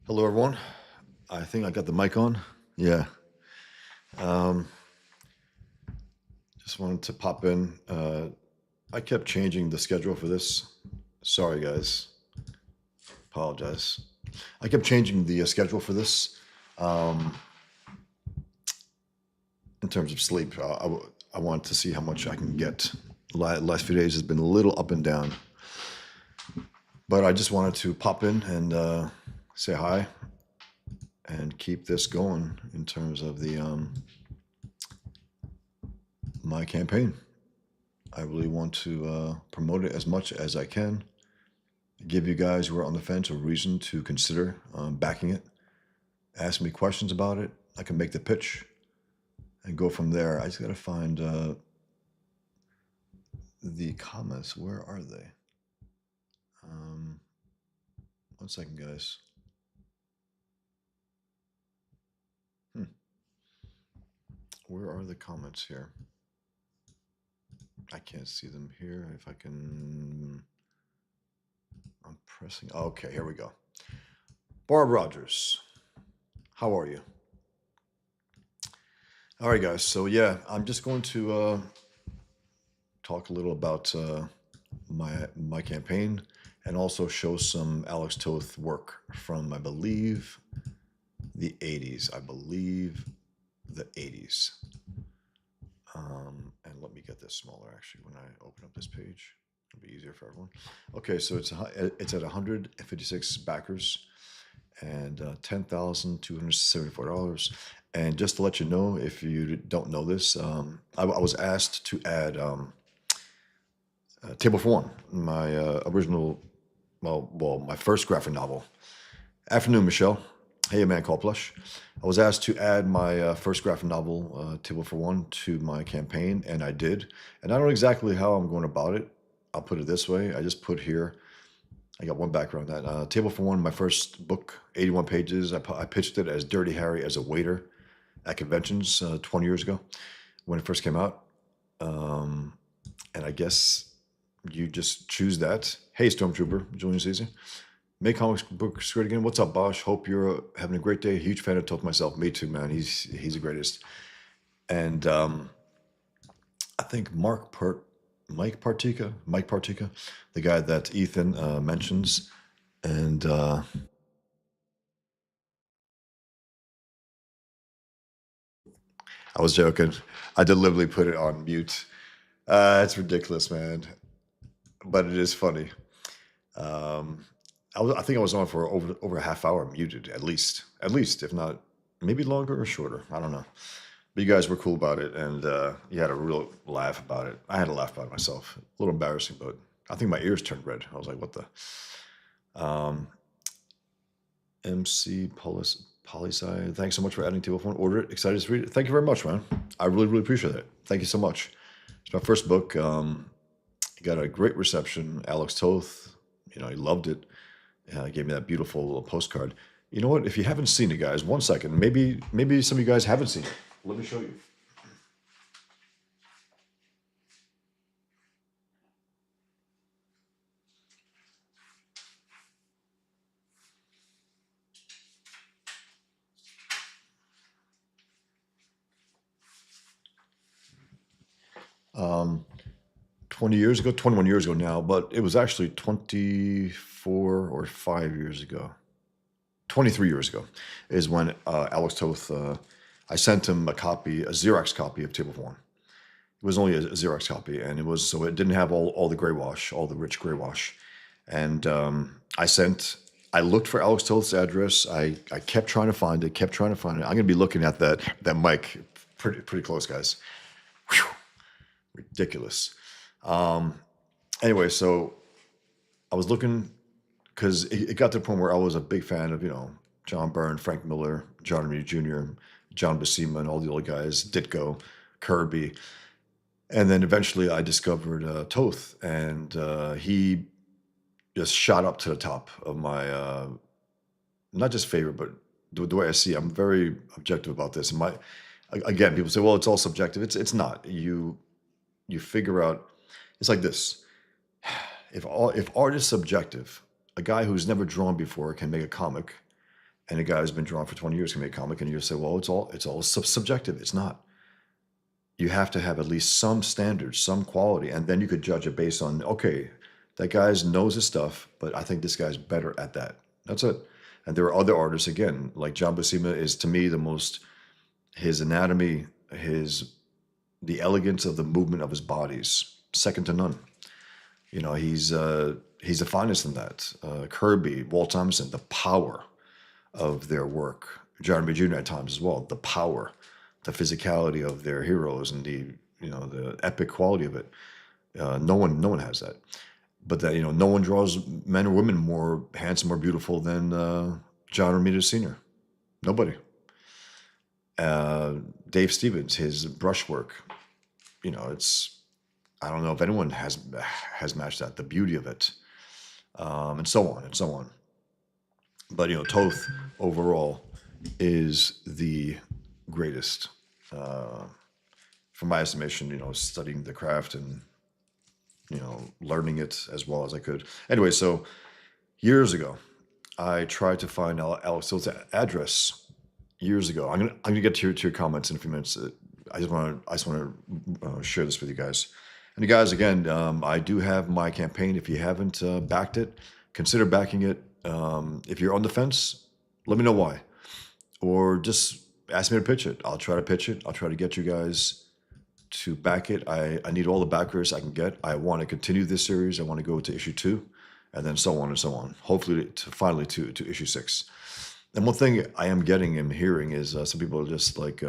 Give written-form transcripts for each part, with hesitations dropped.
Hello, everyone. I think I got the mic on. Yeah. Um, just wanted to pop in. I kept changing the schedule for this. Sorry, guys. Apologize. I kept changing the schedule for this um, in terms of sleep. I wanted to see how much I can get. Last few days has been a little up and down, but I just wanted to pop in and say hi and keep this going in terms of the my campaign. I really want to promote it as much as I can, give you guys who are on the fence a reason to consider backing it. Ask me questions about it. I can make the pitch and go from there. I just got to find the comments. Where are they? Um, 1 second, guys. Where are the comments here? I can't see them here. If I can, I'm pressing. Okay, here we go. Barb Rogers, how are you? All right, guys. So yeah, I'm just going to talk a little about my campaign and also show some Alex Toth work from, I believe, the 80s. I believe the 80s. And let me get this smaller, actually, when I open up this page. It'll be easier for everyone. Okay, so it's at 156 backers and $10,274. And just to let you know, if you don't know this, I was asked to add Table for One, my original, well, my first graphic novel. Afternoon, Michelle. Hey, a man called Plush. I was asked to add my first graphic novel, Table for One, to my campaign, and I did. And I don't know exactly how I'm going about it. I'll put it this way. I just put here, I got one background on that. Table for One, my first book, 81 pages. I pitched it as Dirty Harry as a waiter at conventions 20 years ago when it first came out. And I guess you just choose that. Hey, Stormtrooper, Julian Caesar. Make comics books great again. What's up, Bosch? Hope you're having a great day. Huge fan of Toth myself. Me too, man. He's the greatest. And I think Mike Partika, the guy that Ethan mentions, and I was joking. I deliberately put it on mute. It's ridiculous, man, but it is funny. I think I was on for over a half hour muted, at least, if not maybe longer or shorter. I don't know. But you guys were cool about it, and you had a real laugh about it. I had a laugh about it myself. A little embarrassing, but I think my ears turned red. I was like, what the? MC Polysci, thanks so much for adding Table Phone. Order it. Excited to read it. Thank you very much, man. I really, really appreciate it. Thank you so much. It's my first book. It got a great reception. Alex Toth, he loved it. Gave me that beautiful little postcard. You know what? If you haven't seen it, guys, 1 second. Maybe some of you guys haven't seen it. Let me show you. 20 years ago, 21 years ago now, but it was actually 24 or 5 years ago. 23 years ago is when Alex Toth, I sent him a Xerox copy of Table of One. It was only a Xerox copy, and so it didn't have all the gray wash, all the rich gray wash. And I looked for Alex Toth's address. I kept trying to find it, I'm going to be looking at that mic pretty close, guys. Whew, ridiculous. Anyway, so I was looking because it got to the point where I was a big fan of, John Byrne, Frank Miller, John Romita Jr., John Buscema, and all the old guys, Ditko, Kirby. And then eventually I discovered Toth, and he just shot up to the top of my, not just favorite, but the way I see it. I'm very objective about this. And again, people say, well, it's all subjective. It's not. You figure out, it's like this. If art is subjective, a guy who's never drawn before can make a comic, And a guy who's been drawing for 20 years can make a comic, and you say, well, it's all subjective. It's not. You have to have at least some standards, some quality, and then you could judge it based on, okay, that guy knows his stuff, but I think this guy's better at that. That's it. And there are other artists, again, like John Buscema is to me the most, his anatomy, the elegance of the movement of his bodies, second to none. He's the finest in that. Kirby, Walt Simonson, the power of their work. Jeremy Jr. at times as well, the power, the physicality of their heroes, and the epic quality of it. No one has that. But that no one draws men or women more handsome or beautiful than John Romita Sr. Nobody. Dave Stevens, his brushwork, it's, I don't know if anyone has matched that. The beauty of it, and so on and so on. But Toth overall is the greatest, from my estimation. Studying the craft and learning it as well as I could. Anyway, so years ago, I tried to find Alex Toth's address. Years ago, I'm gonna get to your comments in a few minutes. I just want to share this with you guys. And you guys, again, I do have my campaign. If you haven't backed it, consider backing it. If you're on the fence, let me know why, or just ask me to pitch it. I'll try to pitch it. I'll try to get you guys to back it. I need all the backers I can get. I want to continue this series. I want to go to issue 2, and then so on and so on. Hopefully, finally to issue 6. And one thing I am getting and hearing is some people are just like, I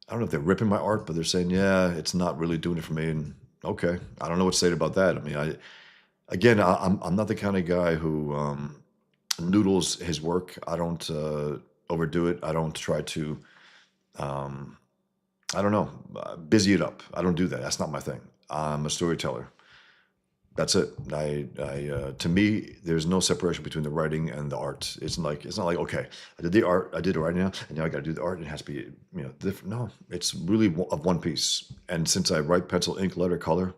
don't know if they're ripping my art, but they're saying, yeah, it's not really doing it for me. And okay, I don't know what to say about that. I mean, I'm not the kind of guy who noodles his work. I don't overdo it. I don't try to, I don't know, busy it up. I don't do that. That's not my thing. I'm a storyteller. That's it. To me, there's no separation between the writing and the art. It's not like, okay, I did the art, I did it right now, and now I got to do the art. And it has to be different. No, it's really of one piece. And since I write pencil, ink, letter, color,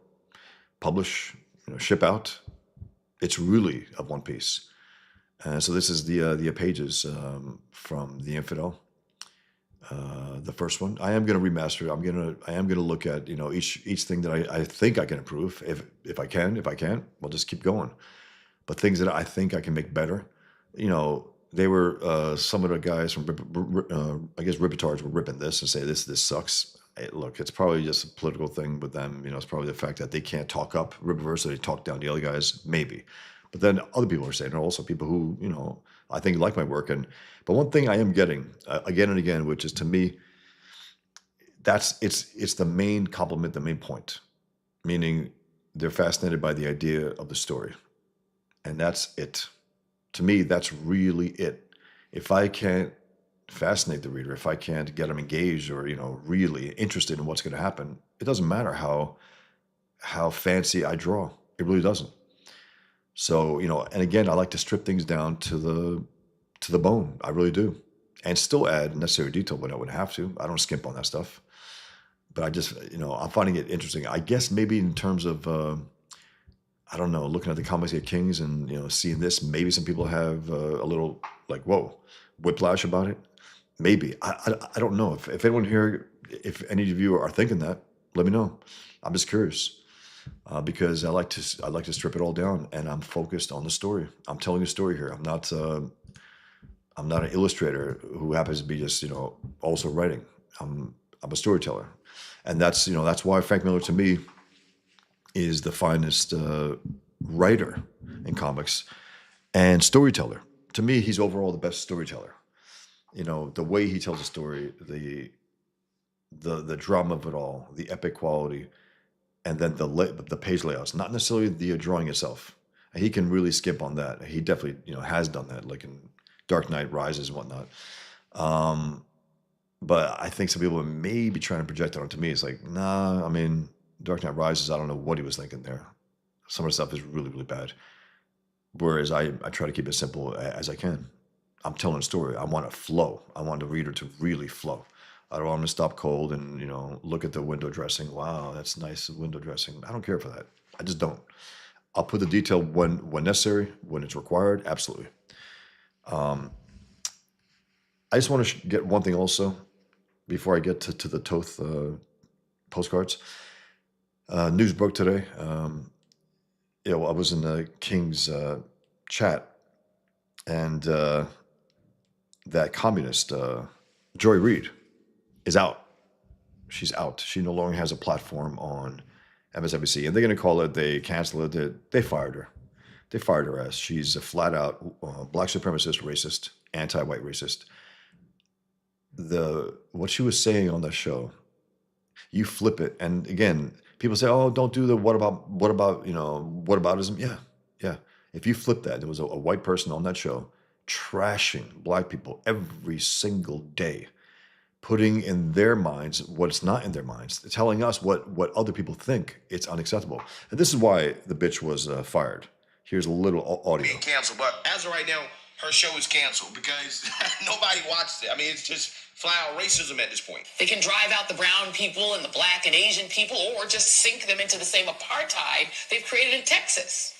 publish, ship out, it's really of one piece. And so this is the pages from The Infidel. The first one. I am going to remaster it. I am gonna look at each thing that I think I can improve. If I can, if I can't, we'll just keep going. But things that I think I can make better, they were some of the guys from I guess Ripitards were ripping this and say this sucks. Hey, look, it's probably just a political thing with them. It's probably the fact that they can't talk up Ripperverse, so they talk down the other guys, maybe. But then other people are saying, and also people who I think like my work. But one thing I am getting again and again, which is to me, it's the main compliment, the main point, meaning they're fascinated by the idea of the story, and that's it. To me, that's really it. If I can't fascinate the reader, if I can't get them engaged or really interested in what's going to happen, it doesn't matter how fancy I draw. It really doesn't. So and again, I like to strip things down to the bone. I really do, and still add necessary detail when I would have to. I don't skimp on that stuff. But I just I'm finding it interesting. I guess maybe in terms of I don't know, looking at the Comics Get Kings and seeing this, maybe some people have a little like whoa, whiplash about it. Maybe I don't know if anyone here, if any of you are thinking that, let me know. I'm just curious. Because I like to strip it all down, and I'm focused on the story. I'm telling a story here. I'm not an illustrator who happens to be just also writing. I'm a storyteller, and that's why Frank Miller to me is the finest writer in comics and storyteller. To me, he's overall the best storyteller. The way he tells a story, the drama of it all, the epic quality. And then the page layouts, not necessarily the drawing itself. And he can really skip on that. He definitely has done that, like in Dark Knight Rises and whatnot. But I think some people may be trying to project it onto me. It's like, nah, I mean, Dark Knight Rises, I don't know what he was thinking there. Some of the stuff is really, really bad. Whereas I try to keep it simple as I can. I'm telling a story. I want to flow. I want the reader to really flow. I don't want them to stop cold and look at the window dressing. Wow, that's nice window dressing. I don't care for that. I just don't. I'll put the detail when necessary, when it's required. Absolutely. I just want to get one thing also before I get to the Toth postcards. News broke today. I was in the King's chat, and that communist Joy Reid is out. She's out. She no longer has a platform on MSNBC, and they're going to call it. They cancel it. They fired her. They fired her ass. She's a flat out black supremacist, racist, anti-white racist. What she was saying on that show, you flip it, and again, people say, "Oh, don't do the what about whataboutism." Yeah. If you flip that, there was a white person on that show trashing black people every single day, putting in their minds what's not in their minds, telling us what other people think. It's unacceptable, and this is why the bitch was fired. Here's a little audio. Being canceled, but as of right now, her show is canceled because nobody watched it. I mean, it's just flat out racism at this point. They can drive out the brown people and the black and Asian people, or just sink them into the same apartheid they've created in Texas.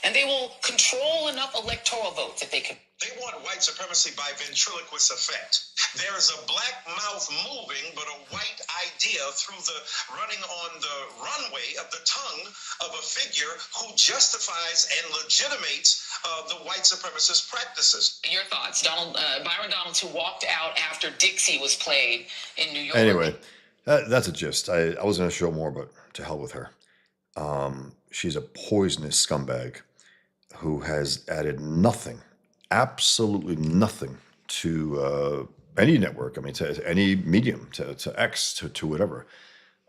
And they will control enough electoral votes if they can. They want white supremacy by ventriloquist effect. There is a black mouth moving, but a white idea through the running on the runway of the tongue of a figure who justifies and legitimates the white supremacist practices. Your thoughts, Byron Donalds, who walked out after Dixie was played in New York. Anyway, that's a gist. I was going to show more, but to hell with her. She's a poisonous scumbag who has added nothing, absolutely nothing to any network. I mean, to any medium, to X, to whatever.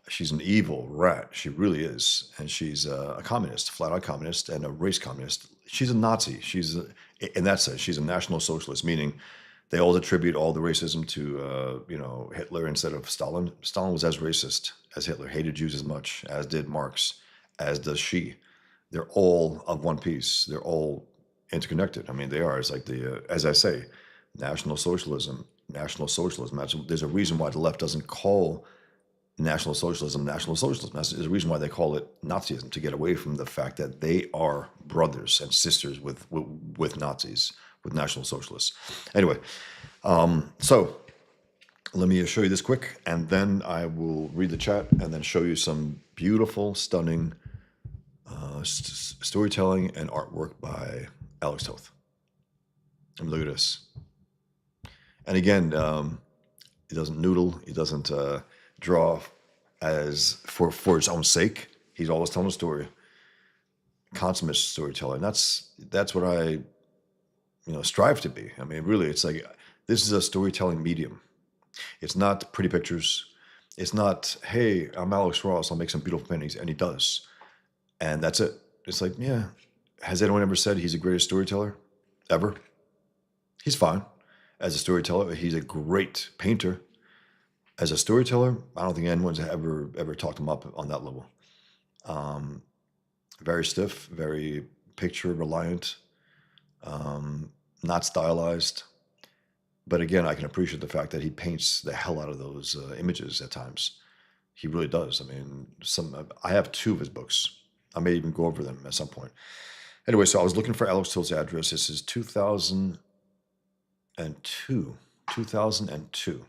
She's an evil rat. She really is. And she's a communist, flat out communist, and a race communist. She's a Nazi. In that sense, she's a National Socialist, meaning they all attribute all the racism to, Hitler instead of Stalin. Stalin was as racist as Hitler, hated Jews as much, as did Marx, as does she. They're all of one piece. They're all interconnected. I mean, they are. It's like as I say, National Socialism. There's a reason why the left doesn't call National Socialism. There's a reason why they call it Nazism, to get away from the fact that they are brothers and sisters with Nazis, with National Socialists. Anyway, so let me show you this quick, and then I will read the chat and then show you some beautiful, stunning storytelling and artwork by Alex Toth. And look at this. And again, he doesn't noodle. He doesn't draw as for its own sake. He's always telling a story. Consummate storyteller. And that's what I strive to be. I mean, really, it's like this is a storytelling medium. It's not pretty pictures. It's not, hey, I'm Alex Ross, I'll make some beautiful paintings, and he does. And that's it. It's like, yeah, has anyone ever said he's the greatest storyteller ever? He's fine as a storyteller. He's a great painter. As a storyteller, I don't think anyone's ever talked him up on that level. Very stiff, very picture reliant, not stylized. But again, I can appreciate the fact that he paints the hell out of those images at times. He really does. I mean, I have 2 of his books. I may even go over them at some point. Anyway, so I was looking for Alex Toth's address. This is 2002. 2002.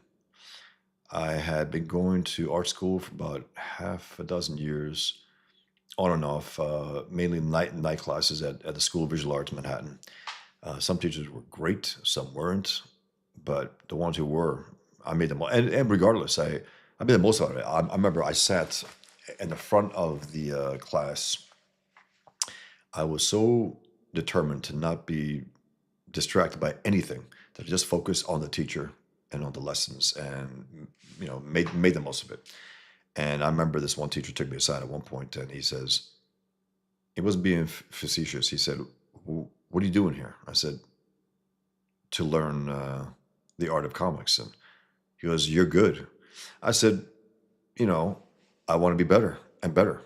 I had been going to art school for about half a dozen years, on and off, mainly night classes at the School of Visual Arts in Manhattan. Some teachers were great, some weren't, but the ones who were, I made them all. And regardless, I made the most out of it. I remember I sat in the front of the class. I was so determined to not be distracted by anything that I just focused on the teacher and on the lessons, and made the most of it. And I remember this one teacher took me aside at one point, and he says, he wasn't being facetious. He said, "What are you doing here?" I said, "To learn the art of comics." And he goes, "You're good." I said, I want to be better and better.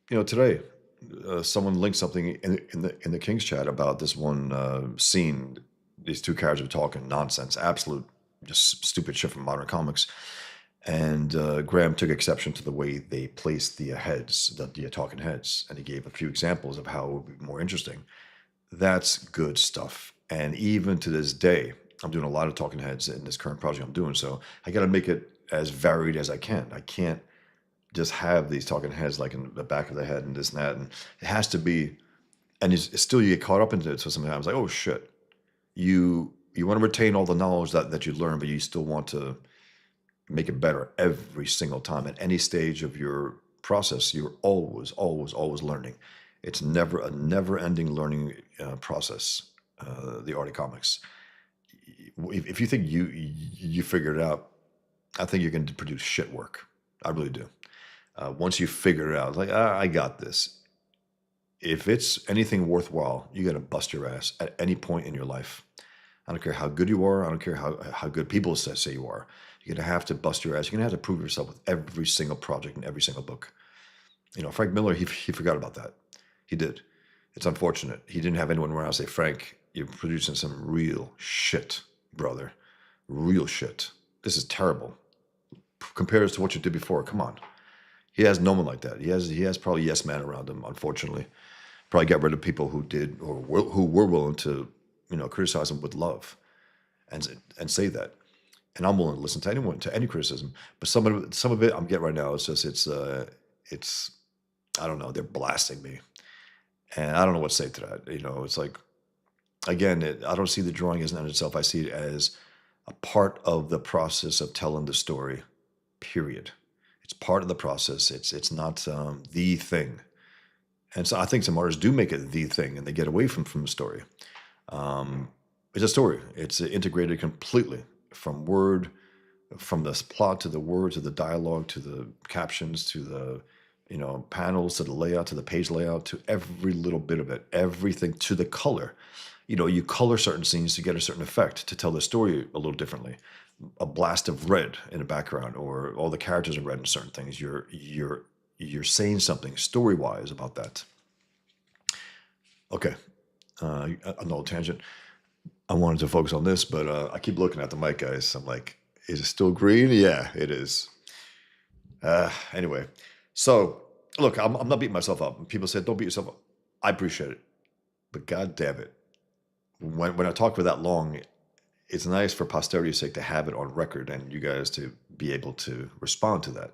Today, someone linked something in the King's chat about this one scene. These 2 characters are talking nonsense, absolute just stupid shit from modern comics. And Graham took exception to the way they placed the heads, the talking heads, and he gave a few examples of how it would be more interesting. That's good stuff. And even to this day, I'm doing a lot of talking heads in this current project I'm doing. So I got to make it as varied as I can. I can't just have these talking heads like in the back of the head and this and that. And it has to be, and it's still, you get caught up into it. So sometimes like, oh shit, you want to retain all the knowledge that you learn, but you still want to make it better every single time. At any stage of your process, you're always learning. It's never a never-ending learning process. The art of comics. If you think you figured it out, I think you're going to produce shit work. I really do. Once you figure it out, like I got this. If it's anything worthwhile, you got to bust your ass at any point in your life. I don't care how good you are. I don't care how good people say you are. You're going to have to bust your ass. You're going to have to prove yourself with every single project and every single book. You know, Frank Miller, he forgot about that. He did. It's unfortunate. He didn't have anyone around say, Frank, you're producing some real shit, brother. Real shit. This is terrible. Compared to what you did before. Come on. He has no one like that. He has probably yes man around him, unfortunately. Probably got rid of people who did or who were willing to, criticize him with love and say that. And I'm willing to listen to anyone, to any criticism. But some of it I'm getting right now, it's I don't know, they're blasting me. And I don't know what to say to that. It's like, again, I don't see the drawing as an end in itself. I see it as a part of the process of telling the story, period. It's part of the process. It's not the thing. And so I think some artists do make it the thing and they get away from the story. It's a story. It's integrated completely from the plot to the word, to the dialogue, to the captions, to the panels, to the layout, to the page layout, to every little bit of it, everything, to the color. You color certain scenes to get a certain effect, to tell the story a little differently. A blast of red in the background, or all the characters are red in certain things. You're saying something story-wise about that. Okay, a little tangent. I wanted to focus on this, but I keep looking at the mic, guys. I'm like, is it still green? Yeah, it is. Anyway, so look, I'm not beating myself up. People said, don't beat yourself up. I appreciate it. But God damn it. When I talk for that long, it's nice for posterity's sake to have it on record and you guys to be able to respond to that.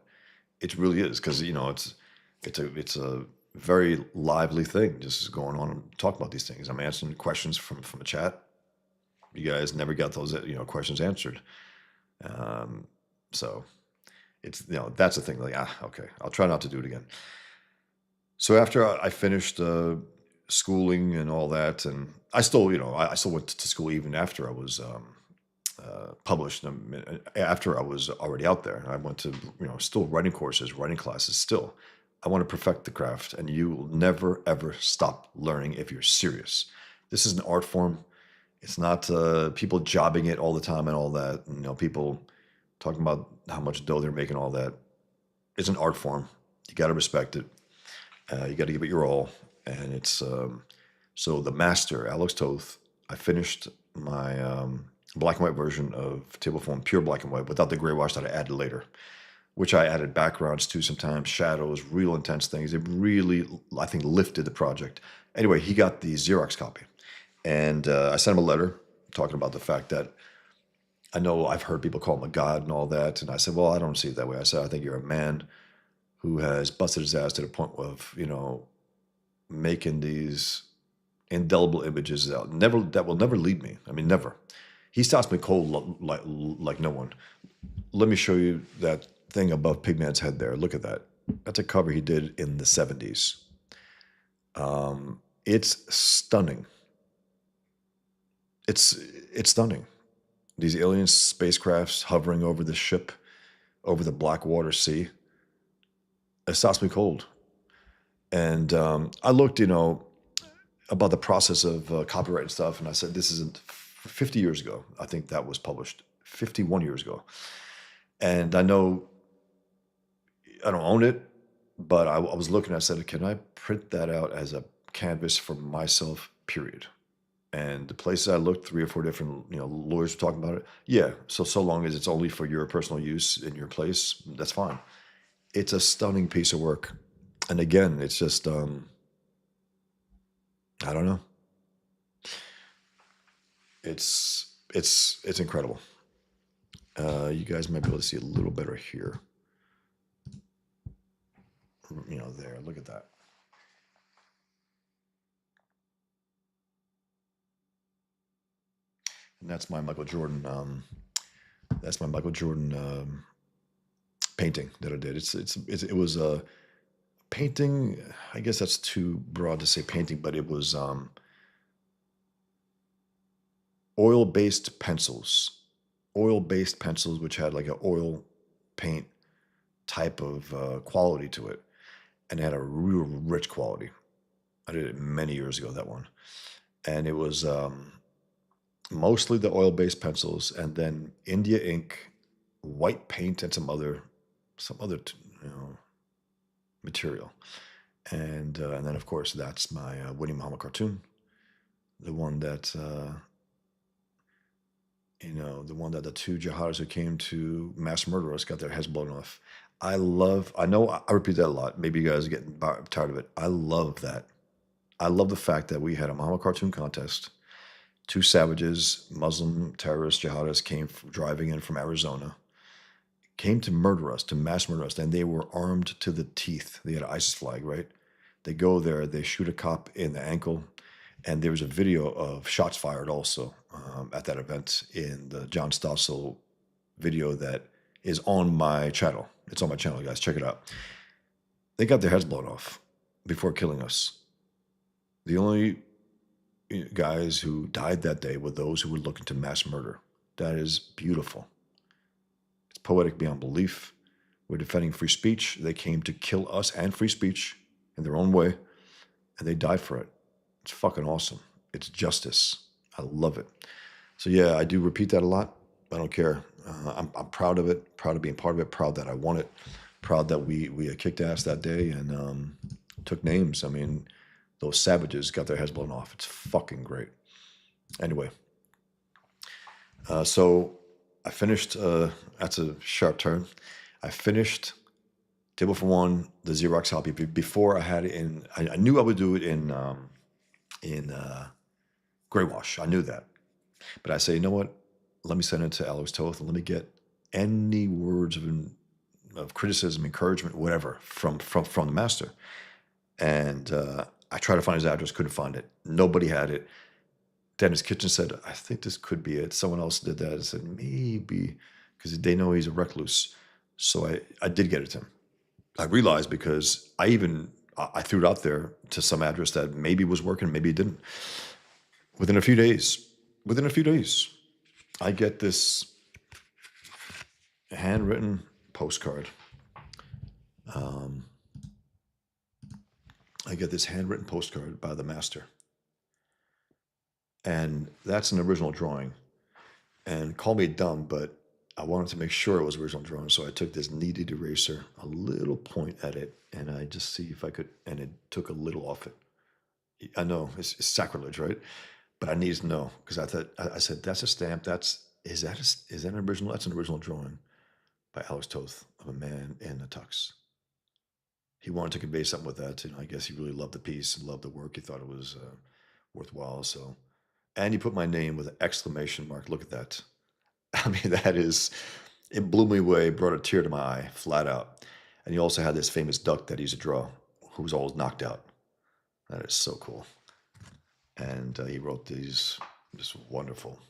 It really is, because it's a very lively thing just going on and talking about these things. I'm answering questions from a chat. You guys never got those questions answered. So it's that's the thing. Like, okay, I'll try not to do it again. So after I finished schooling and all that, and I still I still went to school even after I was published. After I was already out there, I went to still writing courses, writing classes. Still, I want to perfect the craft, and you will never ever stop learning if you're serious. This is an art form. It's not people jobbing it all the time and all that. And, people talking about how much dough they're making, all that. It's an art form. You got to respect it. You got to give it your all. And it's so the master, Alex Toth. I finished my black and white version of table form, pure black and white, without the gray wash that I added later, which I added backgrounds to sometimes, shadows, real intense things. It really, I think, lifted the project. Anyway, he got the Xerox copy. And I sent him a letter talking about the fact that I know I've heard people call him a god and all that. And I said, well, I don't see it that way. I said, I think you're a man who has busted his ass to the point of, making these indelible images that will never leave me. I mean, never. He stops me cold like no one. Let me show you that thing above Pigman's head there. Look at that. That's a cover he did in the 70s. It's stunning. It's stunning. These alien spacecrafts hovering over the ship, over the Blackwater Sea. It stops me cold. And I looked, about the process of copyright and stuff, and I said, this isn't 50 years ago. I think that was published 51 years ago. And I know I don't own it, but I was looking, I said, can I print that out as a canvas for myself, period? And the places I looked, 3 or 4 different, lawyers were talking about it. Yeah, so long as it's only for your personal use in your place, that's fine. It's a stunning piece of work. And again, it's just, I don't know. It's it's incredible. You guys might be able to see a little better here. There. Look at that. And that's my Michael Jordan. That's my Michael Jordan painting that I did. It was a painting. I guess that's too broad to say painting, but it was oil-based pencils, which had like an oil paint type of quality to it, and it had a real rich quality. I did it many years ago, that one, and it was mostly the oil-based pencils, and then India ink, white paint, and some other material, and then of course that's my Winnie Muhammad cartoon, the one that the one that the two jihadists who came to mass murder us got their heads blown off. I know I repeat that a lot. Maybe you guys are getting tired of it. I love that. I love the fact that we had a Muhammad cartoon contest. Two savages, Muslim terrorists, jihadists, came driving in from Arizona, came to murder us, to mass murder us, and they were armed to the teeth. They had an ISIS flag, right? They go there, they shoot a cop in the ankle, and there was a video of shots fired also at that event in the John Stossel video that is on my channel. It's on my channel, guys. Check it out. They got their heads blown off before killing us. The only guys who died that day were those who were looking to mass murder. That is beautiful. It's poetic beyond belief. We're defending free speech. They came to kill us and free speech in their own way, and they died for it. It's fucking awesome. It's justice. I love it. So yeah, I do repeat that a lot. I don't care. I'm proud of it. Proud of being part of it. Proud that I won it. Proud that we kicked ass that day and took names. I mean, those savages got their heads blown off. It's fucking great. Anyway, so I finished. That's a sharp turn. I finished Table for One, the Xerox copy. Before I had it in, I knew I would do it in gray wash. I knew that, but I say, you know what? Let me send it to Alex Toth and let me get any words of criticism, encouragement, whatever from the master. And I tried to find his address, couldn't find it. Nobody had it. Dennis Kitchen said, I think this could be it. Someone else did that and said, maybe, because they know he's a recluse. So I did get it to him. I realized because I threw it out there to some address that maybe was working, maybe it didn't. Within a few days, I get this handwritten postcard. By the master. And that's an original drawing. And call me dumb, but I wanted to make sure it was original drawing. So I took this kneaded eraser, a little point at it, and I just see if I could, and it took a little off it. I know it's sacrilege, right? But I needed to know because I said, that's a stamp. Is that an original? That's an original drawing by Alex Toth of a man in a tux. He wanted to convey something with that. I guess he really loved the piece and loved the work. He thought it was worthwhile. So, and he put my name with an exclamation mark. Look at that. I mean, it blew me away, brought a tear to my eye, flat out. And he also had this famous duck that he used to draw, who was always knocked out. That is so cool. And he wrote these, just wonderful.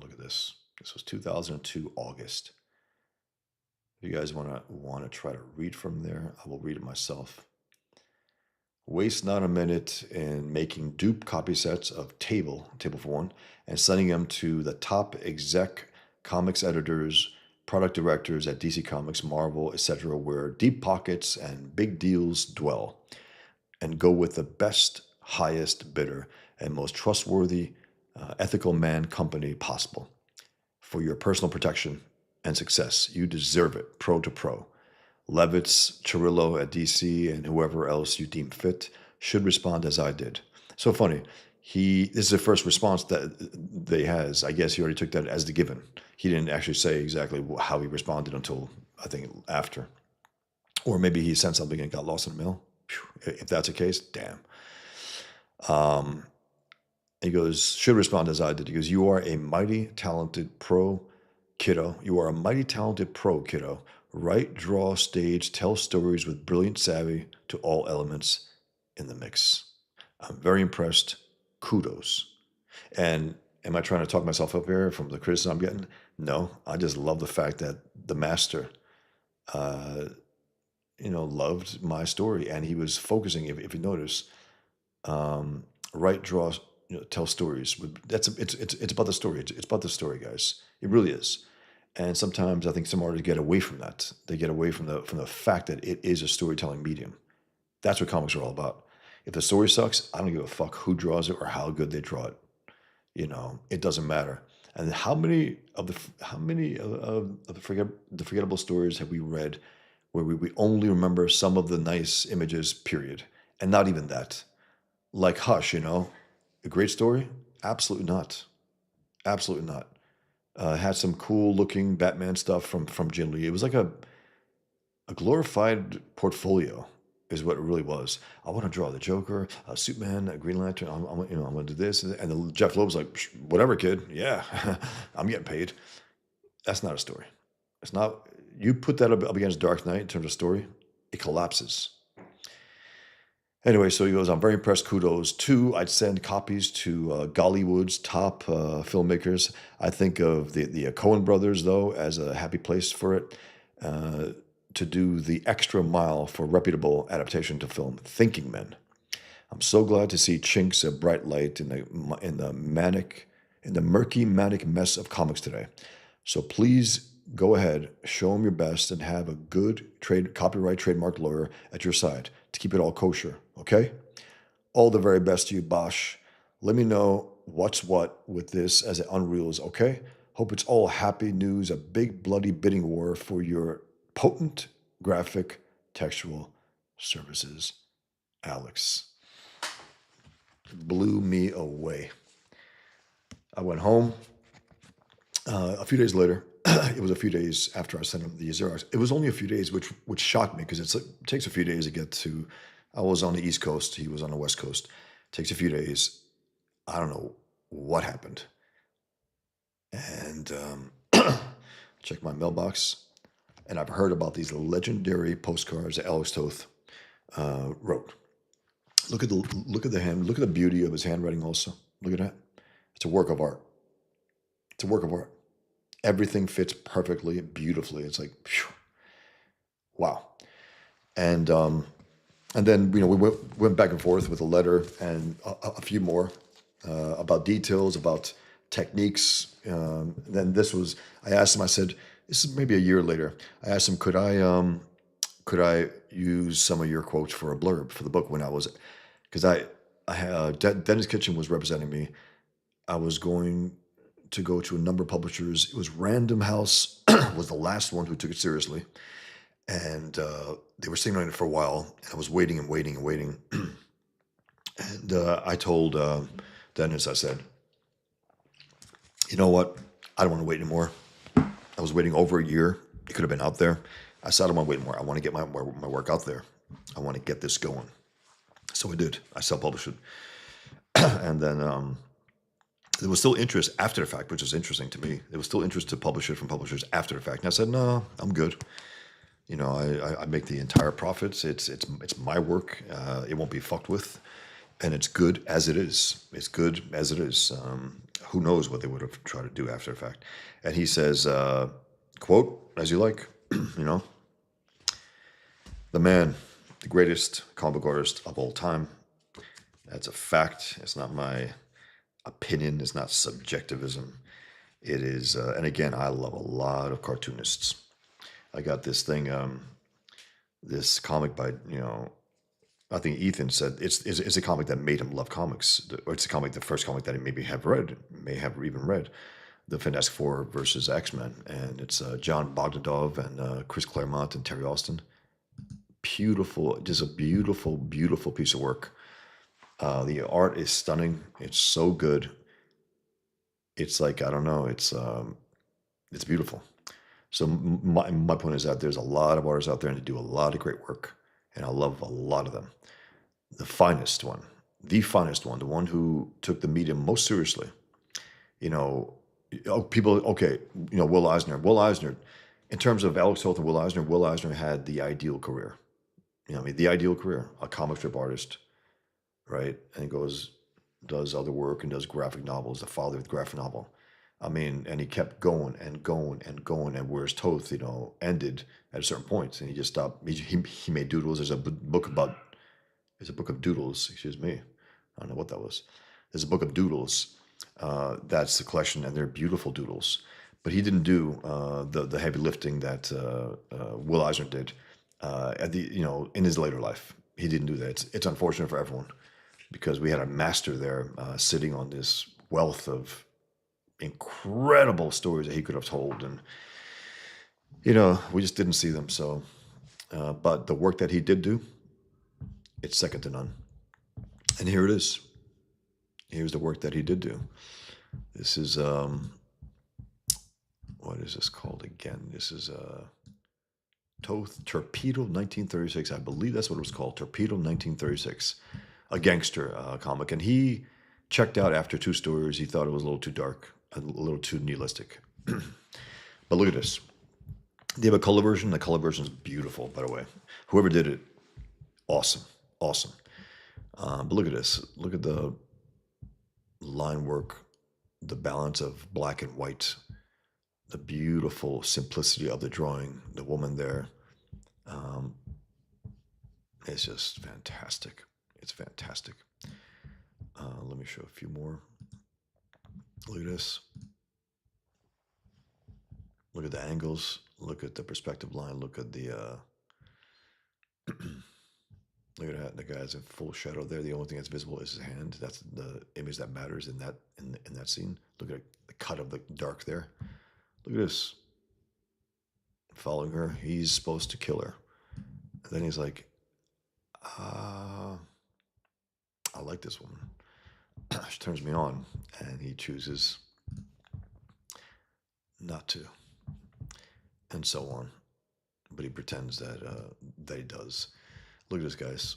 Look at this. This was 2002 August. If you guys want to try to read from there, I will read it myself. Waste not a minute in making dupe copy sets of Table for One, and sending them to the top exec comics editors, product directors at DC Comics, Marvel, etc., where deep pockets and big deals dwell, and go with the best, highest bidder and most trustworthy, ethical man company possible. For your personal protection and success, you deserve it, pro to pro. Levitz, Chirillo at DC, and whoever else you deem fit should respond as I did. So funny. This is the first response that they has. I guess he already took that as the given. He didn't actually say exactly how he responded until, I think, after. Or maybe he sent something and got lost in the mail. If that's the case, damn. He goes, should respond as I did. He goes, you are a mighty talented pro, kiddo. You are a mighty talented pro, kiddo. Write, draw, stage, tell stories with brilliant savvy to all elements in the mix. I'm very impressed. Kudos. And am I trying to talk myself up here from the criticism I'm getting? No, I just love the fact that the master, uh, loved my story, and he was focusing. If you notice, write, draw, tell stories. It's about the story. It's about the story, guys. It really is. And sometimes I think some artists get away from that. They get away from the fact that it is a storytelling medium. That's what comics are all about. If the story sucks, I don't give a fuck who draws it or how good they draw it. It doesn't matter. And how many of the forgettable stories have we read where we only remember some of the nice images, period, and not even that? Like Hush, a great story? Absolutely not. Absolutely not. Had some cool looking Batman stuff from Jim Lee. It was like a glorified portfolio, is what it really was. I want to draw the Joker, Superman, Green Lantern. I'm going to do this, and then Jeff Loeb's like, whatever, kid. Yeah, I'm getting paid. That's not a story. It's not. You put that up against Dark Knight in terms of story, it collapses. Anyway, so he goes, I'm very impressed. Kudos. 2, I'd send copies to Gollywood's top filmmakers. I think of the Coen brothers, though, as a happy place for it, to do the extra mile for reputable adaptation to film. Thinking Men. I'm so glad to see chinks of bright light in the murky, manic mess of comics today. So please go ahead, show them your best, and have a good copyright trademark lawyer at your side to keep it all kosher, okay? All the very best to you, Bosch. Let me know what's what with this as it unreels, okay? Hope it's all happy news, a big bloody bidding war for your potent graphic textual services. Alex. Blew me away. I went home. A few days later, it was a few days after I sent him the Xerox. It was only a few days, which shocked me because it takes a few days to get to. I was on the East Coast. He was on the West Coast. It takes a few days. I don't know what happened. And check my mailbox. And I've heard about these legendary postcards that Alex Toth wrote. Look at the hand. Look at the beauty of his handwriting also. Look at that. It's a work of art. It's a work of art. Everything fits perfectly, beautifully. It's like, phew, wow. And then we went back and forth with a letter and a few more about details, about techniques. Then I asked him. I said, this is maybe a year later. I asked him, could I use some of your quotes for a blurb for the book because Dennis Kitchen was representing me. I was going to go to a number of publishers. It was Random House was the last one who took it seriously. And they were sitting on it for a while. And I was waiting and waiting and waiting. And I told Dennis, I said, you know what? I don't want to wait anymore. I was waiting over a year. It could have been out there. I said, I don't want to wait anymore. I want to get my work out there. I want to get this going. So I did. I self-published it. And then there was still interest after the fact, which is interesting to me. There was still interest to publish it from publishers after the fact. And I said, no, I'm good. I make the entire profits. It's my work. It won't be fucked with. And it's good as it is. It's good as it is. Who knows what they would have tried to do after the fact. And he says, quote, as you like, the man, the greatest comic book artist of all time. That's a fact. It's not my opinion. It's not subjectivism. It is, and again, I love a lot of cartoonists. I got this thing, this comic by, I think Ethan said it's a comic that made him love comics. Or it's the first comic that he may have even read, the Fantastic Four versus X-Men. And it's John Bogdanov and Chris Claremont and Terry Austin. Beautiful, just a beautiful, beautiful piece of work. The art is stunning. It's so good. It's like, I don't know, it's beautiful. So my point is that there's a lot of artists out there and they do a lot of great work. And I love a lot of them. The finest one, the finest one, the one who took the medium most seriously. You know, people, okay, Will Eisner. Will Eisner, in terms of Alex Toth and Will Eisner had the ideal career. The ideal career, a comic strip artist, right? And does other work and does graphic novels, the father of the graphic novel. And he kept going and going and going. And whereas Toth, ended at a certain point, and he just stopped. He made doodles. There's a book of doodles. Excuse me, I don't know what that was. There's a book of doodles. That's the collection, and they're beautiful doodles. But he didn't do the heavy lifting that Will Eisner did in his later life. He didn't do that. It's unfortunate for everyone because we had a master there sitting on this wealth of incredible stories that he could have told, and we just didn't see them. So, but the work that he did do, it's second to none. And here it is. Here's the work that he did do. This is what is this called again? This is Toth Torpedo 1936. I believe that's what it was called. Torpedo 1936, a gangster comic, and he checked out after 2 stories. He thought it was a little too dark, a little too nihilistic. But look at this. They have a color version. The color version is beautiful, by the way. Whoever did it, awesome. But look at this. Look at the line work, the balance of black and white, the beautiful simplicity of the drawing, the woman there. It's just fantastic. It's fantastic. Let me show a few more. Look at this. Look at the angles. Look at the perspective line. Look at the look at that. The guy's in full shadow there. The only thing that's visible is his hand. That's the image that matters in that scene. Look at the cut of the dark there. Look at this. Following her. He's supposed to kill her. And then he's like, I like this woman. She turns me on. And he chooses not to. And so on. But he pretends that he does. Look at this, guys.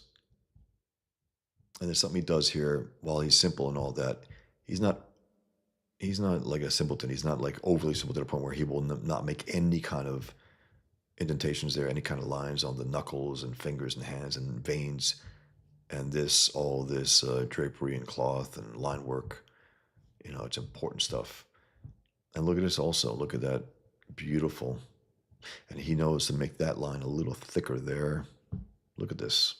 And there's something he does here. While he's simple and all that, he's not like a simpleton. He's not like overly simple to the point where he will not make any kind of indentations there, any kind of lines on the knuckles and fingers and hands and veins, and all this drapery and cloth and line work. It's important stuff. And look at this also. Look at that, beautiful. And he knows to make that line a little thicker there. Look at this.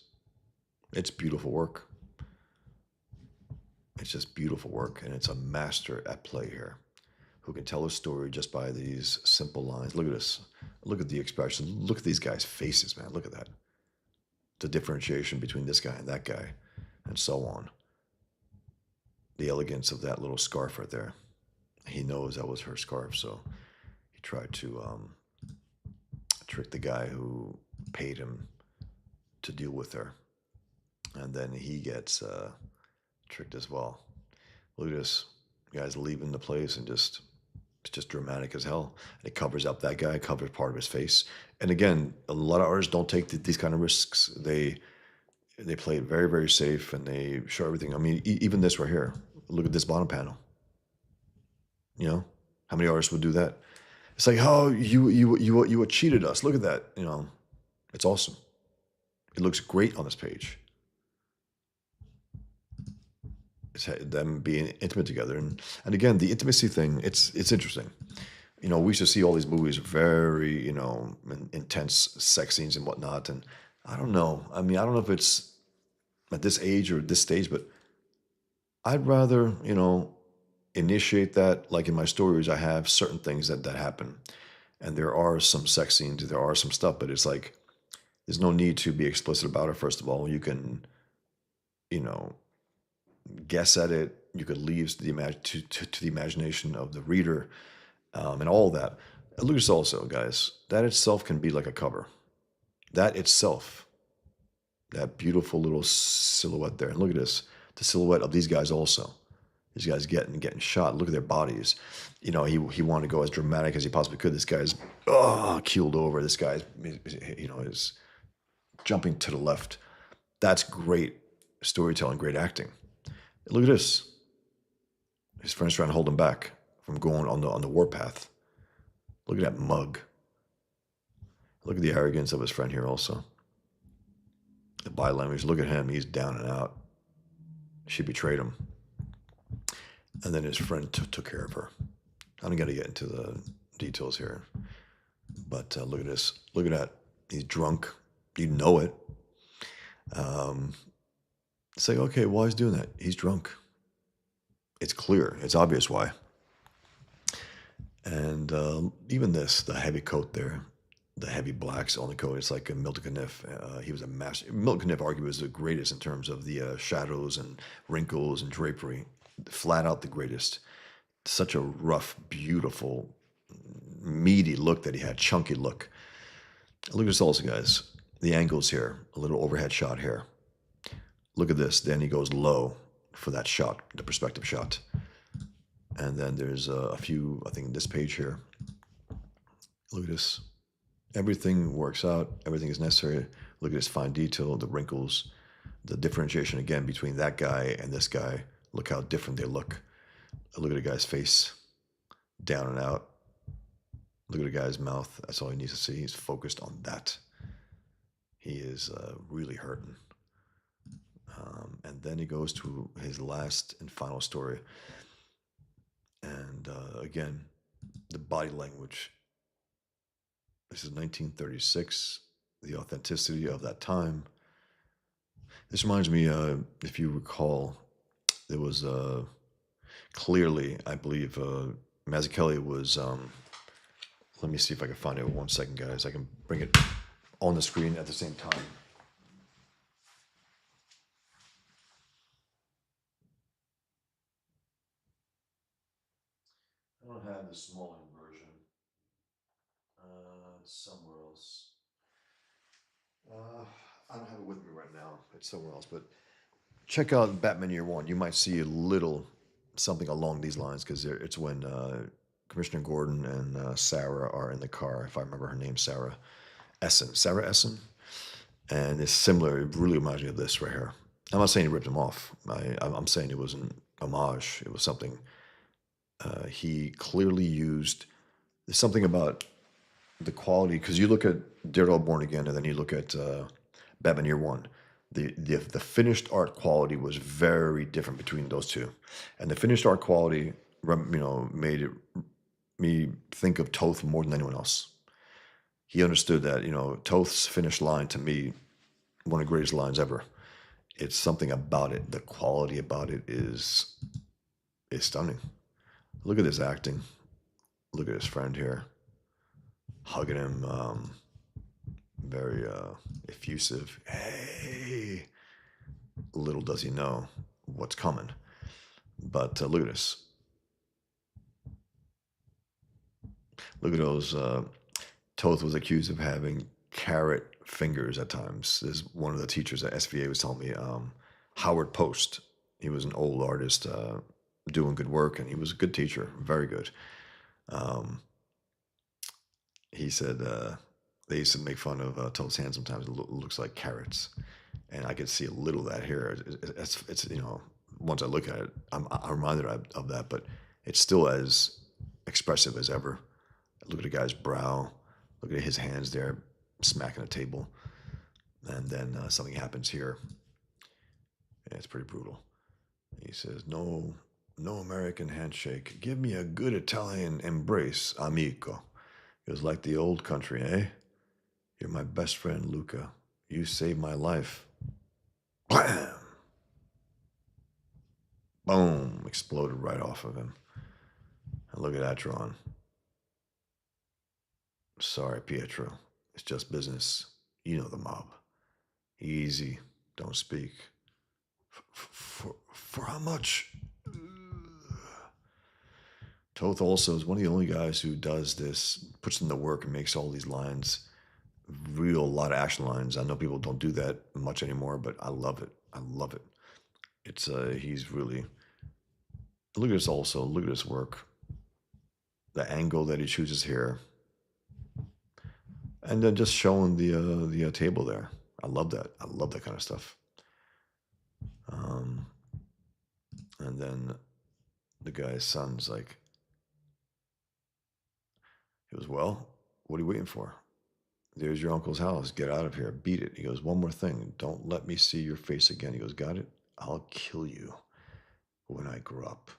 It's beautiful work. It's just beautiful work, and it's a master at play here who can tell a story just by these simple lines. Look at this. Look at the expression. Look at these guys' faces, man. Look at that. The differentiation between this guy and that guy, and so on. The elegance of that little scarf right there. He knows that was her scarf, so he tried to trick the guy who paid him to deal with her. And then he gets tricked as well. Look at this. Guy's leaving the place and it's just dramatic as hell. And it covers up that guy, covers part of his face. And again, a lot of artists don't take these kind of risks. They play it very, very safe, and they show everything. Even this right here. Look at this bottom panel. How many artists would do that? It's like, oh, you cheated us. Look at that. It's awesome. It looks great on this page. It's them being intimate together, and again, the intimacy thing. It's interesting. We used to see all these movies, very intense sex scenes and whatnot, and I don't know. I don't know if it's at this age or this stage, but I'd rather initiate that. Like in my stories, I have certain things that happen, and there are some sex scenes, there are some stuff, but it's like there's no need to be explicit about it. First of all, you can guess at it. You could leave to the imagination of the reader, and all that. Look at this also, guys. That itself can be like a cover. That itself, that beautiful little silhouette there. And look at this, the silhouette of these guys also. These guys getting shot. Look at their bodies. He wanted to go as dramatic as he possibly could. This guy's keeled over. This guy's is jumping to the left. That's great. storytelling, great acting. Look at this. His friend's trying to hold him back from going on the warpath. Look at that mug. Look at the arrogance of his friend here also. The body language, look at him. He's down and out. She betrayed him. And then his friend took care of her. I don't got to get into the details here. But look at this. Look at that. He's drunk. You know it. Say, okay, why he's doing that? He's drunk. It's clear. It's obvious why. And even this, the heavy coat there, the heavy blacks on the coat, it's like a Milton Caniff. He was a master. Milton Caniff arguably was the greatest in terms of the shadows and wrinkles and drapery. Flat out the greatest. Such a rough, beautiful, meaty look that he had, chunky look. Look at this also, guys. The angles here, a little overhead shot here. Look at this. Then he goes low for that shot, the perspective shot. And then there's a few, I think, this page here. Look at this. Everything works out. Everything is necessary. Look at this fine detail, the wrinkles, the differentiation again between that guy and this guy. Look how different they look. Look at the guy's face, down and out. Look at the guy's mouth. That's all he needs to see. He's focused on that. He is really hurting. And then he goes to his last and final story. And again, the body language. This is 1936, the authenticity of that time. This reminds me, if you recall, there was clearly, I believe, Mazzucchelli was, let me see if I can find it 1 second, guys. I can bring it on the screen at the same time. I don't have the smaller version. Somewhere else. I don't have it with me right now. It's somewhere else. But check out Batman Year One. You might see a little something along these lines because it's when Commissioner Gordon and Sarah are in the car. If I remember her name, Sarah Essen. And it's similar. It really reminds me of this right here. I'm not saying he ripped him off. I'm saying it was an homage. It was something he clearly used. There's something about the quality, because you look at Daredevil Born Again and then you look at Batman Year One. The finished art quality was very different between those two, and the finished art quality, made me think of Toth more than anyone else. He understood that, Toth's finished line, to me, one of the greatest lines ever. It's something about it. The quality about it is stunning. Look at this acting. Look at his friend here, hugging him, very effusive. Hey, little does he know what's coming. But look at this. Look at those. Toth was accused of having carrot fingers at times. This is one of the teachers at SVA was telling me. Howard Post. He was an old artist doing good work, and he was a good teacher, very good. He said they used to make fun of Toth's hands sometimes. It looks like carrots, and I could see a little of that here. It's once I look at it, I'm reminded of that, but it's still as expressive as ever. Look at the guy's brow. Look at his hands there, smacking a table, and then something happens here. Yeah, it's pretty brutal. He says, "No American handshake. Give me a good Italian embrace, amico." It was like the old country, eh? You're my best friend, Luca. You saved my life. Blam! Boom! Exploded right off of him. And look at that drawing. Sorry, Pietro. It's just business. You know the mob. Easy. Don't speak. For how much? Toth also is one of the only guys who does this, puts in the work and makes all these lines, a lot of action lines. I know people don't do that much anymore, but I love it. I love it. It's he's really, look at this also, look at this work. The angle that he chooses here. And then just showing the table there. I love that. I love that kind of stuff. And then the guy's son's like, he goes, well, what are you waiting for? There's your uncle's house. Get out of here. Beat it. He goes, one more thing. Don't let me see your face again. He goes, got it? I'll kill you when I grow up.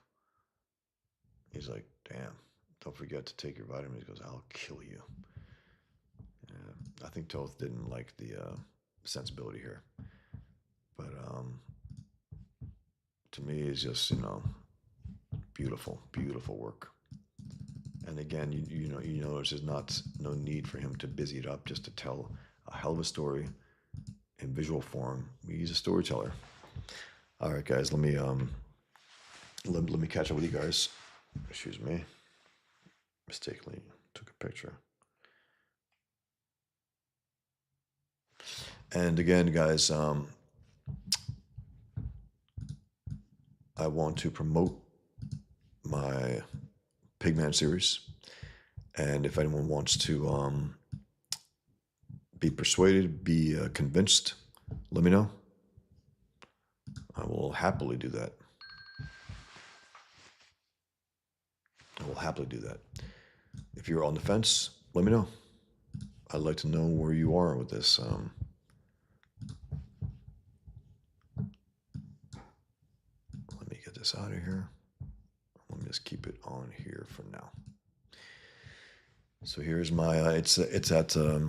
He's like, damn, don't forget to take your vitamins. He goes, I'll kill you. I think Toth didn't like the sensibility here. But to me, it's just, beautiful, beautiful work. And again, you notice there's no need for him to busy it up just to tell a hell of a story in visual form. He's a storyteller. All right, guys, let me catch up with you guys. Excuse me, mistakenly took a picture. And again, guys, I want to promote my Pigman series, and if anyone wants to be persuaded, be convinced, let me know. I will happily do that. I will happily do that. If you're on the fence, let me know. I'd like to know where you are with this. Let me get this out of here. Let me just keep it on here for now. So here's my, it's at, I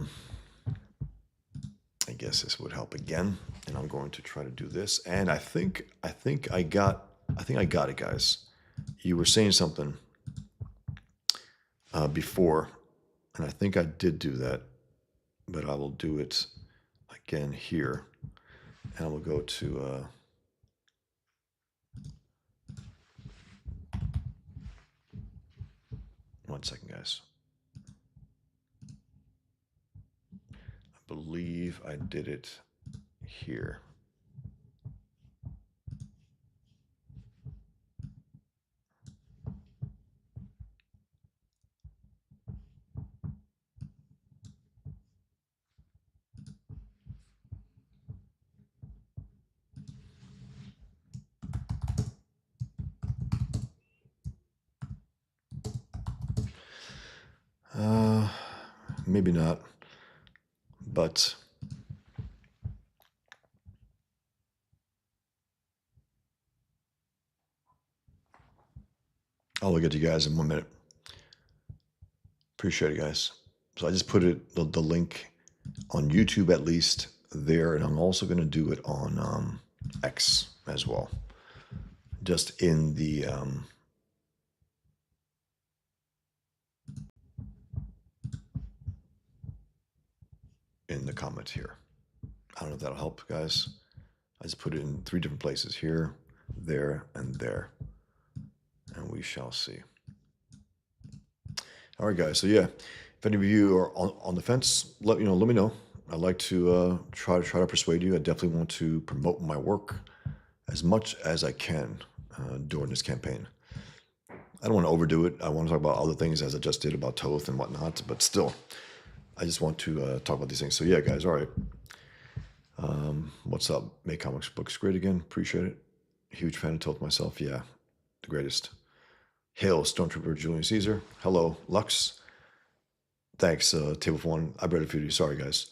guess this would help again. And I'm going to try to do this. And I think I got it, guys. You were saying something before, and I think I did do that, but I will do it again here. And I will go to, one second, guys. I believe I did it here. Maybe not, but I'll look at you guys in 1 minute. Appreciate it, guys. So I just put it the link on YouTube at least there, and I'm also going to do it on X as well, just in the comments here. I don't know if that'll help, guys. I just put it in 3 different places, here, there, and there, and we shall see. All right, guys. So yeah, if any of you are on the fence, let me know. I'd like to try to persuade you. I definitely want to promote my work as much as I can during this campaign. I don't want to overdo it. I want to talk about other things as I just did about Toth and whatnot, but still, I just want to talk about these things. So yeah, guys. All right. What's up? Make comics books great again. Appreciate it. Huge fan of Toth myself. Yeah, the greatest. Hail, Stormtrooper Julian Caesar. Hello, Lux. Thanks, Table for One. I read a few of you. Sorry, guys.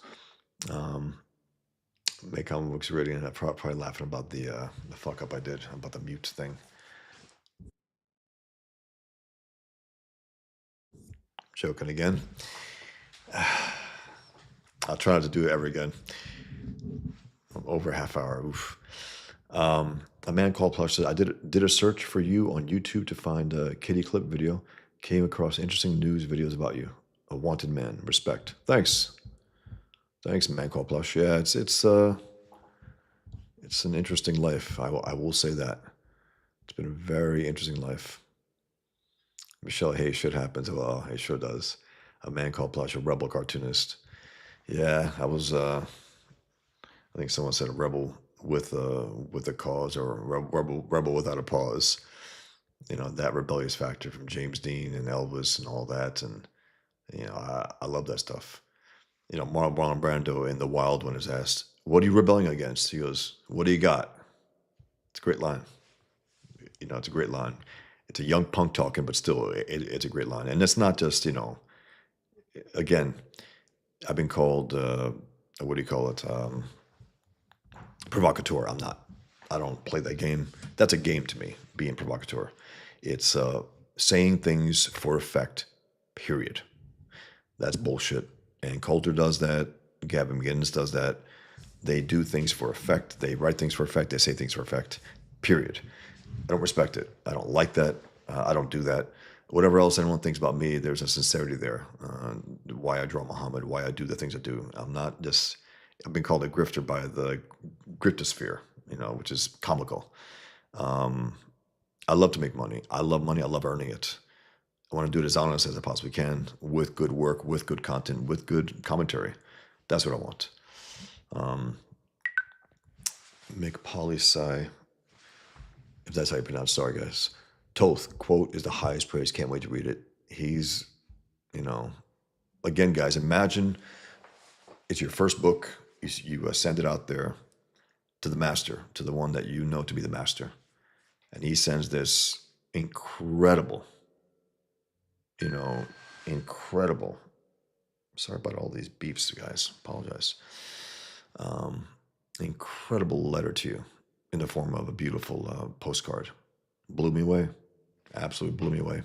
Make comic books ready, and I'm probably laughing about the fuck up I did about the mute thing. Joking again. I'll try not to do it ever again. Over a half hour. Oof. A man called Plush said, I did a search for you on YouTube to find a kitty clip video. Came across interesting news videos about you. A wanted man. Respect. Thanks. Thanks, man called Plush. Yeah, it's an interesting life. I will say that. It's been a very interesting life. Michelle, hey, shit happens. Well, it sure does. A man called Plush, a rebel cartoonist. Yeah, I was. I think someone said a rebel with a cause, or a rebel without a pause. That rebellious factor from James Dean and Elvis and all that, and I love that stuff. Marlon Brando in The Wild One is asked, "What are you rebelling against?" He goes, "What do you got?" It's a great line. it's a great line. It's a young punk talking, but still, it's a great line. And it's not just, again, I've been called, what do you call it? Provocateur. I'm not. I don't play that game. That's a game to me, being provocateur. It's saying things for effect, period. That's bullshit. And Coulter does that. Gavin McGinnis does that. They do things for effect. They write things for effect. They say things for effect, period. I don't respect it. I don't like that. I don't do that. Whatever else anyone thinks about me, there's a sincerity there. Why I draw Muhammad, why I do the things I do. I'm not just, I've been called a grifter by the griftosphere, which is comical. I love to make money. I love money. I love earning it. I want to do it as honest as I possibly can, with good work, with good content, with good commentary. That's what I want. Make poli-sci, if that's how you pronounce it. Sorry, guys. Toth, quote, is the highest praise. Can't wait to read it. He's, again, guys, imagine it's your first book. You send it out there to the master, to the one that you know to be the master. And he sends this incredible, incredible. Sorry about all these beeps, guys. Apologize. Incredible letter to you in the form of a beautiful postcard. Blew me away. Absolutely blew me away.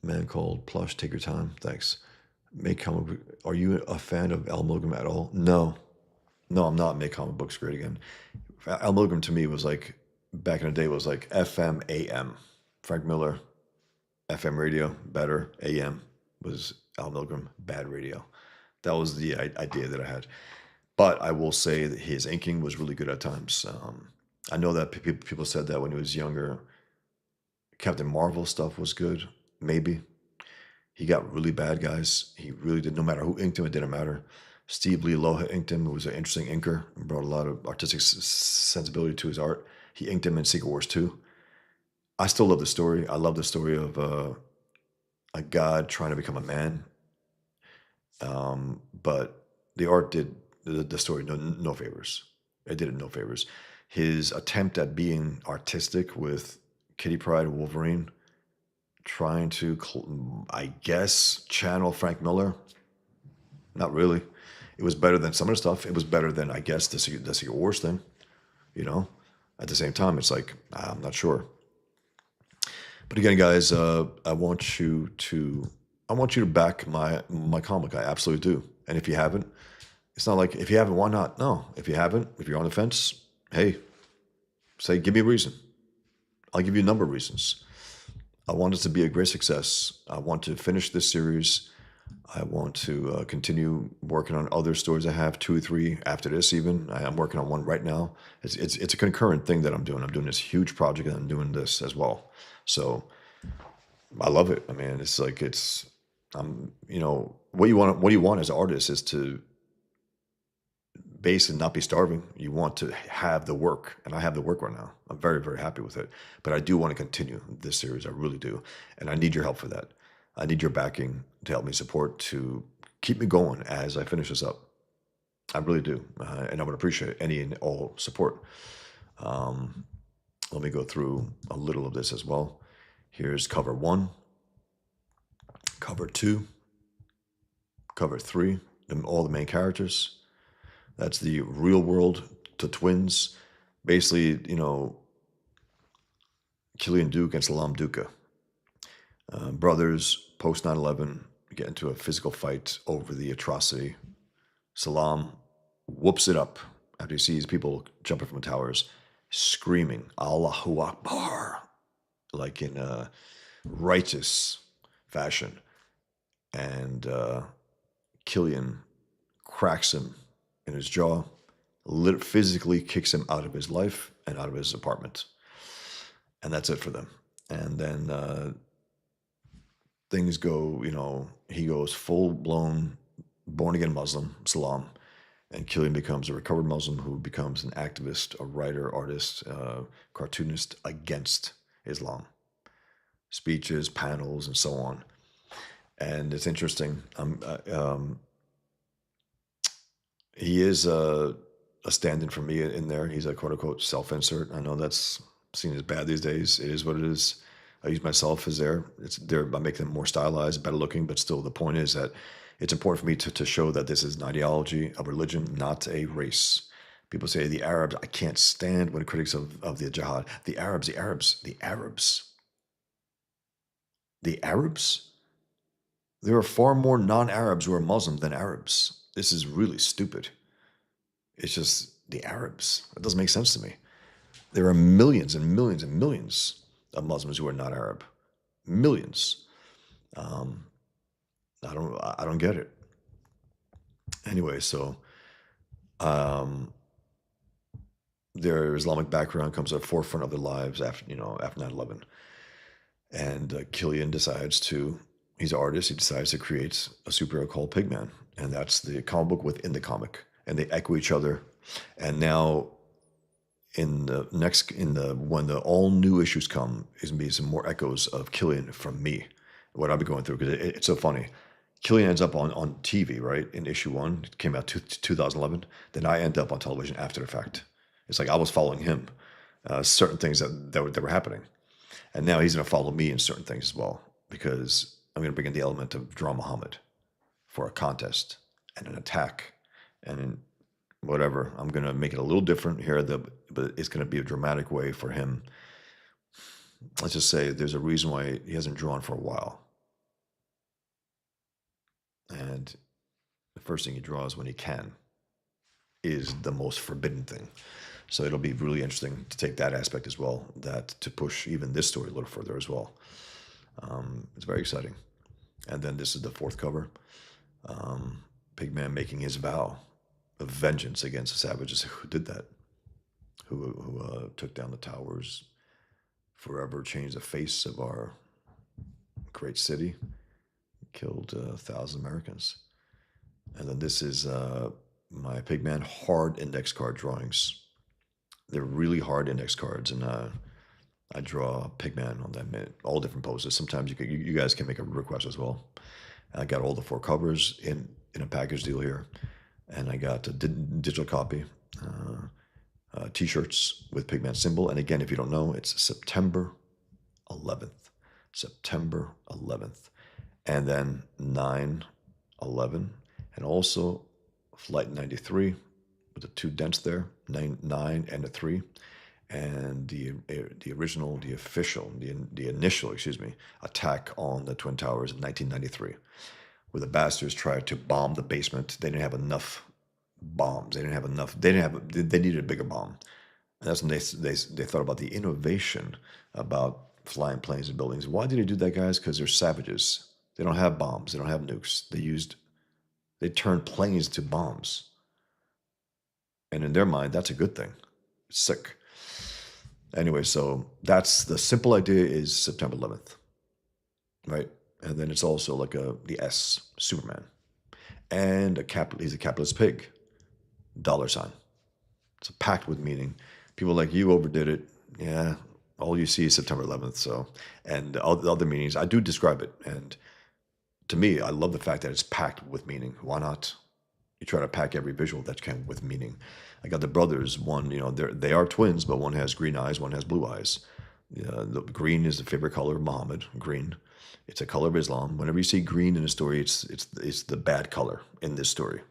Man called Plush, take your time. Thanks. Make comic. Are you a fan of Al Milgram at all? No, I'm not. Make comic books great again. Al Milgram to me was like, back in the day, was like FM, AM. Frank Miller, FM radio, better. AM was Al Milgram, bad radio. That was the idea that I had. But I will say that his inking was really good at times. I know that people said that when he was younger. Captain Marvel stuff was good, maybe. He got really bad, guys. He really did. No matter who inked him, it didn't matter. Steve Lee Loha inked him, who was an interesting inker, and brought a lot of artistic sensibility to his art. He inked him in Secret Wars 2. I still love the story. I love the story of a god trying to become a man. But the art did the story no favors. It did it no favors. His attempt at being artistic with Kitty Pryde and Wolverine, trying to, I guess, channel Frank Miller. Not really. It was better than some of the stuff. It was better than, I guess, the Secret Wars thing. At the same time, it's like, I'm not sure. But again, guys, I want you to back my comic. I absolutely do. And if you haven't, it's not like, if you haven't, why not? No. If you haven't, if you're on the fence, hey, give me a reason. I'll give you a number of reasons. I want it to be a great success. I want to finish this series. I want to continue working on other stories I have, 2 or 3 after this even. I'm working on one right now. It's a concurrent thing that I'm doing. I'm doing this huge project and I'm doing this as well. So I love it. I mean, it's like, what you want as an artist is to basically not be starving. You want to have the work, and I have the work right now. I'm very, very happy with it. But I do want to continue this series. I really do. And I need your help for that. I need your backing to help me support, to keep me going as I finish this up. I really do. And I would appreciate any and all support. Let me go through a little of this as well. Here's cover 1, cover 2, cover 3, all the main characters. That's the real world to twins. Basically, Killian Duke and Salam Duca. Brothers, post 9/11, get into a physical fight over the atrocity. Salam whoops it up after he sees people jumping from towers, screaming, Allahu Akbar, like in a righteous fashion. And Killian cracks him in his jaw, physically kicks him out of his life and out of his apartment. And that's it for them. And then things go, he goes full-blown born-again Muslim, Salam, and Killian becomes a recovered Muslim who becomes an activist, a writer, artist, cartoonist against Islam. Speeches, panels, and so on. And it's interesting. He is a stand-in for me in there. He's a quote-unquote self-insert. I know that's seen as bad these days. It is what it is. I use myself as there. It's there by making them more stylized, better looking, but still the point is that it's important for me to show that this is an ideology, a religion, not a race. People say the Arabs, I can't stand when critics of the jihad. The Arabs, the Arabs, the Arabs. The Arabs? There are far more non-Arabs who are Muslim than Arabs. This is really stupid. It's just the Arabs. It doesn't make sense to me. There are millions and millions and millions of Muslims who are not Arab. Millions. Um, I don't get it. Anyway, so um, their Islamic background comes at the forefront of their lives after after 9/11. And Killian decides to. He's an artist. He decides to create a superhero called Pigman, and that's the comic book within the comic, and they echo each other. And now when the all new issues come, is gonna be some more echoes of Killian from me, what I've been going through, because it's so funny. Killian ends up on TV, right? In issue 1, it came out 2011. Then I end up on television after the fact. It's like I was following him, certain things that were happening, and now he's going to follow me in certain things as well, because I'm going to bring in the element of Draw Muhammad for a contest and an attack and whatever. I'm going to make it a little different here, but it's going to be a dramatic way for him. Let's just say there's a reason why he hasn't drawn for a while. And the first thing he draws when he can is the most forbidden thing. So it'll be really interesting to take that aspect as well, that to push even this story a little further as well. It's very exciting. And then this is the 4th cover. Pigman making his vow of vengeance against the savages who did that, who took down the towers, forever changed the face of our great city, killed 1,000 Americans. And then this is my Pigman hard index card drawings. They're really hard index cards, and I draw Pigman on them in all different poses. Sometimes you guys can make a request as well. I got all the 4 covers in a package deal here, and I got a digital copy, T-shirts with Pigman symbol. And again, if you don't know, it's September 11th. September 11th. And then 9/11, and also Flight 93 with the 2 dents there, 9 and a 3, and the original, the initial, attack on the Twin Towers in 1993, where the bastards tried to bomb the basement. They didn't have enough bombs. They needed a bigger bomb. And that's when they thought about the innovation about flying planes and buildings. Why did they do that, guys? Because they're savages. They don't have bombs. They don't have nukes. They turned planes to bombs. And in their mind, that's a good thing. It's sick. Anyway, so that's the simple idea, is September 11th, right? And then it's also like the S, Superman. And he's a capitalist pig, $. It's a packed with meaning. People like, you overdid it. Yeah, all you see is September 11th. So, and all the other meanings, I do describe it. And to me, I love the fact that it's packed with meaning. Why not? You try to pack every visual that you can with meaning. I got the brothers. One, they are twins, but one has green eyes, one has blue eyes. The green is the favorite color of Muhammad. Green, it's a color of Islam. Whenever you see green in a story, it's the bad color in this story.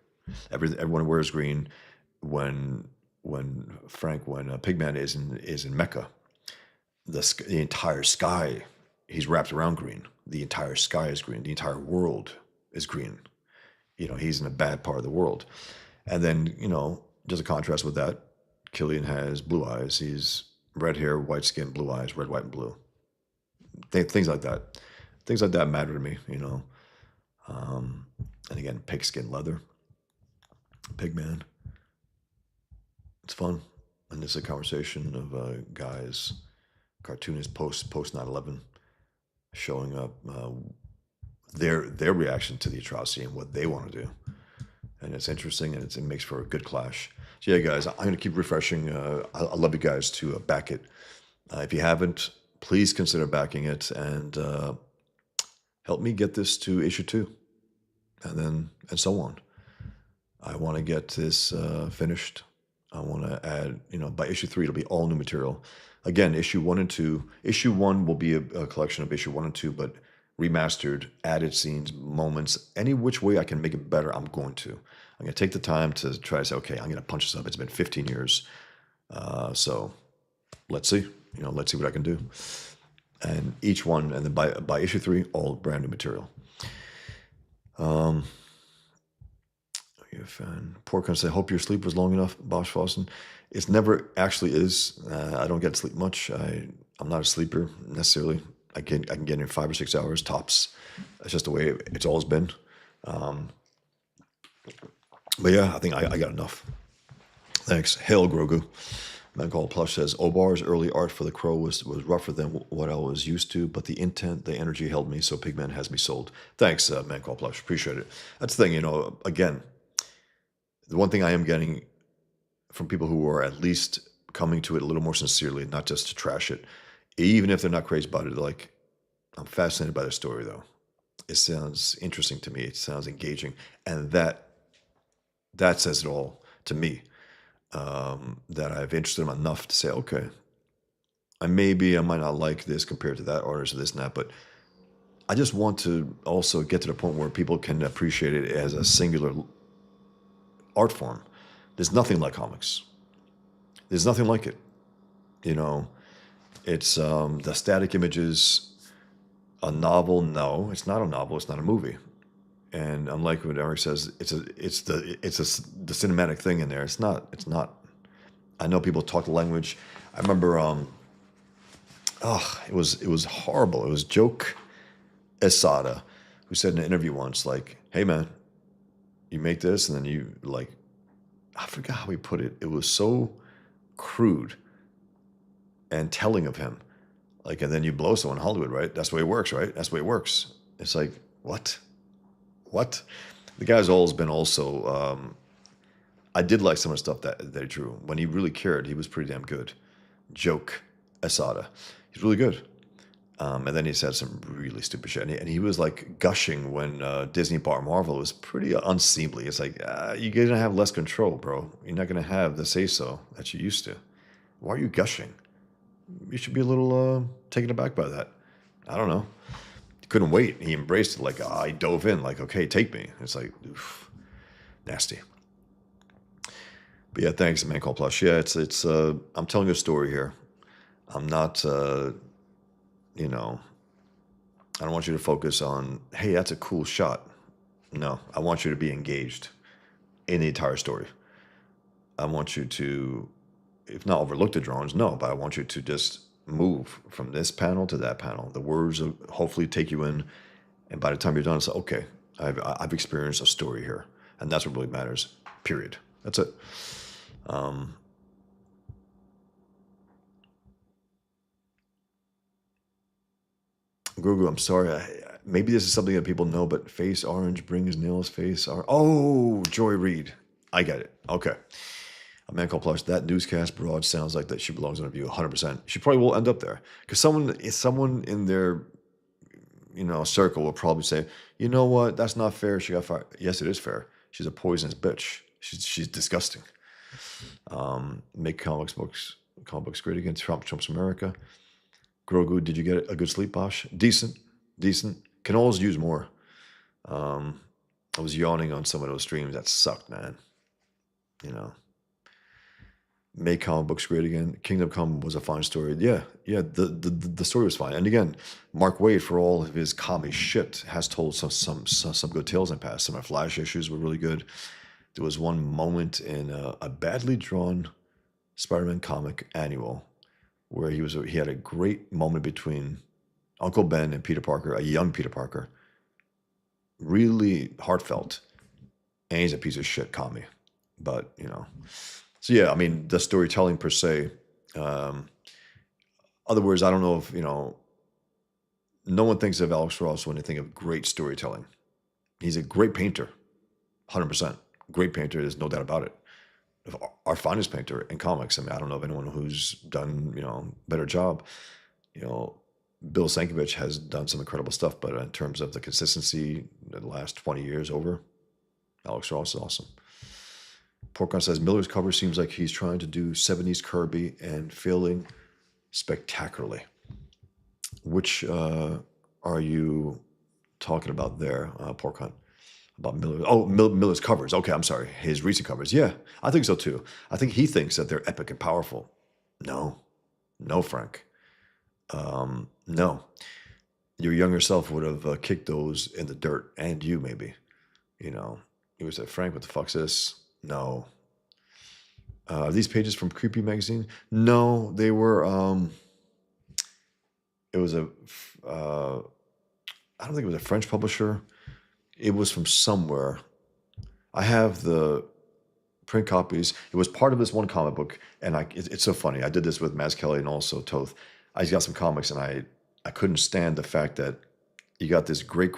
Everyone wears green. When Pigman is in Mecca, the entire sky, he's wrapped around green. The entire sky is green. The entire world is green. He's in a bad part of the world. And then, just a contrast with that, Killian has blue eyes. He's red hair, white skin, blue eyes, red, white, and blue. Things like that. Things like that matter to me, And again, pigskin leather, Pigman. It's fun. And it's a conversation of guys, cartoonists post 9/11, showing up their reaction to the atrocity and what they want to do. And it's interesting, and it makes for a good clash. So yeah, guys, I'm going to keep refreshing. I love you guys to back it. If you haven't, please consider backing it, and help me get this to issue 2, and so on. I want to get this finished I want to add, by issue 3, it'll be all new material. Again, issue 1 and 2. Issue 1 will be a collection of issue 1 and 2, but remastered, added scenes, moments, any which way I can make it better, I'm going to. I'm going to take the time to try to say, okay, I'm going to punch this up. It's been 15 years. So let's see. Let's see what I can do. And each one, and then by issue 3, all brand new material. Are you a fan? Poor can say, hope your sleep was long enough, Bosch Fossen. It's never actually is. I don't get sleep much. I'm not a sleeper necessarily. I can get in 5 or 6 hours tops. That's just the way it's always been. But yeah, I think I got enough. Thanks. Hail Grogu. Man called Plush says, Obar's early art for The Crow was rougher than what I was used to, but the intent, the energy held me, so Pigman has me sold. Thanks, Man called Plush. Appreciate it. That's the thing, again, the one thing I am getting from people who are at least coming to it a little more sincerely, not just to trash it, even if they're not crazy about it, like, I'm fascinated by the story, though. It sounds interesting to me. It sounds engaging. And that says it all to me. That I've interested them enough to say, okay, I might not like this compared to that artist or this and that, but I just want to also get to the point where people can appreciate it as a singular art form. There's nothing like comics. There's nothing like it. It's the static images. A novel? No, it's not a novel. It's not a movie. And unlike what Eric says, it's the cinematic thing in there. It's not. I know people talk the language. I remember. It was horrible. It was Joke Esada who said in an interview once, like, "Hey man, you make this, and then you like." I forgot how he put it. It was so crude and telling of him, like, and then you blow someone in Hollywood, right? That's the way it works, right? That's the way it works. It's like, what? The guy's always been also. I did like some of the stuff that he drew. When he really cared, he was pretty damn good. Joke Esada, he's really good. And then he said some really stupid shit, and he was like gushing when Disney bought Marvel. It was pretty unseemly. It's like you're gonna have less control, bro. You're not gonna have the say so that you used to. Why are you gushing? You should be a little taken aback by that. I don't know. Couldn't wait. He embraced it like I dove in, like, okay, take me. It's like, oof, nasty. But yeah, thanks, Man Called Plush. Yeah, it's I'm telling a story here. I'm not I don't want you to focus on, hey, that's a cool shot. No, I want you to be engaged in the entire story. I want you to, if not overlook the drawings, no, but I want you to just move from this panel to that panel. The words will hopefully take you in, and by the time you're done, it's like, okay, I've experienced a story here, and that's what really matters. Period. That's it. Gugu, I'm sorry. Maybe this is something that people know, but face orange brings Neil's face orange. Oh, Joy Reid. I get it. Okay. A Man Called Plush, that newscast broad sounds like that she belongs on a view 100%. She probably will end up there because someone in their circle will probably say, you know what, that's not fair. She got fired. Yes, it is fair. She's a poisonous bitch. She's disgusting. Make comic books great again. Trump's America. Grogu, did you get a good sleep, Bosch? Decent. Can always use more. I was yawning on some of those streams. That sucked, man. Make comic books great again. Kingdom Come was a fine story. Yeah. The story was fine. And again, Mark Waid, for all of his comic shit, has told some good tales in the past. Some of the Flash issues were really good. There was one moment in a badly drawn Spider-Man comic annual where he had a great moment between Uncle Ben and Peter Parker, a young Peter Parker. Really heartfelt. And he's a piece of shit commie. But, So yeah, I mean, the storytelling per se. Other words, I don't know if, no one thinks of Alex Ross when they think of great storytelling. He's a great painter, 100%. Great painter, there's no doubt about it. Our finest painter in comics. I mean, I don't know of anyone who's done, better job. Bill Sienkiewicz has done some incredible stuff, but in terms of the consistency, the last 20 years over, Alex Ross is awesome. Porkon says Miller's cover seems like he's trying to do 70s Kirby and failing spectacularly. Which are you talking about there, Porkon? About Miller? Oh, Miller's covers. Okay, I'm sorry. His recent covers. Yeah, I think so too. I think he thinks that they're epic and powerful. No, no, Frank. No. Your younger self would have kicked those in the dirt, and you maybe. You know, you would say, Frank, what the fuck's this? No. Are these pages from Creepy Magazine? No, they were. It was a. I don't think it was a French publisher. It was from somewhere. I have the print copies. It was part of this one comic book, and it's so funny. I did this with Maz Kelly and also Toth. I got some comics, and I couldn't stand the fact that you got this great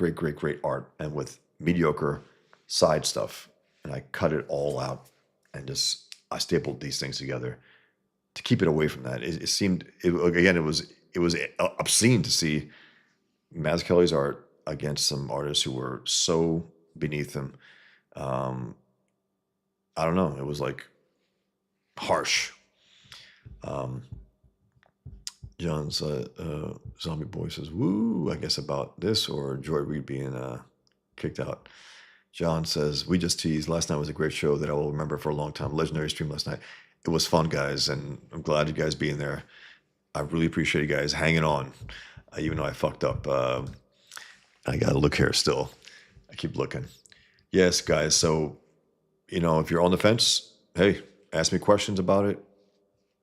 art, and with mediocre side stuff, and I cut it all out, and just I stapled these things together to keep it away from that. It seemed again, it was obscene to see Maz Kelly's art against some artists who were so beneath him. I don't know. It was like harsh. John's zombie boy says, "Woo!" I guess about this or Joy Reid being kicked out. John says, "We just teased. Last night was a great show that I will remember for a long time. Legendary stream last night. It was fun, guys, and I'm glad you guys being there. I really appreciate you guys hanging on, even though I fucked up. I got to look here still. I keep looking. Yes, guys. So, if you're on the fence, hey, ask me questions about it.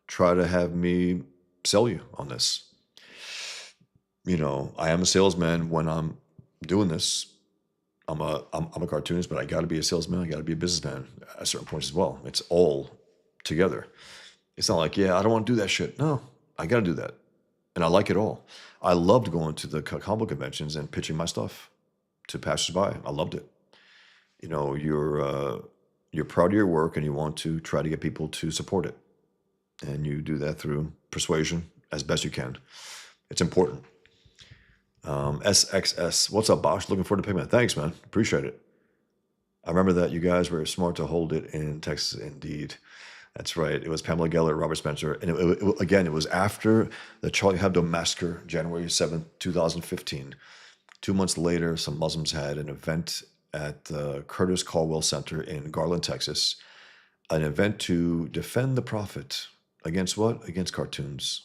Try to have me sell you on this. I am a salesman when I'm doing this. I'm a cartoonist, but I got to be a salesman. I got to be a businessman at certain points as well. It's all together. It's not like, yeah, I don't want to do that shit. No, I got to do that. And I like it all. I loved going to the comic book conventions and pitching my stuff to passersby. I loved it. You're proud of your work and you want to try to get people to support it. And you do that through persuasion as best you can. It's important. SXS, what's up, Bosch? Looking forward to Pigman. Thanks, man. Appreciate it. I remember that you guys were smart to hold it in Texas, indeed. That's right. It was Pamela Geller, Robert Spencer. And it was after the Charlie Hebdo massacre, January 7th, 2015. 2 months later, some Muslims had an event at the Curtis Caldwell Center in Garland, Texas. An event to defend the Prophet. Against what? Against cartoons.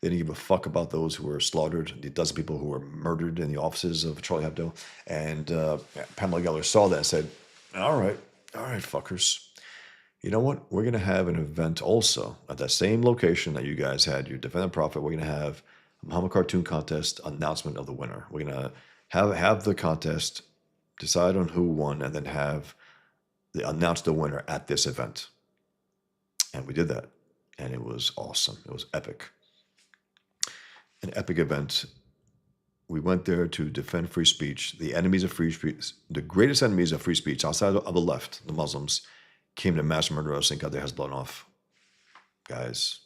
They didn't give a fuck about those who were slaughtered, the dozen people who were murdered in the offices of Charlie Hebdo. And Pamela Geller saw that and said, all right, fuckers. You know what? We're going to have an event also at that same location that you guys had your Defend the Prophet. We're going to have a Muhammad Cartoon Contest announcement of the winner. We're going to have the contest, decide on who won, and then announce the winner at this event. And we did that. And it was awesome. It was epic. An epic event. We went there to defend free speech. The enemies of free speech, the greatest enemies of free speech outside of the left, the Muslims, came to mass murder us and got their heads blown off. Guys,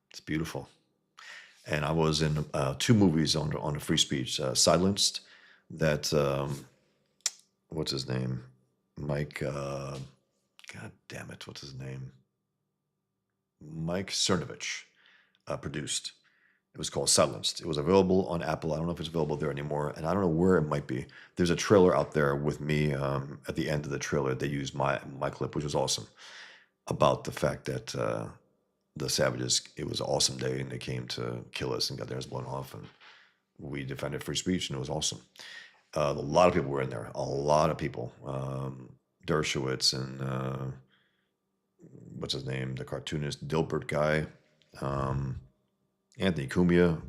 it's beautiful. And I was in 2 movies on the free speech. Silenced, that, what's his name? Mike, God damn it, what's his name? Mike Cernovich produced. It was called Silenced. It was available on Apple. I don't know if it's available there anymore, and I don't know where it might be. There's a trailer out there with me. At the end of the trailer, they used my clip, which was awesome, about the fact that the savages, it was an awesome day, and they came to kill us and got theirs blown off, and we defended free speech, and it was awesome. A lot of people were in there. A lot of people. Dershowitz and what's his name? The cartoonist Dilbert guy. Anthony Cumia.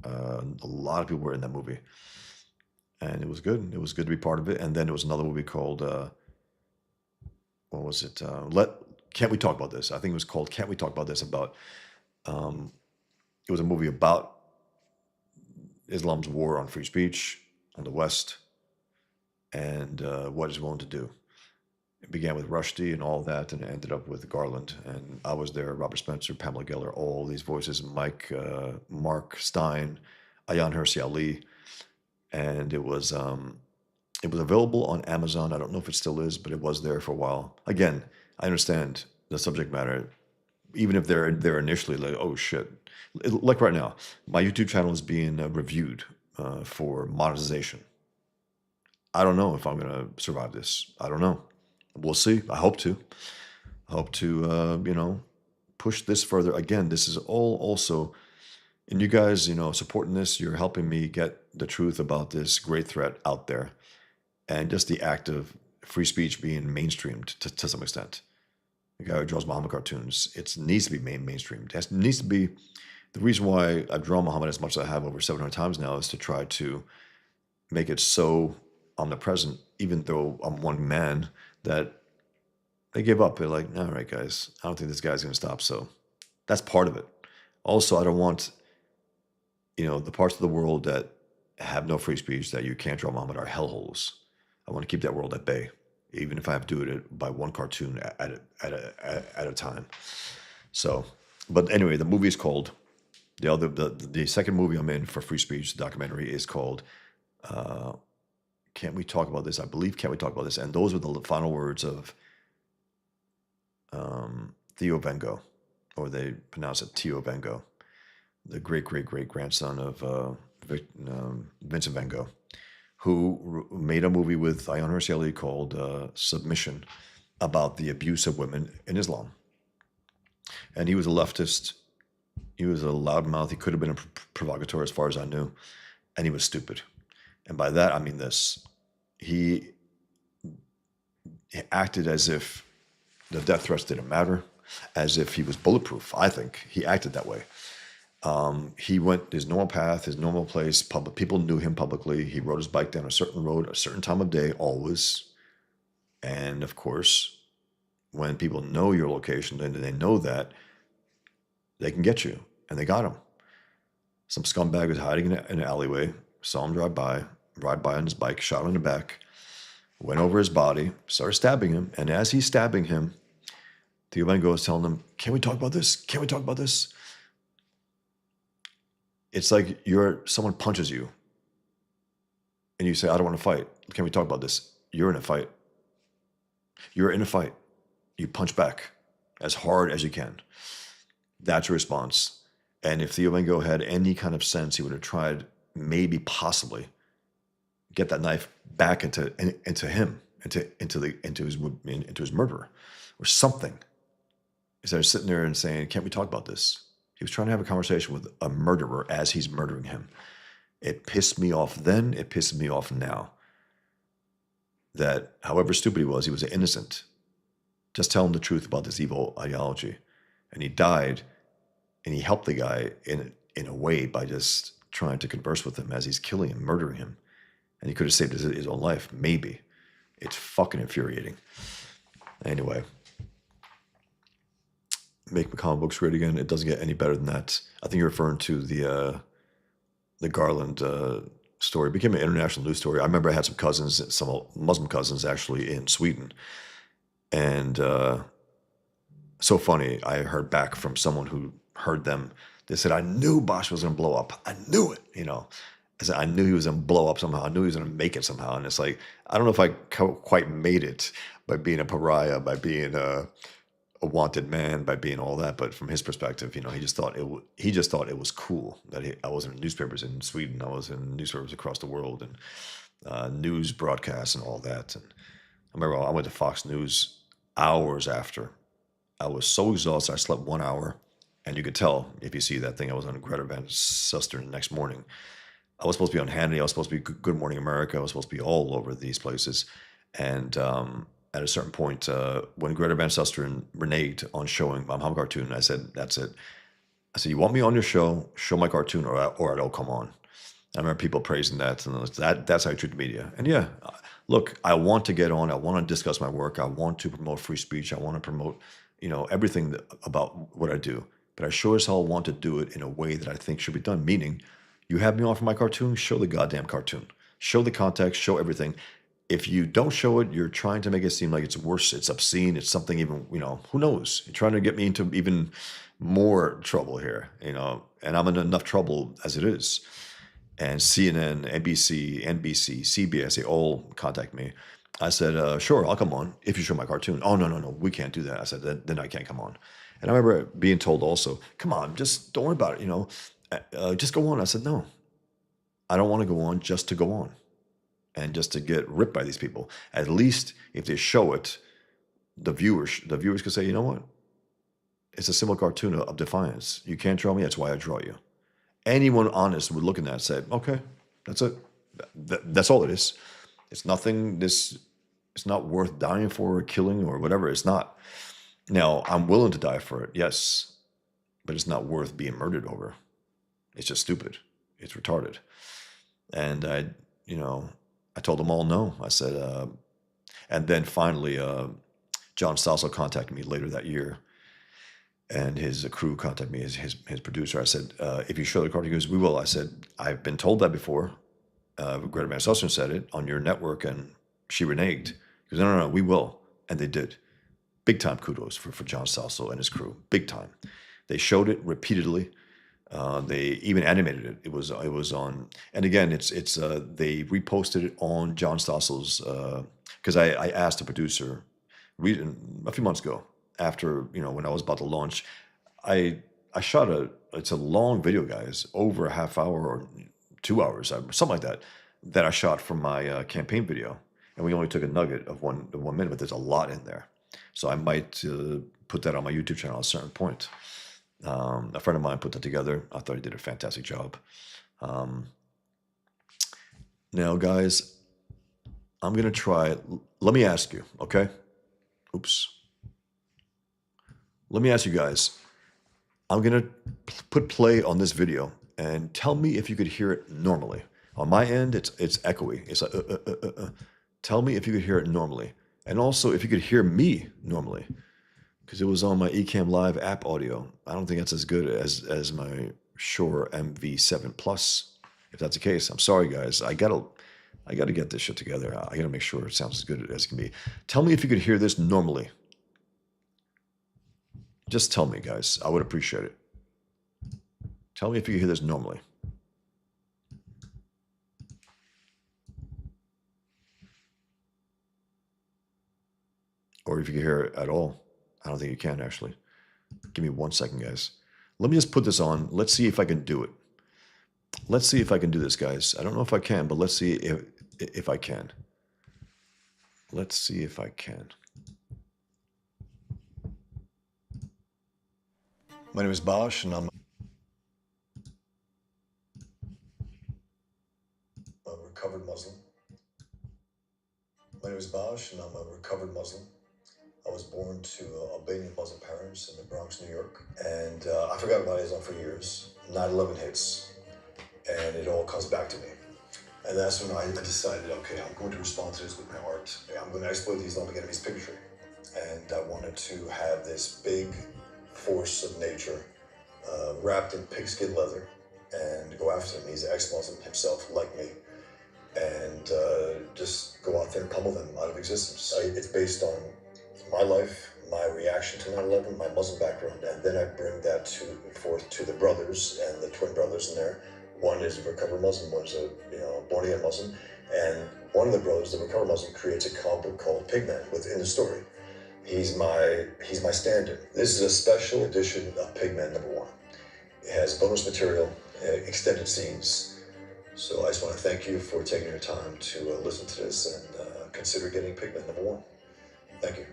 A lot of people were in that movie. And it was good. It was good to be part of it. And then there was another movie called, what was it? Can't We Talk About This? I think it was called Can't We Talk About This? About, it was a movie about Islam's war on free speech on the West and what it's willing to do. It began with Rushdie and all that, and it ended up with Garland. And I was there, Robert Spencer, Pamela Geller, all these voices, Mike, Mark Stein, Ayan Hirsi Ali. And it was It was available on Amazon. I don't know if it still is, but it was there for a while. Again, I understand the subject matter, even if they're there initially, like, oh shit. Like right now, my YouTube channel is being reviewed for monetization. I don't know if I'm going to survive this. I don't know. We'll see. I hope to. I hope to, push this further. Again, this is all also, and you guys, supporting this, you're helping me get the truth about this great threat out there, and just the act of free speech being mainstreamed to some extent. The guy who draws Muhammad cartoons, it needs to be mainstreamed. It needs to be. The reason why I've drawn Muhammad as much as I have over 700 times now is to try to make it so omnipresent, even though I'm one man, that they give up. They're like, all right, guys, I don't think this guy's going to stop. So that's part of it. Also, I don't want, the parts of the world that have no free speech, that you can't draw Muhammad, are hellholes. I want to keep that world at bay, even if I have to do it by one cartoon at a time. So, but anyway, the movie is called, the second movie I'm in for free speech documentary is called Can't We Talk About This? I believe Can't We Talk About This? And those were the final words of Theo Van Gogh, or they pronounce it Theo Van Gogh, the great grandson of Vincent Van Gogh, who made a movie with Ayaan Hirsi Ali called Submission, about the abuse of women in Islam. And he was a leftist. He was a loudmouth. He could have been a provocateur as far as I knew. And he was stupid. And by that, I mean this. He acted as if the death threats didn't matter, as if he was bulletproof. I think he acted that way. He went his normal path, his normal place. People knew him publicly. He rode his bike down a certain road, a certain time of day, always. And of course, when people know your location and they know that, they can get you. And they got him. Some scumbag was hiding in an alleyway, saw him ride by on his bike, shot him in the back, went over his body, started stabbing him. And as he's stabbing him, Theo Van Gogh is telling him, can we talk about this? Can we talk about this? It's like someone punches you and you say, I don't want to fight. Can we talk about this? You're in a fight. You're in a fight. You punch back as hard as you can. That's your response. And if Theo Van Gogh had any kind of sense, he would have tried, maybe possibly, get that knife back into him, into his murderer, or something. Instead of sitting there and saying, can't we talk about this? He was trying to have a conversation with a murderer as he's murdering him. It pissed me off then. It pisses me off now. That however stupid he was innocent. Just tell him the truth about this evil ideology. And he died, and he helped the guy in a way by just trying to converse with him as he's killing him, murdering him. And he could have saved his own life, maybe. It's fucking infuriating. Anyway. Make my comic books great again. It doesn't get any better than that. I think you're referring to the Garland story. It became an international news story. I remember I had some cousins, some Muslim cousins actually, in Sweden. And so funny, I heard back from someone who heard them. They said, I knew Bosch was going to blow up. I knew it, I said, I knew he was going to blow up somehow. I knew he was going to make it somehow. And it's like, I don't know if I quite made it by being a pariah, by being a wanted man, by being all that, but from his perspective, he just thought it was cool that I was in newspapers in Sweden, I was in newspapers across the world, and news broadcasts and all that. And I remember I went to Fox News hours after. I was so exhausted. I slept 1 hour, and you could tell if you see that thing. I was on Greta Van Susteren the next morning. I was supposed to be on Hannity. I was supposed to be Good Morning America. I was supposed to be all over these places, and at a certain point, when Greta Van Susteren reneged on showing my Muhammad cartoon, I said, that's it. I said, you want me on your show? Show my cartoon, or I don't come on. I remember people praising that, and that's how I treat the media. And yeah, look, I want to get on. I want to discuss my work. I want to promote free speech. I want to promote, everything about what I do. But I sure as hell want to do it in a way that I think should be done. Meaning, you have me on for my cartoon, show the goddamn cartoon. Show the context, show everything. If you don't show it, you're trying to make it seem like it's worse, it's obscene, it's something even, who knows? You're trying to get me into even more trouble here, and I'm in enough trouble as it is. and CNN, NBC, CBS, they all contact me. I said, sure, I'll come on if you show my cartoon. Oh, no, we can't do that. I said, then I can't come on. And I remember being told also, come on, just don't worry about it, just go on. I said, no, I don't want to go on just to go on and just to get ripped by these people. At least if they show it, the viewers could say, you know what? It's a simple cartoon of defiance. You can't draw me, that's why I draw you. Anyone honest would look at that and say, okay, that's it. That's all it is. It's nothing, it's not worth dying for or killing or whatever. It's not. Now, I'm willing to die for it, yes, but it's not worth being murdered over. It's just stupid. It's retarded. And I told them all no. I said, and then finally, John Stossel contacted me later that year, and his crew contacted me, his producer. I said, if you show the cartoon, he goes, we will. I said, I've been told that before. Greta Van Susteren said it on your network, and she reneged. He goes, no, we will. And they did. Big time kudos for John Stossel and his crew. Big time. They showed it repeatedly. They even animated it. It was on, and again, it's they reposted it on John Stossel's, because I asked the producer a few months ago, after when I was about to launch, I shot it's a long video, guys, over a half hour or 2 hours, something like that I shot from my campaign video, and we only took a nugget of 1 minute, but there's a lot in there, so I might put that on my YouTube channel at a certain point. A friend of mine put that together. I thought he did a fantastic job. Now, guys, I'm going to try. Let me ask you, okay? Oops. Let me ask you guys. I'm going to put play on this video and tell me if you could hear it normally. On my end, it's echoey. It's like, Tell me if you could hear it normally. And also if you could hear me normally, because it was on my Ecamm Live app audio. I don't think that's as good as my Shure MV7 Plus. If that's the case, I'm sorry, guys. I gotta get this shit together. I gotta make sure it sounds as good as it can be. Tell me if you could hear this normally. Just tell me, guys. I would appreciate it. Tell me if you could hear this normally. Or if you can hear it at all. I don't think you can, actually. Give me 1 second, guys. Let me just put this on. Let's see if I can do it. Let's see if I can do this, guys. I don't know if I can, but let's see if I can. Let's see if I can. My name is Bosch, and I'm a recovered Muslim. My name is Bosch, and I'm a recovered Muslim. I was born to Albanian Muslim parents in the Bronx, New York. And I forgot about Islam for years. 9/11 hits, and it all comes back to me. And that's when I decided, okay, I'm going to respond to this with my art. I'm going to exploit the Islamic enemy's bigotry. And I wanted to have this big force of nature wrapped in pigskin leather and go after him. He's an ex-Muslim himself, like me. And just go out there and pummel them out of existence. It's based on my life, my reaction to 9/11, my Muslim background, and then I bring that forth to the brothers and the twin brothers in there. One is a recovered Muslim, one is a born-again Muslim, and one of the brothers, the recovered Muslim, creates a comic book called Pigman within the story. He's my stand-in. This is a special edition of Pigman #1. It has bonus material, extended scenes. So I just want to thank you for taking your time to listen to this and consider getting Pigman #1. Thank you.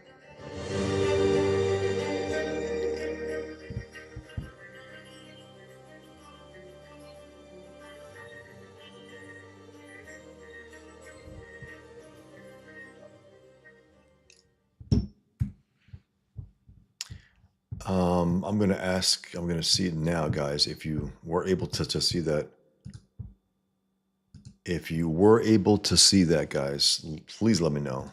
I'm going to see it now, guys. If you were able to see that. If you were able to see that, guys, please let me know.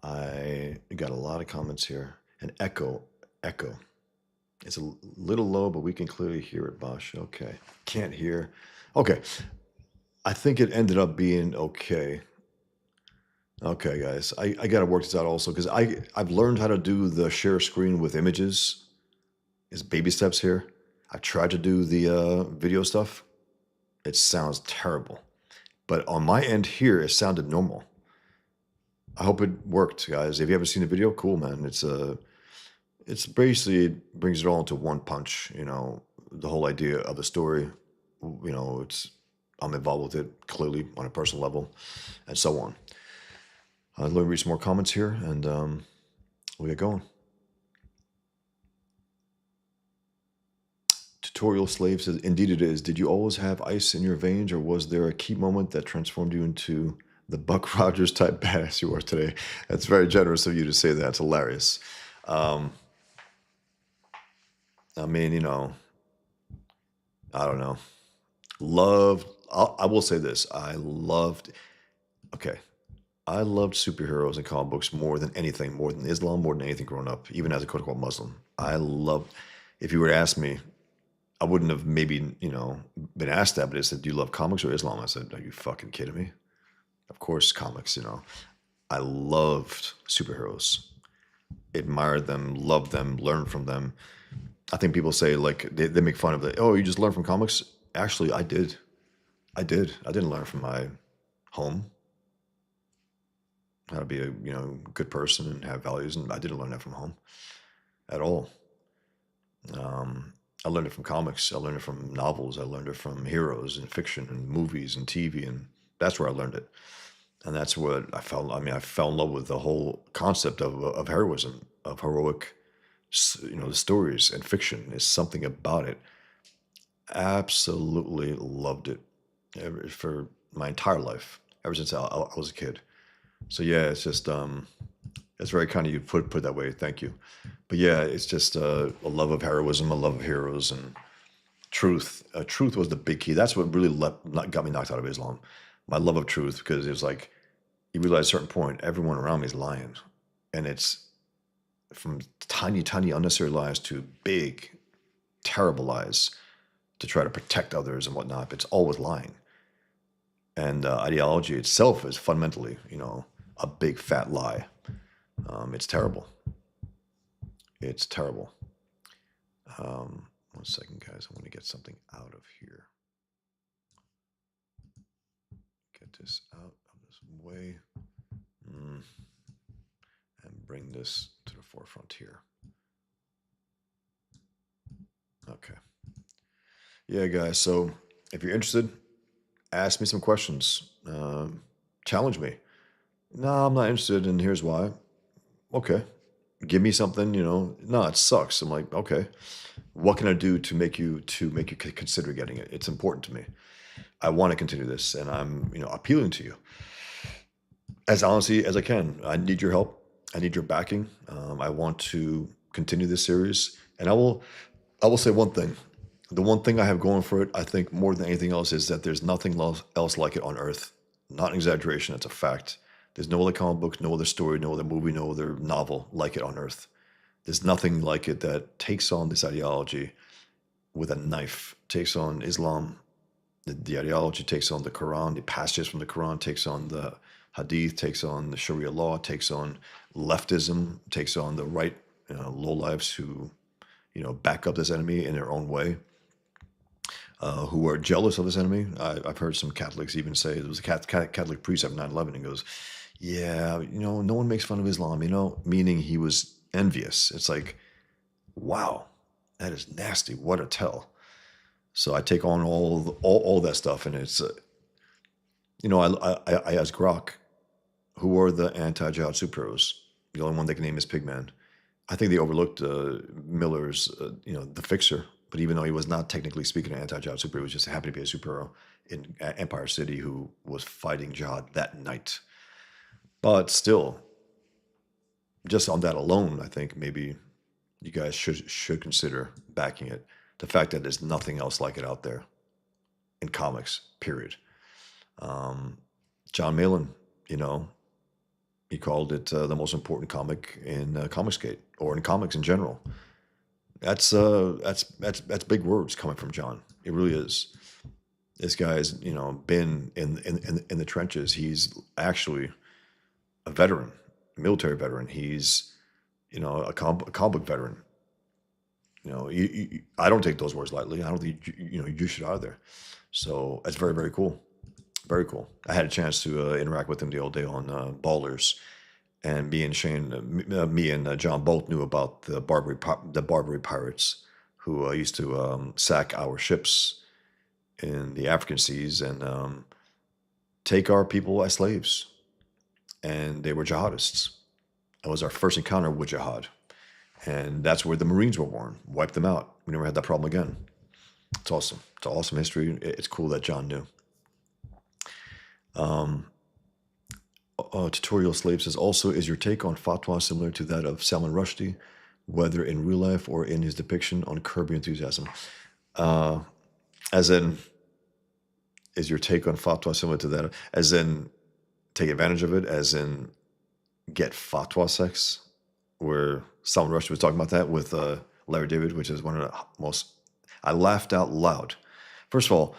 I got a lot of comments here. An echo. It's a little low, but we can clearly hear it, Bosch. Okay. Can't hear. Okay. I think it ended up being okay. Okay, guys. I got to work this out also, because I've learned how to do the share screen with images. It's baby steps here. I've tried to do the video stuff. It sounds terrible. But on my end here, it sounded normal. I hope it worked, guys. If you haven't seen the video, cool, man. It's basically brings it all into one punch, the whole idea of the story. I'm involved with it clearly on a personal level, and so on. Let me read some more comments here, and we'll get going. Tutorial Slave says, indeed it is. Did you always have ice in your veins, or was there a key moment that transformed you into the Buck Rogers type badass you are today? That's very generous of you to say that. It's hilarious. I mean, I don't know. I will say this. I loved superheroes and comic books more than anything, more than Islam, more than anything growing up, even as a quote-unquote Muslim. If you were to ask me, I wouldn't have maybe, been asked that, but it said, do you love comics or Islam? I said, are you fucking kidding me? Of course, comics, I loved superheroes, admired them, loved them, learned from them. I think people say, like, they make fun of it. Oh, you just learn from comics? Actually, I did. I didn't learn from my home how to be a, good person and have values, and I didn't learn that from home at all. I learned it from comics. I learned it from novels. I learned it from heroes and fiction and movies and TV, and that's where I learned it. And that's what I fell. I mean, I fell in love with the whole concept of heroism, of heroic, the stories and fiction. Is something about it. Absolutely loved it for my entire life, ever since I was a kid. So yeah, it's just it's very kind of you put that way. Thank you. But yeah, it's just a love of heroism, a love of heroes, and truth. Truth was the big key. That's what really got me knocked out of Islam. My love of truth, because it was like you realize at a certain point, everyone around me is lying, and it's from tiny, tiny unnecessary lies to big, terrible lies to try to protect others and whatnot. But it's always lying, and ideology itself is fundamentally, a big fat lie. It's terrible. It's terrible. 1 second, guys. I want to get something out of here. Get this out of this way. And bring this to the forefront here. Okay. Yeah, guys. So if you're interested, ask me some questions. Challenge me. No, I'm not interested, and here's why. Okay. Give me something, no, it sucks. I'm like, okay, what can I do to make you consider getting it? It's important to me. I want to continue this, and I'm, appealing to you as honestly as I can. I need your help. I need your backing. I want to continue this series, and I will say one thing. The one thing I have going for it, I think more than anything else, is that there's nothing else like it on earth. Not an exaggeration. It's a fact. There's no other comic book, no other story, no other movie, no other novel like it on earth. There's nothing like it that takes on this ideology with a knife, takes on Islam. The ideology takes on the Quran, the passages from the Quran, takes on the Hadith, takes on the Sharia law, takes on leftism, takes on the right lowlifes who, back up this enemy in their own way, who are jealous of this enemy. I've heard some Catholics even say, there was a Catholic priest after 9/11 and goes, yeah, no one makes fun of Islam, meaning he was envious. It's like, wow, that is nasty. What a tell. So I take on all that stuff, and it's, I asked Grok, who are the anti-jihad superheroes? The only one they can name is Pigman. I think they overlooked Miller's, the Fixer. But even though he was not technically speaking an anti-jihad superhero, he was just happy to be a superhero in Empire City who was fighting jihad that night. But still, just on that alone, I think maybe you guys should consider backing it. The fact that there's nothing else like it out there in comics, period. John Malin, he called it the most important comic in Comicsgate, or in comics in general. That's big words coming from John. It really is. This guy's been in the trenches. He's actually a veteran, a military veteran. He's a comic book veteran. I don't take those words lightly. I don't think you should either. So that's very, very cool. Very cool. I had a chance to interact with him the other day on Ballers, and me and John both knew about the Barbary pirates who used to sack our ships in the African seas and take our people as slaves. And they were jihadists. That was our first encounter with jihad. And that's where the Marines were born. Wiped them out. We never had that problem again. It's awesome. It's an awesome history. It's cool that John knew. Tutorial Slave says, also, is your take on fatwa similar to that of Salman Rushdie, whether in real life or in his depiction on Curb Your Enthusiasm? As in, is your take on fatwa similar to that? As in, take advantage of it? As in, get fatwa sex? Where Salman Rushdie was talking about that with Larry David, which is one of the most... I laughed out loud. First of all,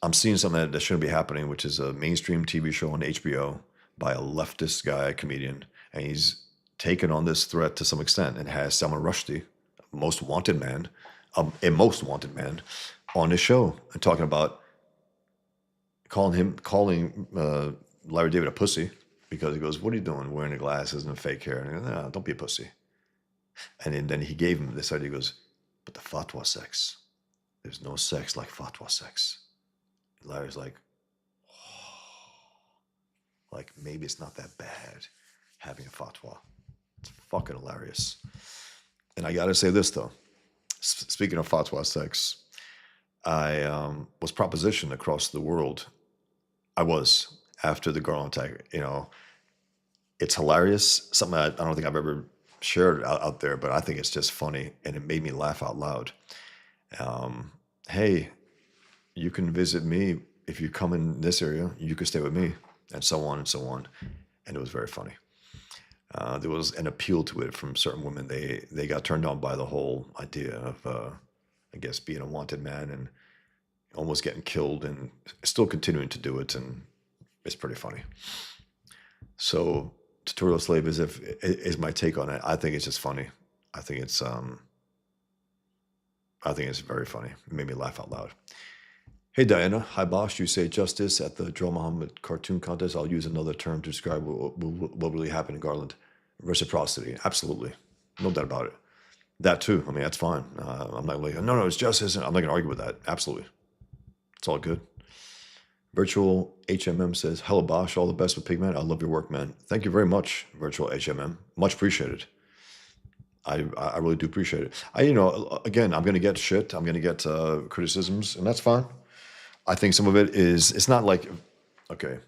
I'm seeing something that shouldn't be happening, which is a mainstream TV show on HBO by a leftist guy, a comedian, and he's taken on this threat to some extent and has Salman Rushdie, a most wanted man, on his show and talking about calling Larry David a pussy because he goes, "What are you doing wearing the glasses and the fake hair?" And he goes, "No, don't be a pussy." And then he gave him this idea. He goes, "But the fatwa sex, there's no sex like fatwa sex." Larry's like, like maybe it's not that bad having a fatwa. It's fucking hilarious. And I gotta say this though, speaking of fatwa sex, I was propositioned across the world. I was after the Garland attack. It's hilarious. Something I don't think I've ever shared out there, but I think it's just funny, and it made me laugh out loud. Hey, you can visit me if you come in this area. You could stay with me, and so on and so on. And it was very funny. There was an appeal to it from certain women. They got turned on by the whole idea of, I guess, being a wanted man and almost getting killed, and still continuing to do it. And it's pretty funny. So, Tutorial Slave is my take on it. I think it's just funny. I think it's very funny. It made me laugh out loud. Hey Diana, hi Bosch. You say justice at the Joe Muhammad cartoon contest. I'll use another term to describe what really happened in Garland. Reciprocity, absolutely, no doubt about it. That too. I mean, that's fine. I'm not like, no, it's justice. I'm not going to argue with that. Absolutely, it's all good. Virtual HMM says, hello Bosch, all the best with Pigman. I love your work, man. Thank you very much, Virtual HMM. Much appreciated. I really do appreciate it. Again, I'm going to get shit. I'm going to get criticisms, and that's fine. I think some of it is, it's not like, okay,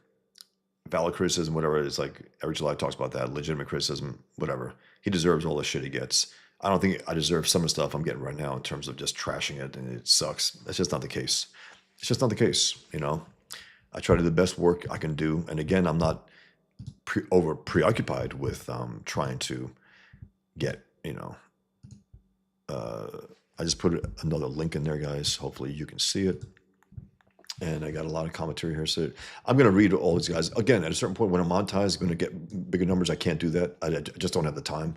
valid criticism, whatever it is, like every July talks about that, legitimate criticism, whatever. He deserves all the shit he gets. I don't think I deserve some of the stuff I'm getting right now in terms of just trashing it and it sucks. That's just not the case. It's just not the case, I try to do the best work I can do. And again, I'm not preoccupied with trying to get, I just put another link in there, guys. Hopefully you can see it. And I got a lot of commentary here. So I'm going to read all these guys. Again, at a certain point when I'm monetized, I'm going to get bigger numbers. I can't do that. I just don't have the time.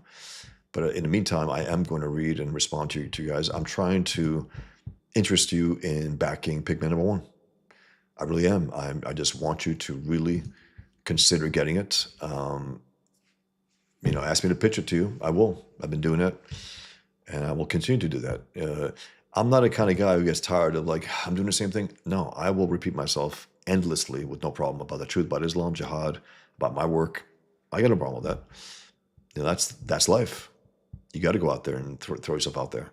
But in the meantime, I am going to read and respond to you guys. I'm trying to interest you in backing Pigman #1. I really am. I just want you to really consider getting it. Ask me to pitch it to you. I will. I've been doing it. And I will continue to do that. I'm not a kind of guy who gets tired of like, I'm doing the same thing. No, I will repeat myself endlessly with no problem about the truth, about Islam, jihad, about my work. I got no problem with that. That's life. You got to go out there and throw yourself out there.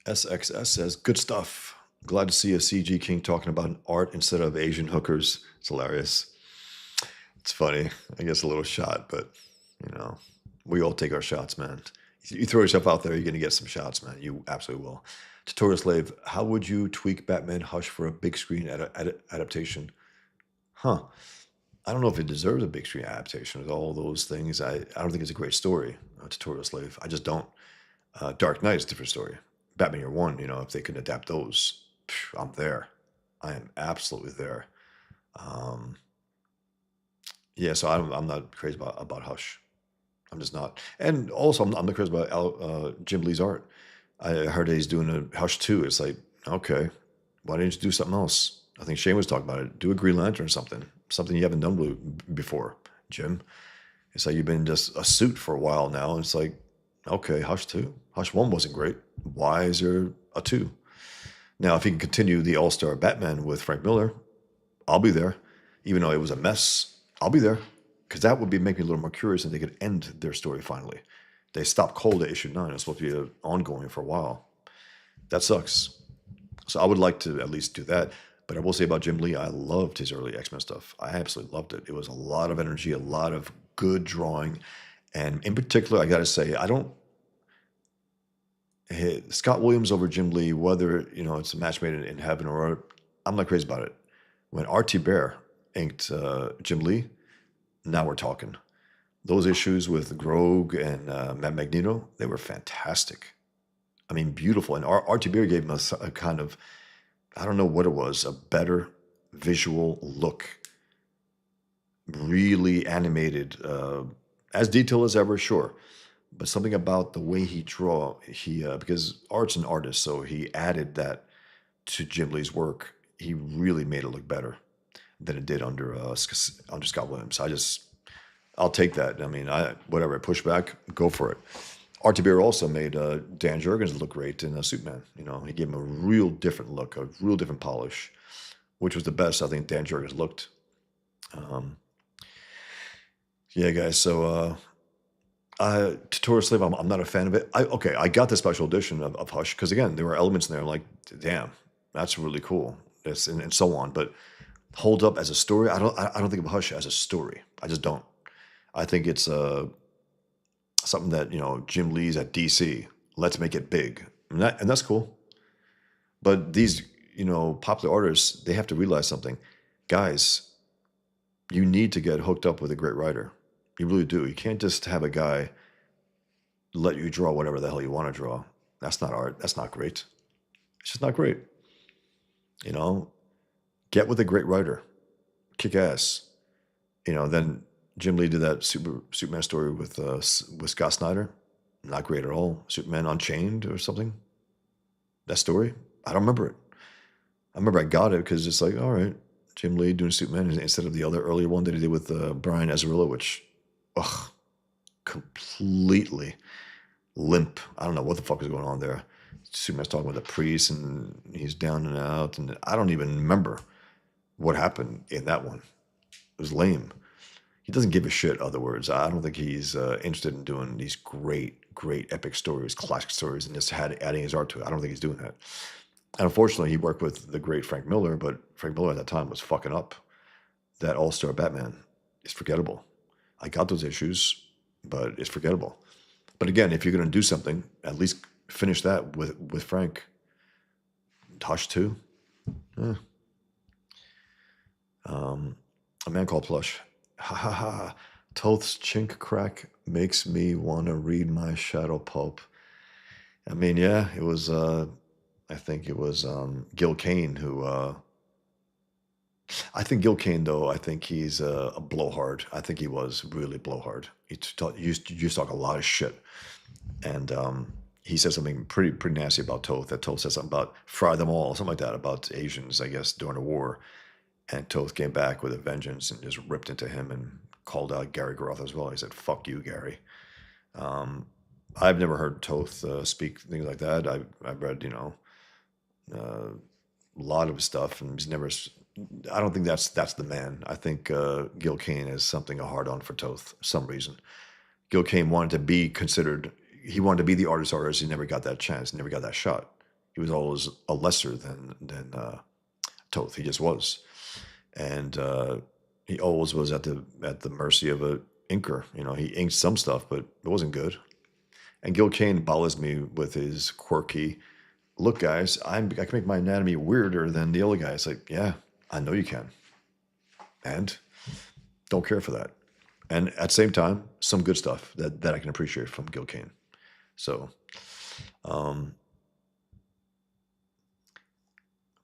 SXS says, good stuff. Glad to see a CG King talking about art instead of Asian hookers. It's hilarious. It's funny. I guess a little shot, but we all take our shots, man. You throw yourself out there, you're going to get some shots, man. You absolutely will. Tutorial Slave, how would you tweak Batman Hush for a big screen adaptation? I don't know if it deserves a big screen adaptation with all those things. I don't think it's a great story, Tutorial Slave. I just don't. Dark Knight is a different story. Batman Year One, if they can adapt those, I'm there. I am absolutely there. Yeah, so I'm not crazy about Hush. I'm just not. And also, I'm not crazy about Jim Lee's art. I heard that he's doing a Hush 2. It's like, okay, why didn't you do something else? I think Shane was talking about it. Do a Green Lantern or something you haven't done before, Jim. It's like you've been just a suit for a while now. It's like, okay, Hush 2. Hush 1 wasn't great. Why is there a 2? Now, if he can continue the All-Star Batman with Frank Miller, I'll be there. Even though it was a mess, I'll be there. Because that would make me a little more curious and they could end their story finally. They stopped cold at issue 9. It's supposed to be ongoing for a while. That sucks. So I would like to at least do that. But I will say about Jim Lee, I loved his early X-Men stuff. I absolutely loved it. It was a lot of energy, a lot of good drawing. And in particular, I got to say, I don't Scott Williams over Jim Lee, whether it's a match made in heaven or earth, I'm not crazy about it. When R.T. Bear inked Jim Lee, now we're talking. Those issues with Grogue and Magneto, they were fantastic. I mean, beautiful. And R.T. Bear gave him a kind of, I don't know what it was, a better visual look. Really animated, as detailed as ever, sure. But something about the way he because Art's an artist, so he added that to Jim Lee's work. He really made it look better than it did under Scott Williams. I'll take that. I mean, whatever, push back, go for it. Art Beer also made Dan Jurgens look great in Superman. He gave him a real different look, a real different polish, which was the best I think Dan Jurgens looked. Yeah, guys. So Tutorial Slave, I'm not a fan of it. I got the special edition of Hush because again, there were elements in there like, damn, that's really cool. And so on. But hold up as a story, I don't think of Hush as a story. I just don't. I think it's something that Jim Lee's at DC. Let's make it big, and that's cool. But these popular artists, they have to realize something, guys. You need to get hooked up with a great writer. You really do. You can't just have a guy let you draw whatever the hell you want to draw. That's not art. That's not great. It's just not great. Get with a great writer. Kick ass. Then Jim Lee did that Superman story with Scott Snyder. Not great at all. Superman Unchained or something. That story. I don't remember it. I remember I got it because it's like, all right, Jim Lee doing Superman instead of the other earlier one that he did with Brian Azzarello, which, completely limp. I don't know what the fuck is going on there. Superman's talking with a priest and he's down and out, and I don't even remember what happened in that one. It was lame. He doesn't give a shit, other words. I don't think he's interested in doing these great epic stories, classic stories, and just adding his art to it. I don't think he's doing that. And unfortunately, he worked with the great Frank Miller, but Frank Miller at that time was fucking up. That All-Star Batman is forgettable. I got those issues, but it's forgettable. But again, if you're going to do something, at least finish that with Frank. Hush 2. A Man Called Plush. Ha ha ha. Toth's chink crack makes me want to read my shadow pulp. I mean, yeah, it was, I think it was Gil Kane who, I think Gil Kane, though, I think he's a blowhard. I think he was really blowhard. He used to talk a lot of shit. And he said something pretty nasty about Toth. That Toth said something about fry them all, something like that, about Asians, I guess, during the war. And Toth came back with a vengeance and just ripped into him and called out Gary Groth as well. He said, fuck you, Gary. I've never heard Toth speak things like that. I've read, a lot of stuff, and he's never. I don't think that's the man. I think Gil Kane is something a hard on for Toth for some reason. Gil Kane wanted to be considered. He wanted to be the artist. He never got that chance. Never got that shot. He was always a lesser than Toth. He just was, and he always was at the mercy of a inker. He inked some stuff, but it wasn't good. And Gil Kane bothers me with his quirky, look, guys, I can make my anatomy weirder than the other guy. It's like, yeah, I know you can. And don't care for that. And at the same time, some good stuff that I can appreciate from Gil Kane. So,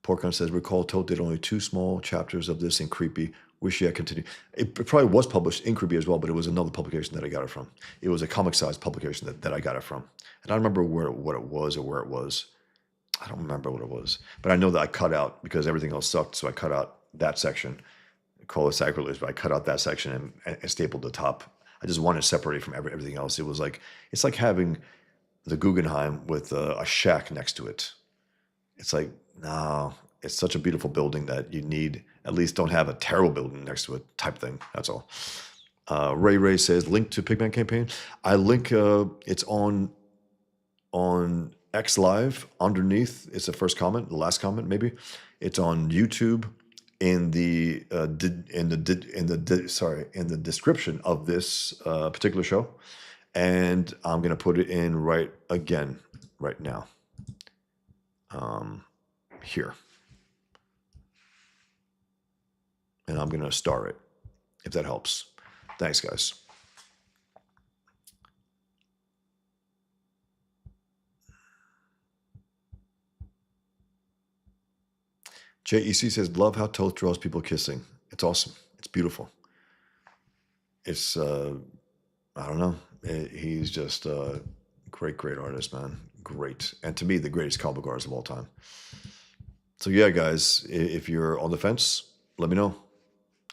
Porkon says, recall Toth did only 2 small chapters of this in Creepy. Wish I continued. It probably was published in Caribbean as well, but it was another publication that I got it from. It was a comic-sized publication that I got it from. And I don't remember what it was or where it was. I don't remember what it was. But I know that I cut out, because everything else sucked, so I cut out that section. Call it sacrilege, but I cut out that section and stapled the top. I just wanted to separate it from everything else. It was like, it's like having the Guggenheim with a shack next to it. It's like, no, it's such a beautiful building that you need, at least don't have a terrible building next to it type thing. That's all. Ray says, link to Pigman campaign. I link, it's on X Live underneath. It's the first comment, the last comment maybe. It's on YouTube in the description of this particular show. And I'm going to put it in right now. Here. And I'm going to star it, if that helps. Thanks, guys. JEC says, love how Toth draws people kissing. It's awesome. It's beautiful. It's, I don't know. He's just a great artist, man. Great. And to me, the greatest comic artist of all time. So yeah, guys, if you're on the fence, let me know.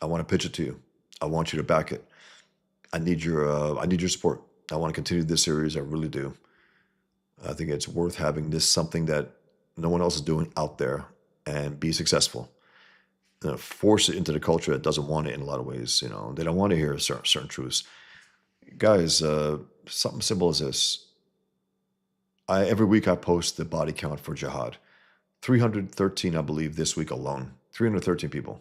I want to pitch it to you. I want you to back it. I need your support. I want to continue this series. I really do. I think it's worth having this something that no one else is doing out there and be successful. Force it into the culture that doesn't want it in a lot of ways. You know, they don't want to hear certain truths. Guys, something simple as this. Every week I post the body count for jihad. 313, I believe, this week alone. 313 people.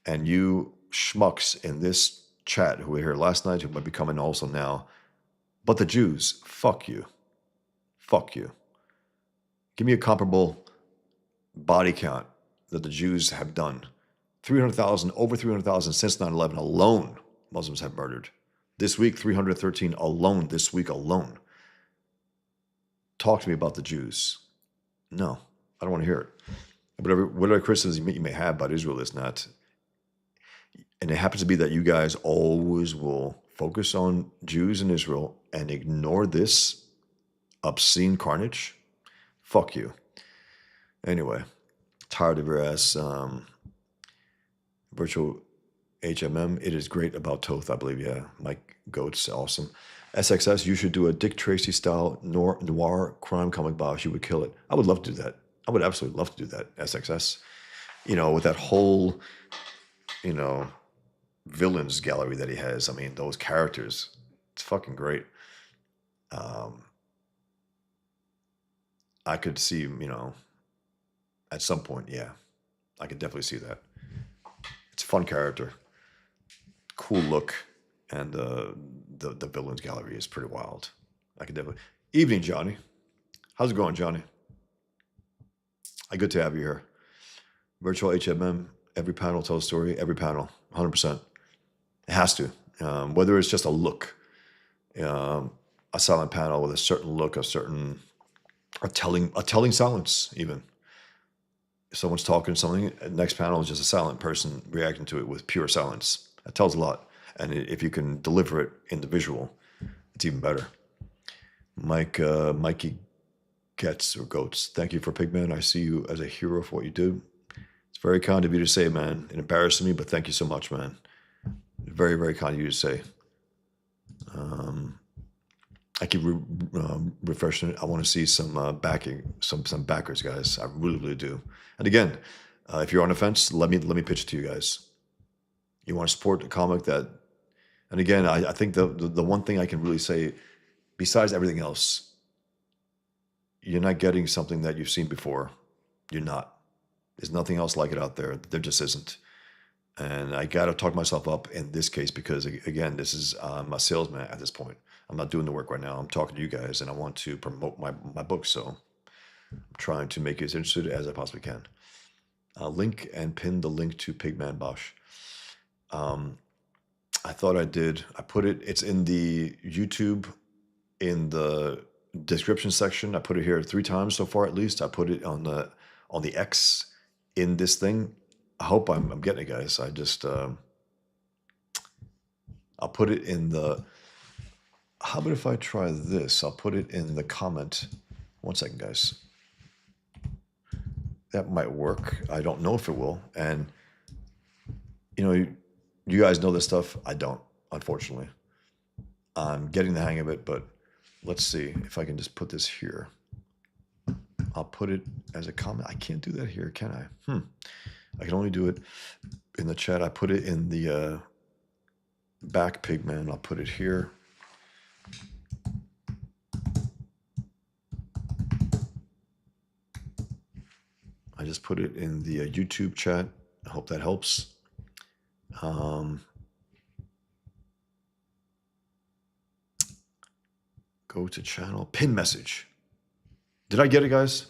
And you schmucks in this chat who were here last night, who might be coming also now, but the Jews, fuck you. Fuck you. Give me a comparable body count that the Jews have done. 300,000, over 300,000 since 9/11 alone, Muslims have murdered. This week, 313 alone, this week alone. Talk to me about the Jews. No, I don't want to hear it. Whatever criticism you may have about Israel is not. And it happens to be that you guys always will focus on Jews in Israel and ignore this obscene carnage. Fuck you. Anyway, tired of your ass. Virtual HMM. It is great about Toth, I believe. Yeah, Mike Goats, awesome. SXS, you should do a Dick Tracy style noir crime comic box. You would kill it. I would love to do that. I would absolutely love to do that. SXS, with that whole, villains gallery that he has. I mean, those characters, it's fucking great. I could see, at some point, yeah, I could definitely see that. It's a fun character, cool look, and the villains gallery is pretty wild. I could definitely. Evening, Johnny. How's it going, Johnny? Good to have you here. Virtual HMM. Every panel tells a story. Every panel, 100%. It has to. Whether it's just a look, a silent panel with a certain look, a telling silence, even. If someone's talking something, next panel is just a silent person reacting to it with pure silence. That tells a lot. And if you can deliver it in the visual, it's even better. Mikey Gets or Goats, thank you for Pigman. I see you as a hero for what you do. It's very kind of you to say, man. It embarrasses me, but thank you so much, man. Very, very kind of you to say. I keep refreshing it. I want to see some backing, some backers, guys. I really, really do. And again, if you're on the fence, let me pitch it to you guys. You want to support a comic that, and again, I think the one thing I can really say, besides everything else, you're not getting something that you've seen before. You're not. There's nothing else like it out there. There just isn't. And I got to talk myself up in this case because, again, this is I'm a salesman at this point. I'm not doing the work right now. I'm talking to you guys, and I want to promote my book. So I'm trying to make you as interested as I possibly can. Link and pin the link to Pigman Bosch. I thought I did. I put it. It's in the YouTube, in the description section. I put it here 3 times so far, at least. I put it on the X in this thing. I hope I'm getting it, guys. I just I'll put it in the. How about if I try this? I'll put it in the comment. 1 second, guys. That might work. I don't know if it will. And you guys know this stuff. I don't, unfortunately. I'm getting the hang of it, but let's see if I can just put this here. I'll put it as a comment. I can't do that here, can I? I can only do it in the chat. I put it in the back Pigman. I'll put it here. I just put it in the YouTube chat. I hope that helps. Go to channel, pin message. Did I get it, guys?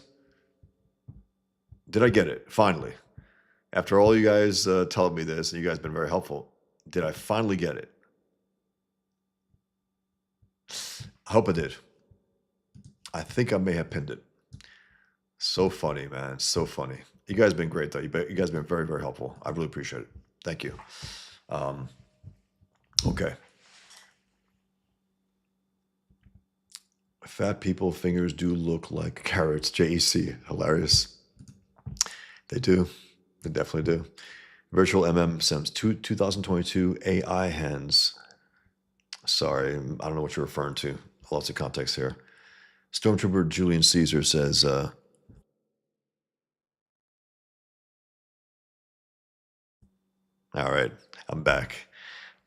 Did I get it? Finally. After all you guys telling me this, and you guys have been very helpful, did I finally get it? I hope I did. I think I may have pinned it. So funny, man. So funny. You guys have been great, though. You guys have been very, very helpful. I really appreciate it. Thank you. Okay. Fat people fingers do look like carrots. JEC. Hilarious. They do. They definitely do. Virtual MM Sims 2022 AI hands. Sorry, I don't know what you're referring to. Lots of context here. Stormtrooper Julian Caesar says, all right, I'm back.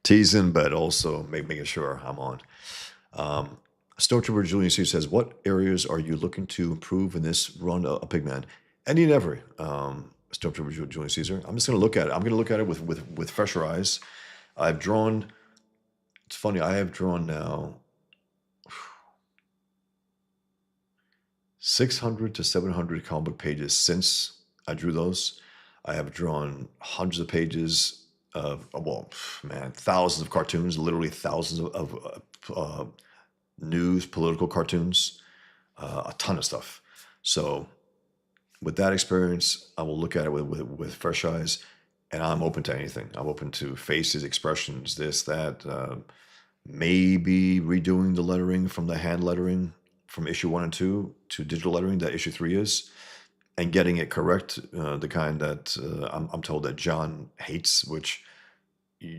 Teasing, but also making sure I'm on. Stormtrooper Julian Caesar says, what areas are you looking to improve in this run of Pigman? Any and every. Stormtrooper Julian Caesar. I'm just going to look at it. I'm going to look at it with fresher eyes. I've drawn, it's funny, I have drawn now 600 to 700 comic book pages since I drew those. I have drawn hundreds of pages of, thousands of cartoons, literally thousands of news, political cartoons, a ton of stuff. So with that experience, I will look at it with fresh eyes, and I'm open to anything. I'm open to faces, expressions, this, that, maybe redoing the lettering from the hand lettering from issue 1 and 2 to digital lettering that issue 3 is, and getting it correct, the kind that I'm told that John hates, which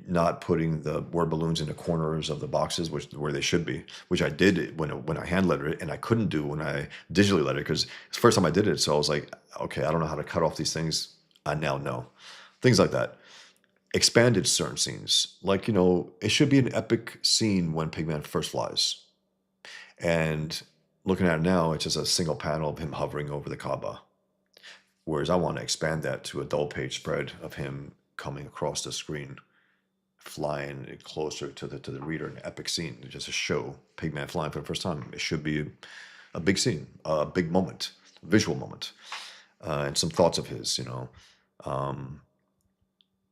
not putting the word balloons in the corners of the boxes, where they should be, which I did when I hand lettered it, and I couldn't do when I digitally lettered it because it's the first time I did it. So I was like, okay, I don't know how to cut off these things. I now know. Things like that. Expanded certain scenes. Like, it should be an epic scene when Pigman first flies. And looking at it now, it's just a single panel of him hovering over the Kaaba. Whereas I want to expand that to a double page spread of him coming across the screen, flying closer to the reader, an epic scene, just to show Pigman flying for the first time. It should be a big scene, a big moment, visual moment, and some thoughts of his,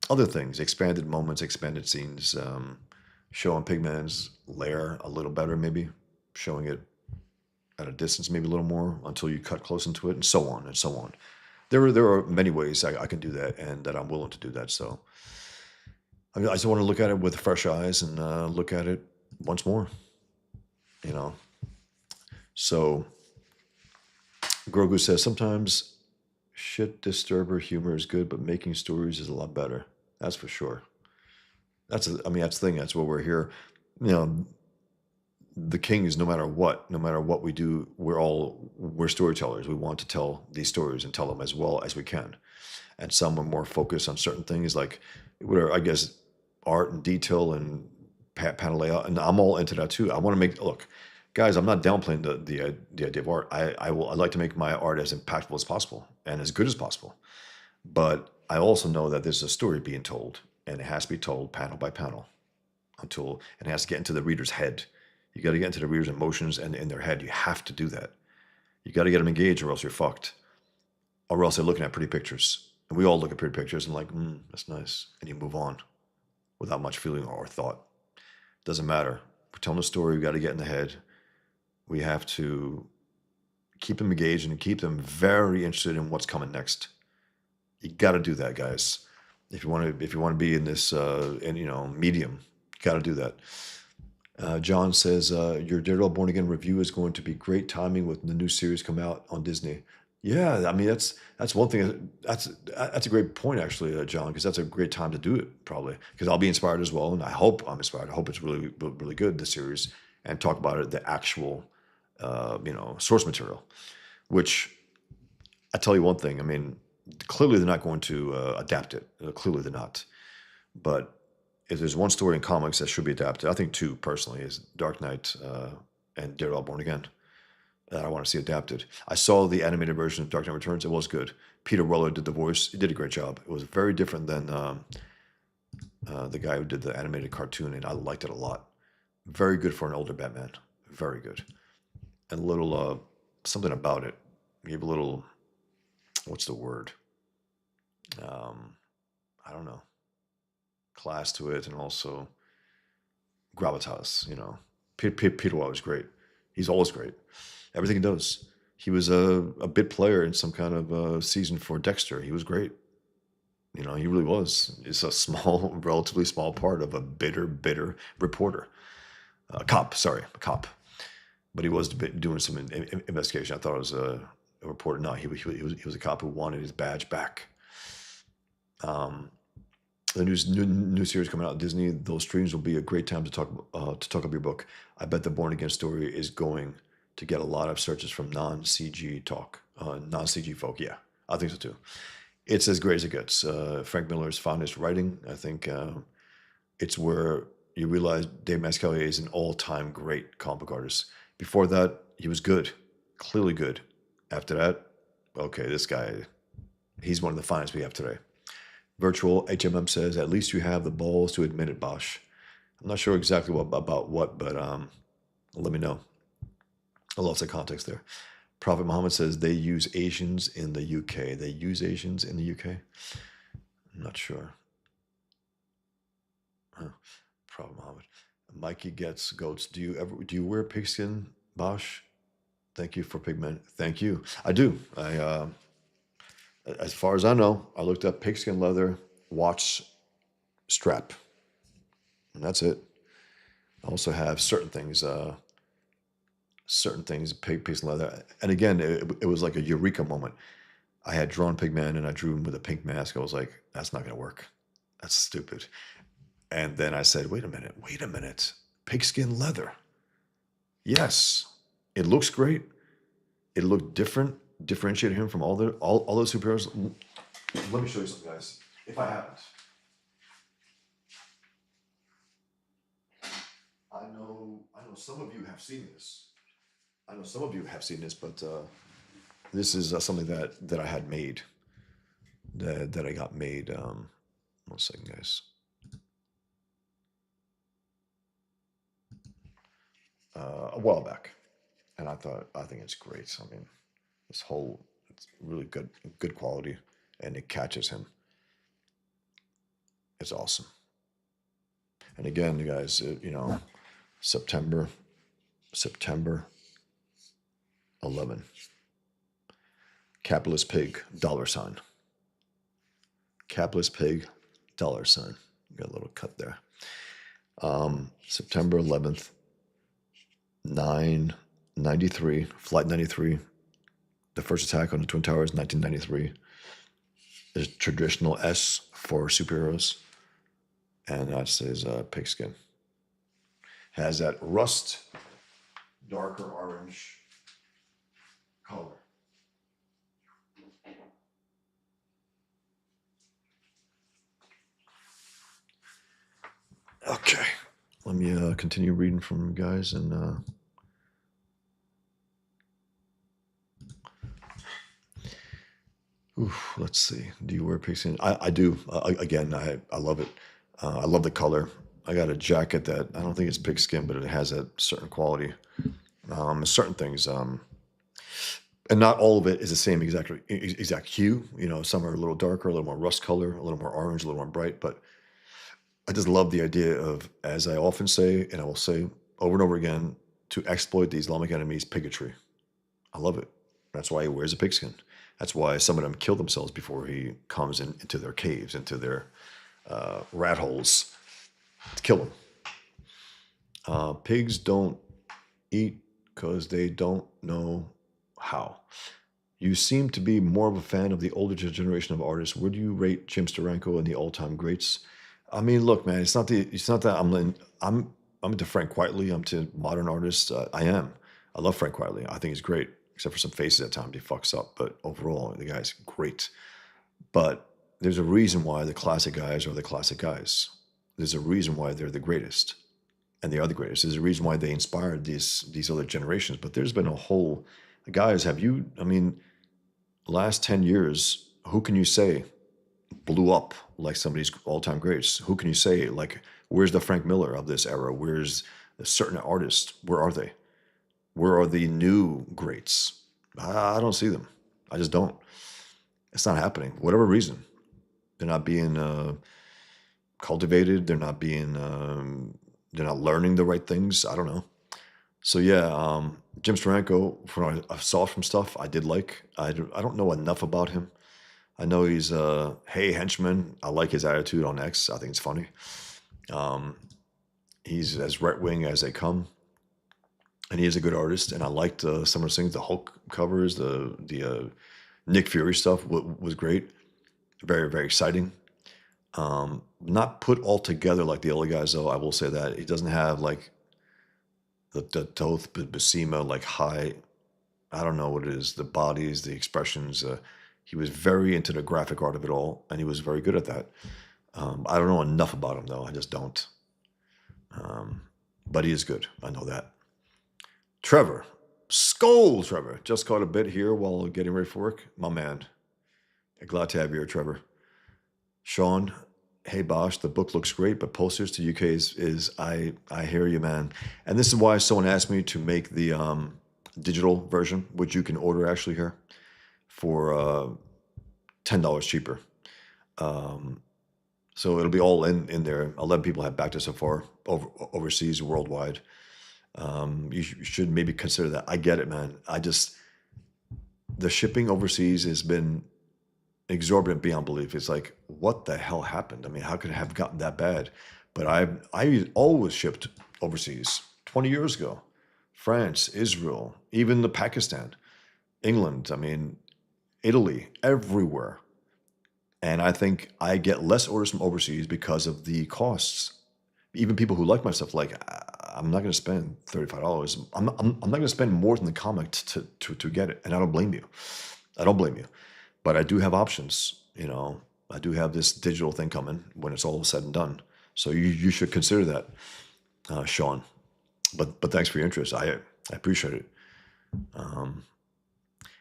other things, expanded moments, expanded scenes, showing Pigman's lair a little better, maybe showing it at a distance, maybe a little more until you cut close into it, and so on and so on. There are many ways I can do that, and that I'm willing to do that. So I just want to look at it with fresh eyes and look at it once more, So Grogu says, sometimes shit disturber humor is good, but making stories is a lot better. That's for sure. That's the thing. That's what we're here. The king is no matter what we do, we're storytellers. We want to tell these stories and tell them as well as we can. And some are more focused on certain things, like whatever, I guess, art and detail and panel layout. And I'm all into that too. I want to look, guys, I'm not downplaying the idea of art. I'd like to make my art as impactful as possible and as good as possible. But I also know that there's a story being told, and it has to be told panel by panel and it has to get into the reader's head. You got to get into the reader's emotions and in their head. You have to do that. You got to get them engaged, or else you're fucked. Or else they're looking at pretty pictures. And we all look at pretty pictures and like, that's nice. And you move on without much feeling or thought. Doesn't matter. We're telling a story. We got to get in the head. We have to keep them engaged and keep them very interested in what's coming next. You got to do that, guys. If you want to be in this, medium, you got to do that. John says your Daredevil Born Again review is going to be great timing with the new series come out on Disney. Yeah, I mean that's one thing. That's a great point actually, John, because that's a great time to do it probably. Because I'll be inspired as well, and I hope I'm inspired. I hope it's really good, the series, and talk about it, the actual source material. Which I tell you one thing. I mean, clearly they're not going to adapt it. Clearly they're not. But if there's one story in comics that should be adapted, I think two personally is Dark Knight and Daredevil Born Again that I want to see adapted. I saw the animated version of Dark Knight Returns. It was good. Peter Weller did the voice. He did a great job. It was very different than the guy who did the animated cartoon, and I liked it a lot. Very good for an older Batman. Very good. And a little something about it. Gave a little, what's the word? I don't know. Class to it, and also gravitas. Peter Weller was great. He's always great. Everything he does. He was a bit player in some kind of season for Dexter. He was great. He really was. It's a small, relatively small part of a bitter reporter. A cop. But he was doing some investigation. I thought it was a reporter. No, he was a cop who wanted his badge back. The new series coming out on Disney, those streams will be a great time to talk up your book. I bet the Born Again story is going to get a lot of searches from non-CG folk. Yeah, I think so too. It's as great as it gets. Frank Miller's finest writing. I think it's where you realize Dave Mazzucchelli is an all-time great comic book artist. Before that, he was good, clearly good. After that, okay, this guy, he's one of the finest we have today. Virtual HMM says, at least you have the balls to admit it, Bosch. I'm not sure exactly about what, but let me know. Lots of context there. Prophet Muhammad says they use Asians in the UK. They use Asians in the UK? I'm not sure. Prophet Muhammad. Mikey gets goats. Do you wear pigskin, Bosch? Thank you for Pigman. Thank you. I do. As far as I know, I looked up pigskin leather watch strap, and that's it. I also have certain things pigskin leather. And again, it was like a eureka moment. I had drawn Pigman, and I drew him with a pink mask. I was like, that's not going to work. That's stupid. And then I said, wait a minute. Pigskin leather. Yes, it looks great. It looked different. Differentiated him from all those superheroes. Let me show you something, guys. If I haven't, I know some of you have seen this. But this is something that I had made. That I got made. 1 second, guys. A while back, and I think it's great. I mean, it's really good quality, and it catches him. It's awesome. And again, you guys, September 11. Capitalist pig, $. Capitalist pig, $. Got a little cut there. September 11th, 993, Flight 93. The first attack on the Twin Towers, 1993. There's traditional S for superheroes. And that says pigskin. Has that rust, darker orange color. Okay. Let me continue reading from you guys, and let's see. Do you wear pigskin? I do. Again, I love it. I love the color. I got a jacket that I don't think it's pigskin, but it has a certain quality. Certain things, and not all of it is the same exact hue. Some are a little darker, a little more rust color, a little more orange, a little more bright. But I just love the idea of, as I often say, and I will say over and over again, to exploit the Islamic enemy's bigotry. I love it. That's why he wears a pigskin. That's why some of them kill themselves before he comes into their caves, into their rat holes to kill them. Pigs don't eat because they don't know how. You seem to be more of a fan of the older generation of artists. Where do you rate Jim Steranko and the all-time greats? I mean, look, man, it's not that I'm into Frank Quitely. I'm to modern artists. I am. I love Frank Quitely. I think he's great, except for some faces at times he fucks up. But overall, the guy's great. But there's a reason why the classic guys are the classic guys. There's a reason why they're the greatest, and they are the greatest. There's a reason why they inspired these other generations. But there's been a whole guys. Have you? I mean, last 10 years, who can you say blew up like some of these all-time greats? Who can you say, like, where's the Frank Miller of this era? Where's a certain artist? Where are they? Where are the new greats? I don't see them. I just don't. It's not happening. Whatever reason. They're not being cultivated. They're not being, they're not learning the right things. I don't know. So yeah, Jim Steranko, from what I saw from stuff, I did like. I don't know enough about him. I know he's hey henchman. I like his attitude on X. I think it's funny. He's as right wing as they come, and he is a good artist. And I liked some of those things. The Hulk covers, the Nick Fury stuff was great. Very, very exciting. Not put all together like the other guys, though. I will say that he doesn't have like the Toth, Basima, like high. I don't know what it is. The bodies, the expressions. He was very into the graphic art of it all, and he was very good at that. I don't know enough about him, though. I just don't. But he is good. I know that. Trevor. Skull, Trevor. Just caught a bit here while getting ready for work. My man. Glad to have you here, Trevor. Sean. Hey, Bosch, the book looks great, but posters to UK is I hear you, man. And this is why someone asked me to make the digital version, which you can order actually here for $10 cheaper. So it'll be all in there. 11 people have backed it so far, overseas, worldwide. You should maybe consider that. I get it, man. The shipping overseas has been exorbitant beyond belief. It's like, what the hell happened? I mean, how could it have gotten that bad? But I always shipped overseas 20 years ago. France, Israel, even the Pakistan, England, I mean, Italy, everywhere. And I think I get less orders from overseas because of the costs. Even people who like my stuff, like, I'm not going to spend $35. I'm not going to spend more than the comic to get it. And I don't blame you. I don't blame you. But I do have options, you know. I do have this digital thing coming when it's all said and done. So you should consider that, Sean. But thanks for your interest. I appreciate it.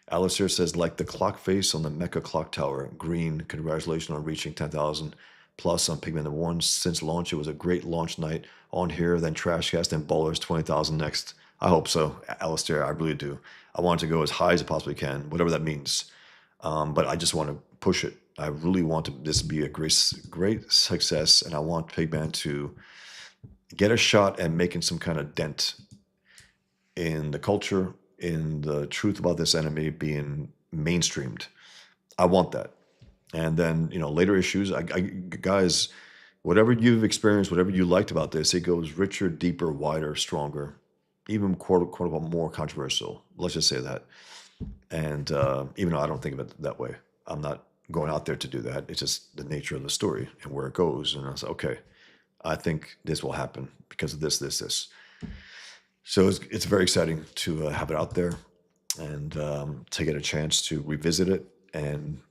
Alistair says, like the clock face on the Mecca clock tower, green. Congratulations on reaching 10,000 plus on Pigman #1. Since launch, it was a great launch night on here, then Trashcast and Ballers 20,000 next. I hope so, Alistair. I really do. I want to go as high as I possibly can, whatever that means. But I just want to push it. I really want this to be a great success, and I want Pigman to get a shot at making some kind of dent in the culture, in the truth about this enemy being mainstreamed. I want that. And then, you know, later issues, guys, whatever you've experienced, whatever you liked about this, it goes richer, deeper, wider, stronger, even quote unquote more controversial. Let's just say that. And even though I don't think of it that way, I'm not going out there to do that. It's just the nature of the story and where it goes. And I was like, okay, I think this will happen because of this. So it's very exciting to have it out there and to get a chance to revisit it and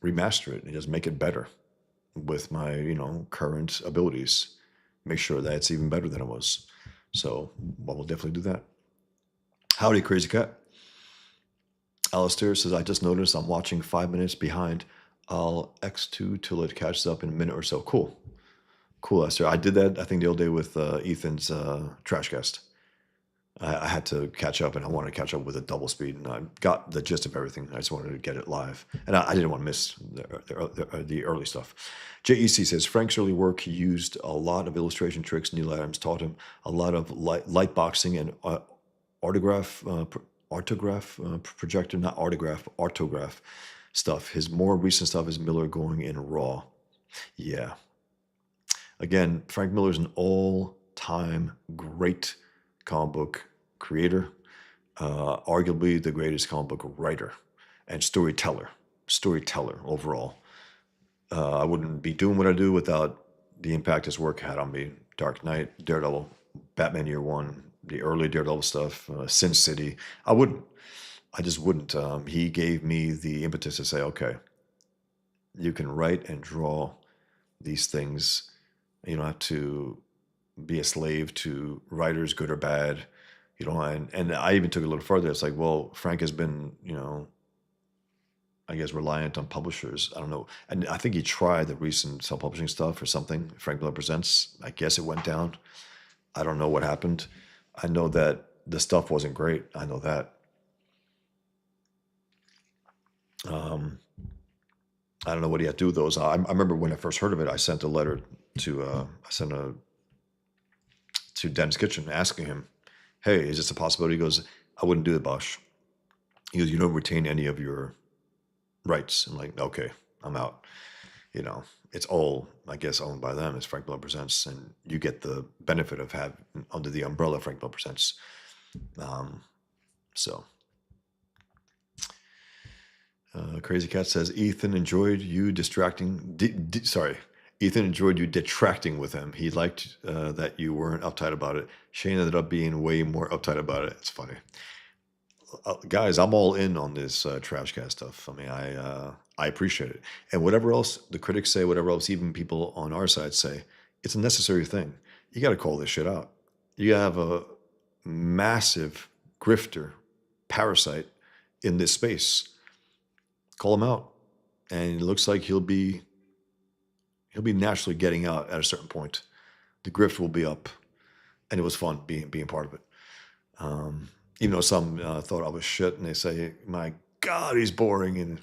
remaster it and just make it better with my, you know, current abilities. Make sure that it's even better than it was. So I will definitely do that. Howdy, Crazy Cat. Alistair says, I just noticed I'm watching 5 minutes behind. I'll X2 till it catches up in a minute or so. Cool. Cool, Alistair. I did that, I think, the other day with Ethan's Trashcast. I had to catch up, and I wanted to catch up with a double speed, and I got the gist of everything. I just wanted to get it live. And I didn't want to miss the early stuff. JEC says, Frank's early work used a lot of illustration tricks. Neil Adams taught him a lot of light boxing and autograph projector, not autograph, autograph stuff. His more recent stuff is Miller going in raw. Yeah. Again, Frank Miller's an all-time great comic book creator, arguably the greatest comic book writer and storyteller overall. I wouldn't be doing what I do without the impact his work had on me. Dark Knight, Daredevil, Batman Year One, the early Daredevil stuff, Sin City. I just wouldn't. He gave me the impetus to say, okay, you can write and draw these things. You don't have to be a slave to writers, good or bad. And I even took it a little further. It's like, well, Frank has been, I guess, reliant on publishers. I don't know. And I think he tried the recent self-publishing stuff or something. Frank Miller Presents. I guess it went down. I don't know what happened. I know that the stuff wasn't great. I know that. I don't know what he had to do with those. I remember when I first heard of it, I sent a letter to Dennis Kitchen asking him, hey, is this a possibility? He goes, I wouldn't do it, Bosch. He goes, you don't retain any of your rights. I'm like, okay, I'm out. It's all, I guess, owned by them. It's Frank Miller Presents, and you get the benefit of having under the umbrella Frank Miller Presents. Crazy Cat says, Ethan enjoyed you detracting with him. He liked that you weren't uptight about it. Shane ended up being way more uptight about it. It's funny. Guys, I'm all in on this trash can stuff. I mean, I appreciate it. And whatever else the critics say, whatever else even people on our side say, it's a necessary thing. You got to call this shit out. You have a massive grifter, parasite in this space. Call him out. And it looks like he'll be naturally getting out at a certain point. The grift will be up. And it was fun being part of it. Even though some thought I was shit, and they say, my God, he's boring. And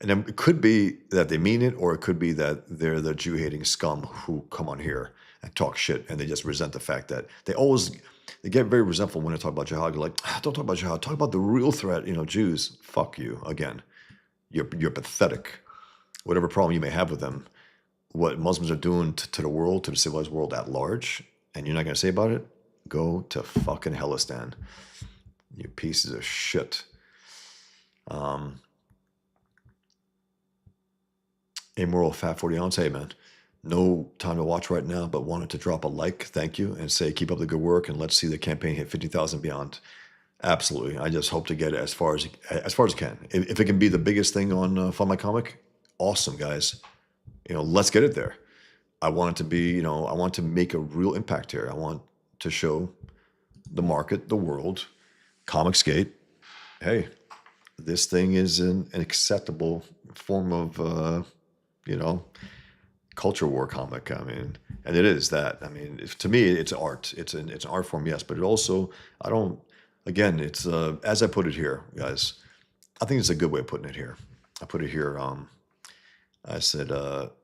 then it could be that they mean it, or it could be that they're the Jew-hating scum who come on here and talk shit, and they just resent the fact that they get very resentful when they talk about jihad. They're like, don't talk about jihad. Talk about the real threat, Jews. Fuck you. Again, you're pathetic. Whatever problem you may have with them, what Muslims are doing to the world, to the civilized world at large, and you're not going to say about it, go to fucking Hellistan. You pieces of shit. Immoral Fat 40 ounce. Hey, man. No time to watch right now, but wanted to drop a like, thank you, and say keep up the good work, and let's see the campaign hit 50,000 beyond. Absolutely. I just hope to get it as far as it can. If it can be the biggest thing on Fund My Comic, awesome, guys. Let's get it there. I want it to be, I want to make a real impact here. I want to show the market, the world, Comicsgate, hey, this thing is an acceptable form of, culture war comic. I mean, and it is that. I mean, to me, it's art. It's an art form, yes, but it also, it's, as I put it here, guys, I think it's a good way of putting it here. I put it here, I said,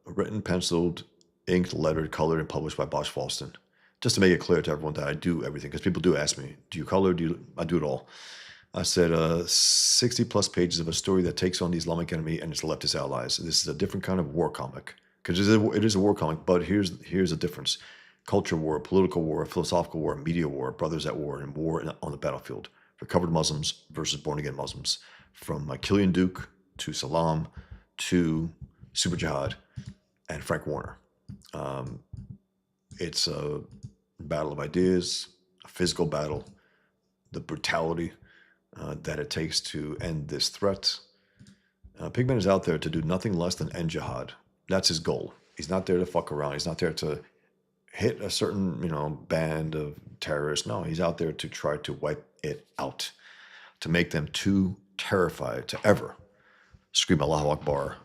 written, penciled, inked, lettered, colored, and published by Bosch Falston. Just to make it clear to everyone that I do everything, because people do ask me, do you color? I do it all. I said 60 plus pages of a story that takes on the Islamic enemy and its leftist allies. This is a different kind of war comic, because it is a war comic, but here's the difference. Culture war, political war, philosophical war, media war, brothers at war, and war on the battlefield for covered Muslims versus born-again Muslims. From Killian Duke to Salam to Super Jihad and Frank Warner. It's a battle of ideas, a physical battle, the brutality that it takes to end this threat. Pigman is out there to do nothing less than end jihad. That's his goal. He's not there to fuck around. He's not there to hit a certain, band of terrorists. No, he's out there to try to wipe it out, to make them too terrified to ever scream Allahu Akbar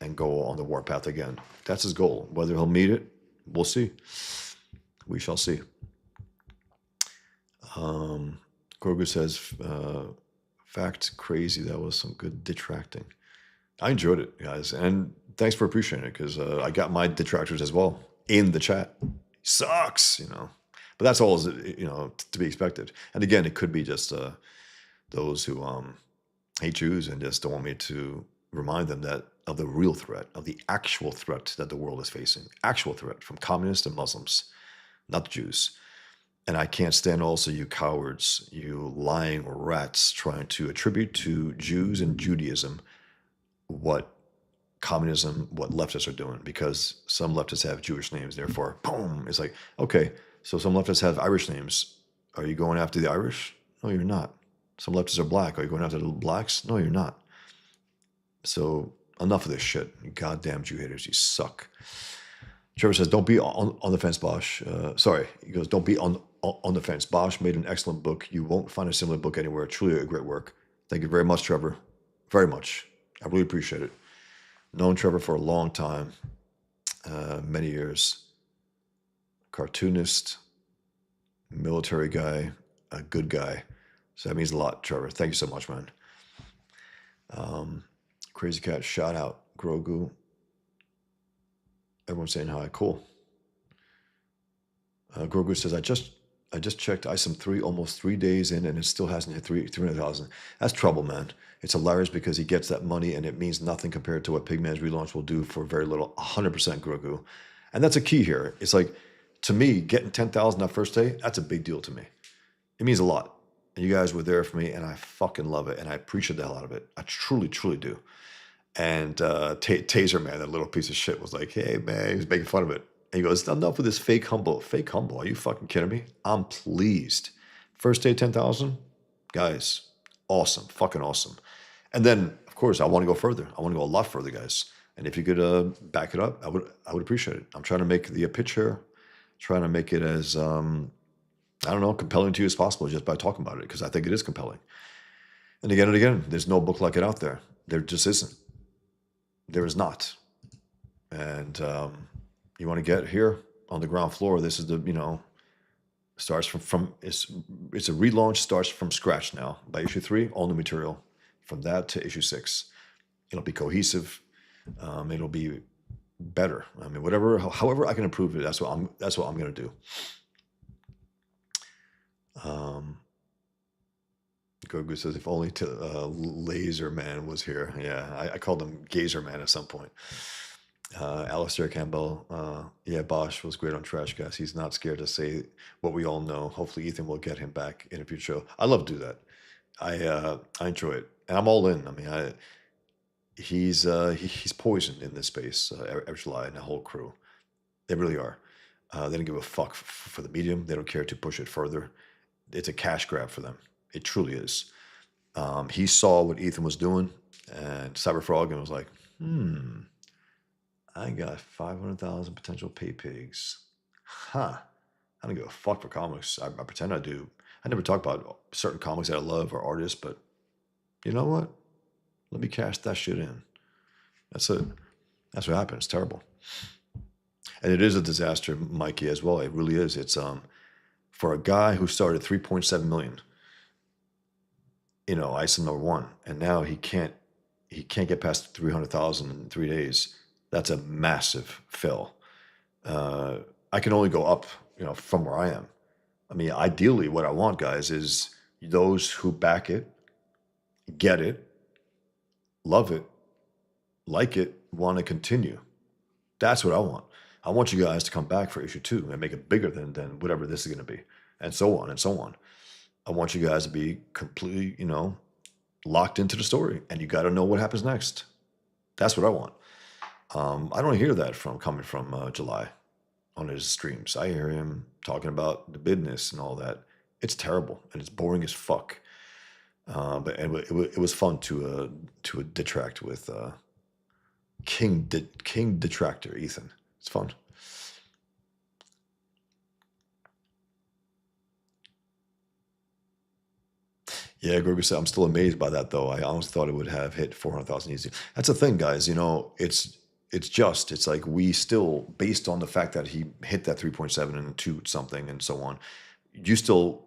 and go on the warpath again. That's his goal. Whether he'll meet it, we'll see. We shall see. Grogu says, fact crazy. That was some good detracting. I enjoyed it, guys. And thanks for appreciating it, because I got my detractors as well in the chat. Sucks, But that's all, to be expected. And again, it could be just those who hate Jews and just don't want me to remind them that of the real threat, of the actual threat that the world is facing, actual threat from communists and Muslims, not the Jews. And I can't stand also you cowards, you lying rats trying to attribute to Jews and Judaism what communism, what leftists are doing, because some leftists have Jewish names, therefore, boom, it's like, okay, so some leftists have Irish names. Are you going after the Irish? No, you're not. Some leftists are black. Are you going after the blacks? No, you're not. So enough of this shit. You goddamn Jew haters, you suck. Trevor says, don't be on the fence, Bosch. Sorry, he goes, don't be on the fence. Bosch made an excellent book. You won't find a similar book anywhere. Truly a great work. Thank you very much, Trevor. Very much. I really appreciate it. Known Trevor for a long time, many years. Cartoonist, military guy, a good guy. So that means a lot, Trevor. Thank you so much, man. Crazy Cat, shout out. Grogu. Everyone's saying hi. Cool. Grogu says, I just checked ISIM 3 almost 3 days in, and it still hasn't hit 300,000. That's trouble, man. It's hilarious because he gets that money, and it means nothing compared to what Pigman's relaunch will do for very little. 100% Grogu. And that's a key here. It's like, to me, getting 10,000 that first day, that's a big deal to me. It means a lot. And you guys were there for me, and I fucking love it, and I appreciate the hell out of it. I truly, truly do. And Taser Man, that little piece of shit, was like, hey, man, he was making fun of it. And he goes, enough with this fake humble. Fake humble? Are you fucking kidding me? I'm pleased. First day, 10,000? Guys, awesome. Fucking awesome. And then, of course, I want to go further. I want to go a lot further, guys. And if you could back it up, I would appreciate it. I'm trying to make the pitch here, trying to make it as, compelling to you as possible just by talking about it, because I think it is compelling. And again, there's no book like it out there. There just isn't. There is not. And you want to get here on the ground floor. This is the, starts from it's a relaunch, starts from scratch now. By issue 3, all new material. From that to issue 6. It'll be cohesive. It'll be better. I mean, however I can improve it, that's what I'm going to do. Grogu says, if only Laser Man was here. Yeah, I called him Gazer Man at some point. Alistair Campbell, yeah, Bosch was great on Trash Gas. He's not scared to say what we all know. Hopefully Ethan will get him back in a future show. I love to do that. I enjoy it. And I'm all in. I mean, he's poisoned in this space, every July and the whole crew. They really are. They don't give a fuck for the medium. They don't care to push it further. It's a cash grab for them. It truly is. He saw what Ethan was doing, and Cyberfrog, and was like, I got 500,000 potential pay pigs. Huh. I don't give a fuck for comics. I pretend I do. I never talk about certain comics that I love or artists, but you know what? Let me cash that shit in. That's it. That's what happened. It's terrible. And it is a disaster, Mikey, as well. It really is. It's for a guy who started 3.7 million, ISIM #1, and now he can't get past 300,000 in 3 days. That's a massive fill. I can only go up, from where I am. I mean, ideally, what I want, guys, is those who back it, get it, love it, like it, want to continue. That's what I want. I want you guys to come back for issue 2 and make it bigger than whatever this is going to be, and so on and so on. I want you guys to be completely, locked into the story, and you got to know what happens next. That's what I want. I don't hear that coming from July on his streams. I hear him talking about the business and all that. It's terrible and it's boring as fuck. But it was fun to detract with King Detractor Ethan. It's fun. Yeah, Grogu said, I'm still amazed by that, though. I honestly thought it would have hit 400,000 easy. That's the thing, guys. It's like we still, based on the fact that he hit that 3.7 and 2 something and so on, you still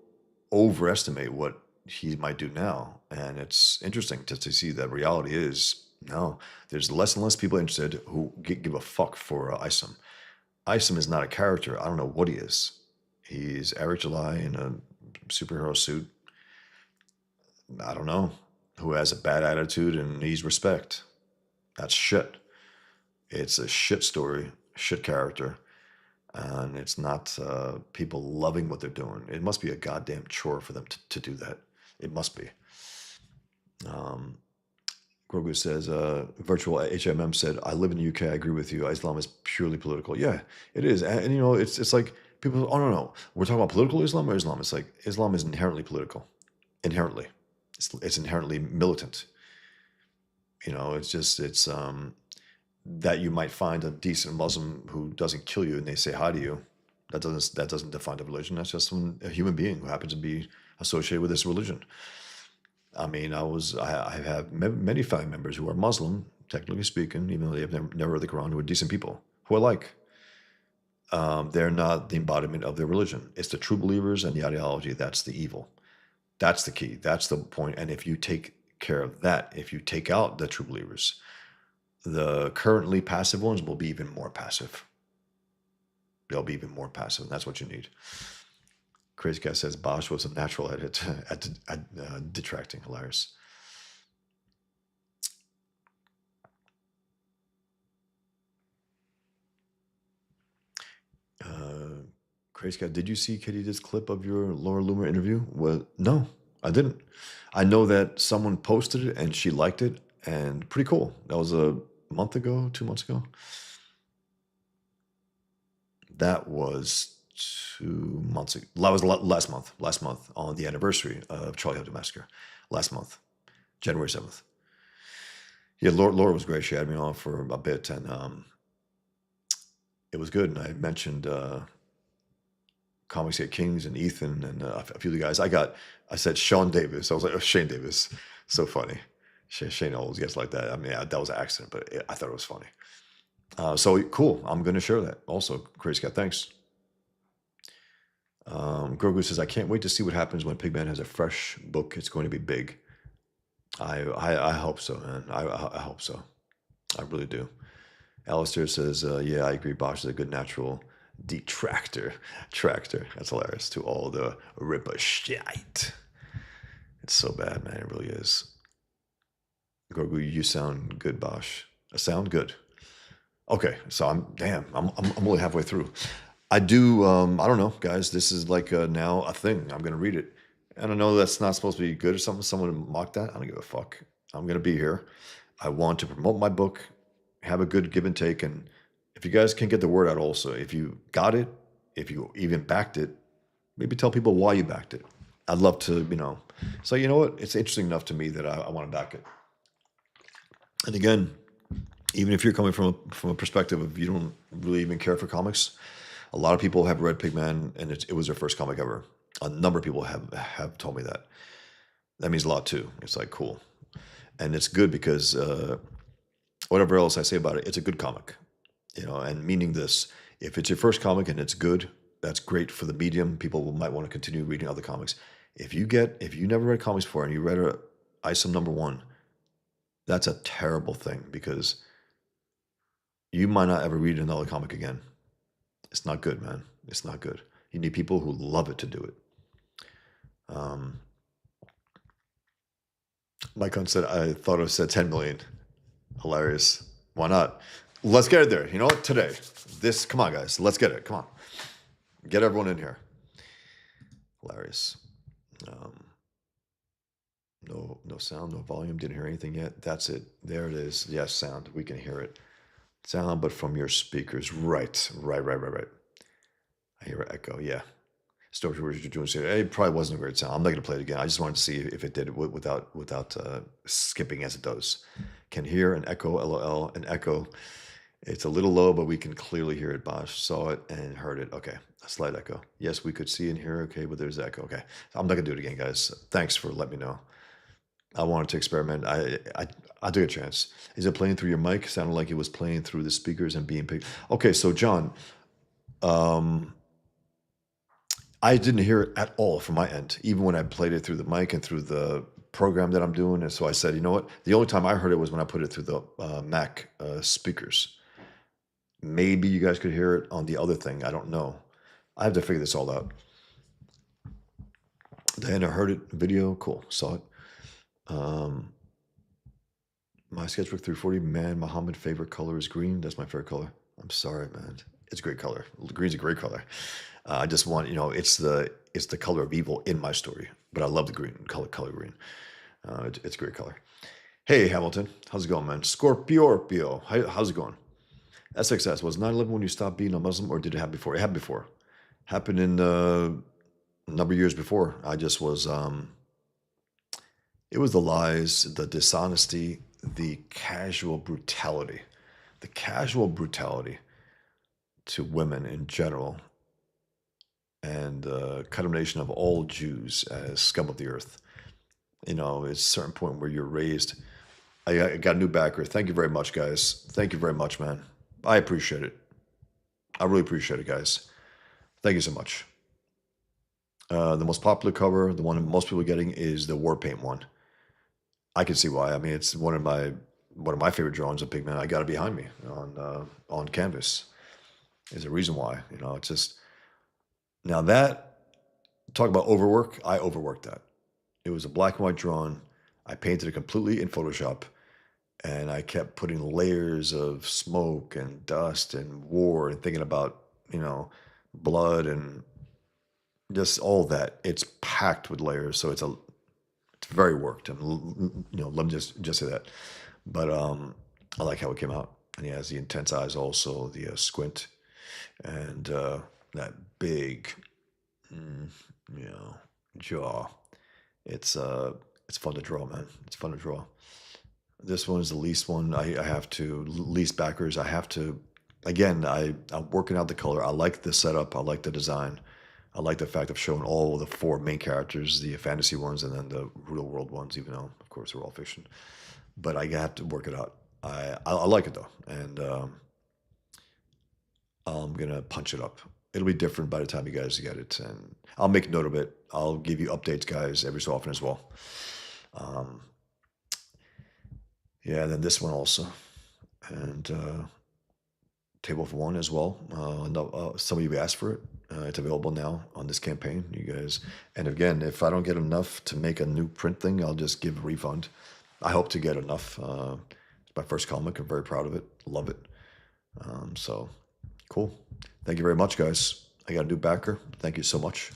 overestimate what he might do now. And it's interesting to see that reality is, no, there's less and less people interested who give a fuck for ISIM. ISIM is not a character. I don't know what he is. He's Eric July in a superhero suit. I don't know, who has a bad attitude and needs respect. That's shit. It's a shit story, shit character. And it's not people loving what they're doing. It must be a goddamn chore for them to do that. It must be. Um, Grogu says, virtual HMM said, I live in the UK. I agree with you. Islam is purely political. Yeah, it is. And you know, it's like people, oh, no. We're talking about political Islam or Islam? It's like Islam is inherently political. Inherently. It's inherently militant. You know, it's that you might find a decent Muslim who doesn't kill you and they say hi to you. That doesn't define the religion. That's just a human being who happens to be associated with this religion. I mean, I have many family members who are Muslim, technically speaking, even though they have never read the Quran, who are decent people, who I like. They're not the embodiment of their religion. It's the true believers and the ideology. That's the evil. That's the key. That's the point. And if you take care of that, if you take out the true believers, the currently passive ones will be even more passive. They'll be even more passive. And that's what you need. Crazy Guy says Bosch was a natural at detracting. Hilarious. Crazy Guy, did you see Katie's clip of your Laura Loomer interview? Well, no, I didn't. I know that someone posted it and she liked it, and pretty cool. That was a month ago, 2 months ago. That was 2 months ago. That was last month on the anniversary of Charlie Hebdo Massacre. Last month, January 7th. Yeah, Laura was great. She had me on for a bit, and it was good. And I mentioned Comics Get Kings and Ethan and a few of the guys. I said Sean Davis. I was like, oh, Shane Davis. So funny. Shane always gets like that. I mean, that was an accident, but I thought it was funny. So cool. I'm going to share that. Also, Crazy Cat, thanks. Grogu says, I can't wait to see what happens when Pigman has a fresh book. It's going to be big. I hope so, man. I hope so. I really do. Alistair says, yeah, I agree. Bosch is a good natural detractor. Tractor. That's hilarious. To all the ripper shite. It's so bad, man. It really is. Grogu, you sound good, Bosch. I sound good. Okay, so I'm only halfway through. I do, I don't know, guys. This is like now a thing. I'm going to read it. And I know that's not supposed to be good or something. Someone mock that. I don't give a fuck. I'm going to be here. I want to promote my book, have a good give and take. And if you guys can get the word out also, if you got it, if you even backed it, maybe tell people why you backed it. I'd love to, so you know what? It's interesting enough to me that I want to back it. And again, even if you're coming from a perspective of you don't really even care for comics, a lot of people have read Pigman and it was their first comic ever. A number of people have told me that. That means a lot too. It's like, cool. And it's good because whatever else I say about it, it's a good comic. And meaning this, if it's your first comic and it's good, that's great for the medium. People might want to continue reading other comics. If you never read comics before and you read ISOM #1, that's a terrible thing because you might not ever read another comic again. It's not good, man. It's not good. You need people who love it to do it. Mike Hunt said, I thought it said 10 million. Hilarious. Why not? Let's get it there. You know what? Today. Come on, guys. Let's get it. Come on. Get everyone in here. Hilarious. No sound, no volume. Didn't hear anything yet. That's it. There it is. Yes, sound. We can hear it. Sound, but from your speakers. Right. I hear an echo. Yeah. Stormtroopers you're doing. It probably wasn't a great sound. I'm not going to play it again. I just wanted to see if it did it without skipping as it does. Can hear an echo. LOL. An echo. It's a little low, but we can clearly hear it. Bosch saw it and heard it. Okay. A slight echo. Yes, we could see and hear. Okay, but there's echo. Okay. I'm not going to do it again, guys. Thanks for letting me know. I wanted to experiment. I took a chance. Is it playing through your mic? Sounded like it was playing through the speakers and being picked. Okay, so John, I didn't hear it at all from my end, even when I played it through the mic and through the program that I'm doing. And so I said, you know what? The only time I heard it was when I put it through the Mac speakers. Maybe you guys could hear it on the other thing. I don't know. I have to figure this all out. Diana heard it, video, cool, saw it. Um, my sketchbook 340, man, Muhammad favorite color is green. That's my favorite color. I'm sorry, man. It's a great color. Green's a great color. I just want, it's the color of evil in my story, but I love the green color green. It's a great color. Hey, Hamilton, how's it going, man? Scorpio, how's it going? SXS, was 9/11 when you stopped being a Muslim, or did it happen before? It happened before. Happened in a number of years before. I just was. It was the lies, the dishonesty, the casual brutality to women in general, and the condemnation of all Jews as scum of the earth. It's a certain point where you're raised. I got a new backer. Thank you very much, guys. Thank you very much, man. I appreciate it. I really appreciate it, guys. Thank you so much. The most popular cover, the one most people are getting, is the war paint one. I can see why. I mean, it's one of my favorite drawings of Pigman. I got it behind me on canvas. There's a reason why. It's just now that talk about overwork. I overworked that. It was a black and white drawing. I painted it completely in Photoshop, and I kept putting layers of smoke and dust and war and thinking about blood and just all that. It's packed with layers, so it's very worked. And let me just say that. But I like how it came out, and he has the intense eyes, also the squint, and that big, mm, jaw. It's fun to draw, man. It's fun to draw. This one is the least one. I have to least backers. I have to. Again, I'm working out the color. I like the setup. I like the design. I like the fact of showing all the four main characters, the fantasy ones, and then the real world ones. Even though, of course, they're all fiction. But I have to work it out. I like it though, and I'm gonna punch it up. It'll be different by the time you guys get it, and I'll make note of it. I'll give you updates, guys, every so often as well. Um, yeah, and then this one also, and Table for One as well. No, some of you asked for it. It's available now on this campaign, you guys. And again, if I don't get enough to make a new print thing, I'll just give a refund. I hope to get enough. It's my first comic. I'm very proud of it. Love it. So cool. Thank you very much, guys. I got a new backer. Thank you so much.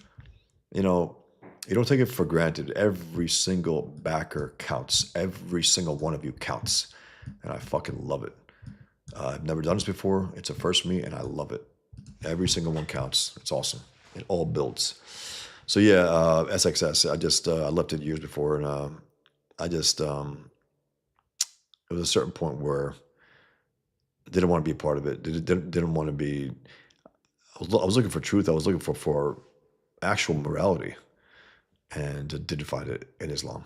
You don't take it for granted. Every single backer counts. Every single one of you counts. And I fucking love it. I've never done this before. It's a first for me, and I love it. Every single one counts. It's awesome. It all builds. So yeah, SXS. I left it years before, and it was a certain point where I didn't want to be a part of it. Didn't want to be. I was looking for truth. I was looking for actual morality, and didn't find it in Islam.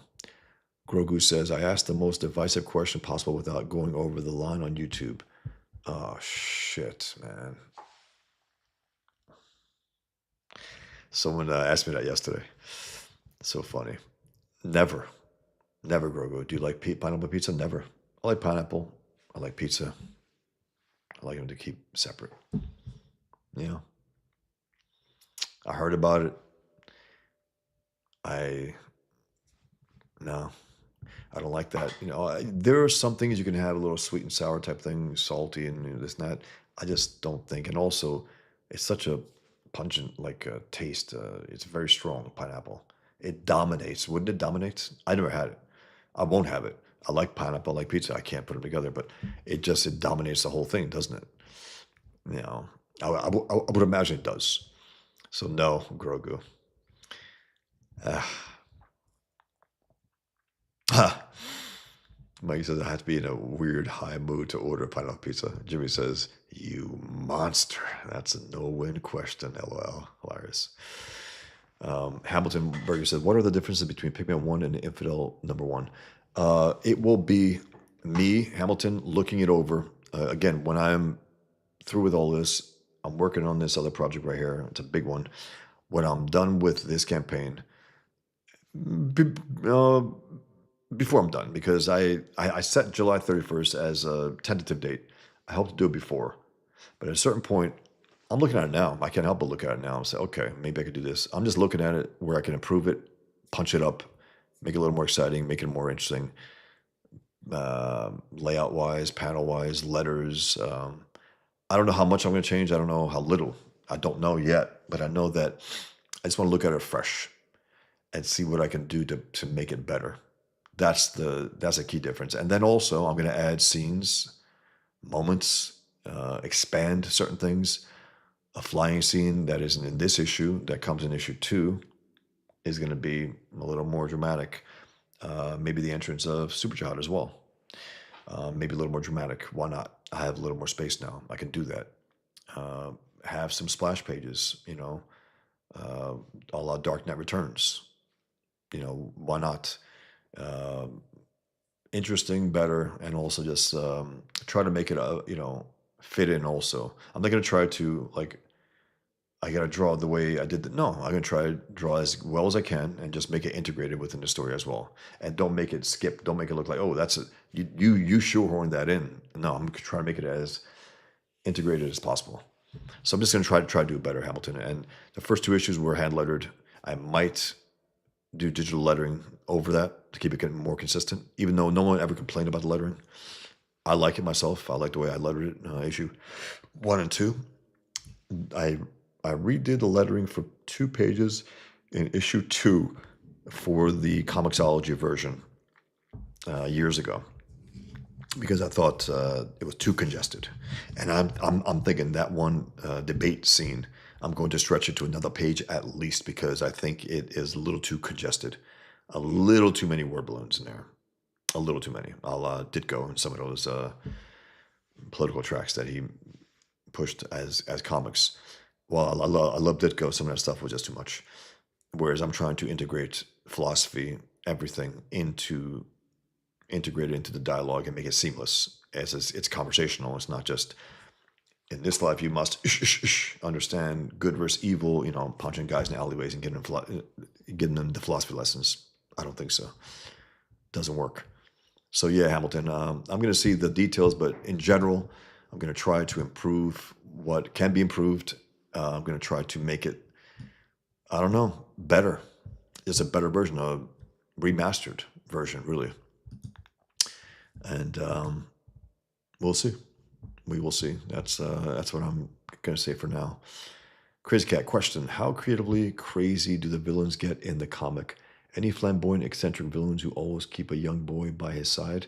Grogu says, I asked the most divisive question possible without going over the line on YouTube. Oh, shit, man. Someone asked me that yesterday. So funny. Never, Grogu. Do you like pineapple pizza? Never. I like pineapple. I like pizza. I like them to keep separate. I heard about it. No, I don't like that. There are some things you can have, a little sweet and sour type thing, salty and this and that. I just don't think. And also, it's such a pungent taste. It's very strong, pineapple. It dominates. Wouldn't it dominate? I never had it. I won't have it. I like pineapple, I like pizza. I can't put them together, but it dominates the whole thing, doesn't it? I would imagine it does. So no, Grogu. Mike says I have to be in a weird high mood to order pineapple pizza. Jimmy says, "You monster." That's a no-win question. LOL. Hilarious. Hamilton Berger said, "What are the differences between Pigman 1 and Infidel number 1?" It will be me, Hamilton, looking it over. Again, when I'm through with all this, I'm working on this other project right here. It's a big one. When I'm done with this campaign, before I'm done, because I set July 31st as a tentative date. I hope to do it before. But at a certain point, I'm looking at it now. I can't help but look at it now and say, okay, maybe I could do this. I'm just looking at it where I can improve it, punch it up, make it a little more exciting, make it more interesting, layout wise, panel wise, letters. I don't know how much I'm going to change. I don't know how little. I don't know yet, but I know that I just want to look at it fresh and see what I can do to make it better. That's a key difference. And then also I'm going to add scenes, moments, expand certain things. A flying scene that isn't in this issue that comes in issue 2 is going to be a little more dramatic. Maybe the entrance of Superchild as well. Maybe a little more dramatic. Why not? I have a little more space now. I can do that. Have some splash pages, a la Dark Knight Returns. Why not? Interesting, better, and also just try to make it, fit in also. I'm not going to try to, like, I got to draw the way I did. No, I'm going to try to draw as well as I can and just make it integrated within the story as well. And don't make it skip. Don't make it look like, oh, that's it. You shoehorn that in. No, I'm trying to make it as integrated as possible. So I'm just going to try to do better, Hamilton. And the first 2 issues were hand lettered. I might do digital lettering over that to keep it more consistent, even though no one ever complained about the lettering. I like it myself. I like the way I lettered it. Issue 1 and 2. I redid the lettering for 2 pages in issue 2 for the Comixology version years ago, because I thought it was too congested, and I'm thinking that one debate scene, I'm going to stretch it to another page at least, because I think it is a little too congested, a little too many word balloons in there, a little too many. A la Ditko and some of those political tracks that he pushed as comics. Well, I love Ditko. Some of that stuff was just too much. Whereas I'm trying to integrate philosophy, everything integrate it into the dialogue and make it seamless. As it's conversational. It's not just, in this life you must understand good versus evil. Punching guys in alleyways and getting them the philosophy lessons. I don't think so. Doesn't work. So yeah, Hamilton. I'm going to see the details, but in general, I'm going to try to improve what can be improved. I'm going to try to make it, I don't know, better. It's a better version, a remastered version, really. And we'll see. We will see. That's what I'm going to say for now. Crazy Cat question: how creatively crazy do the villains get in the comic? Any flamboyant, eccentric villains who always keep a young boy by his side?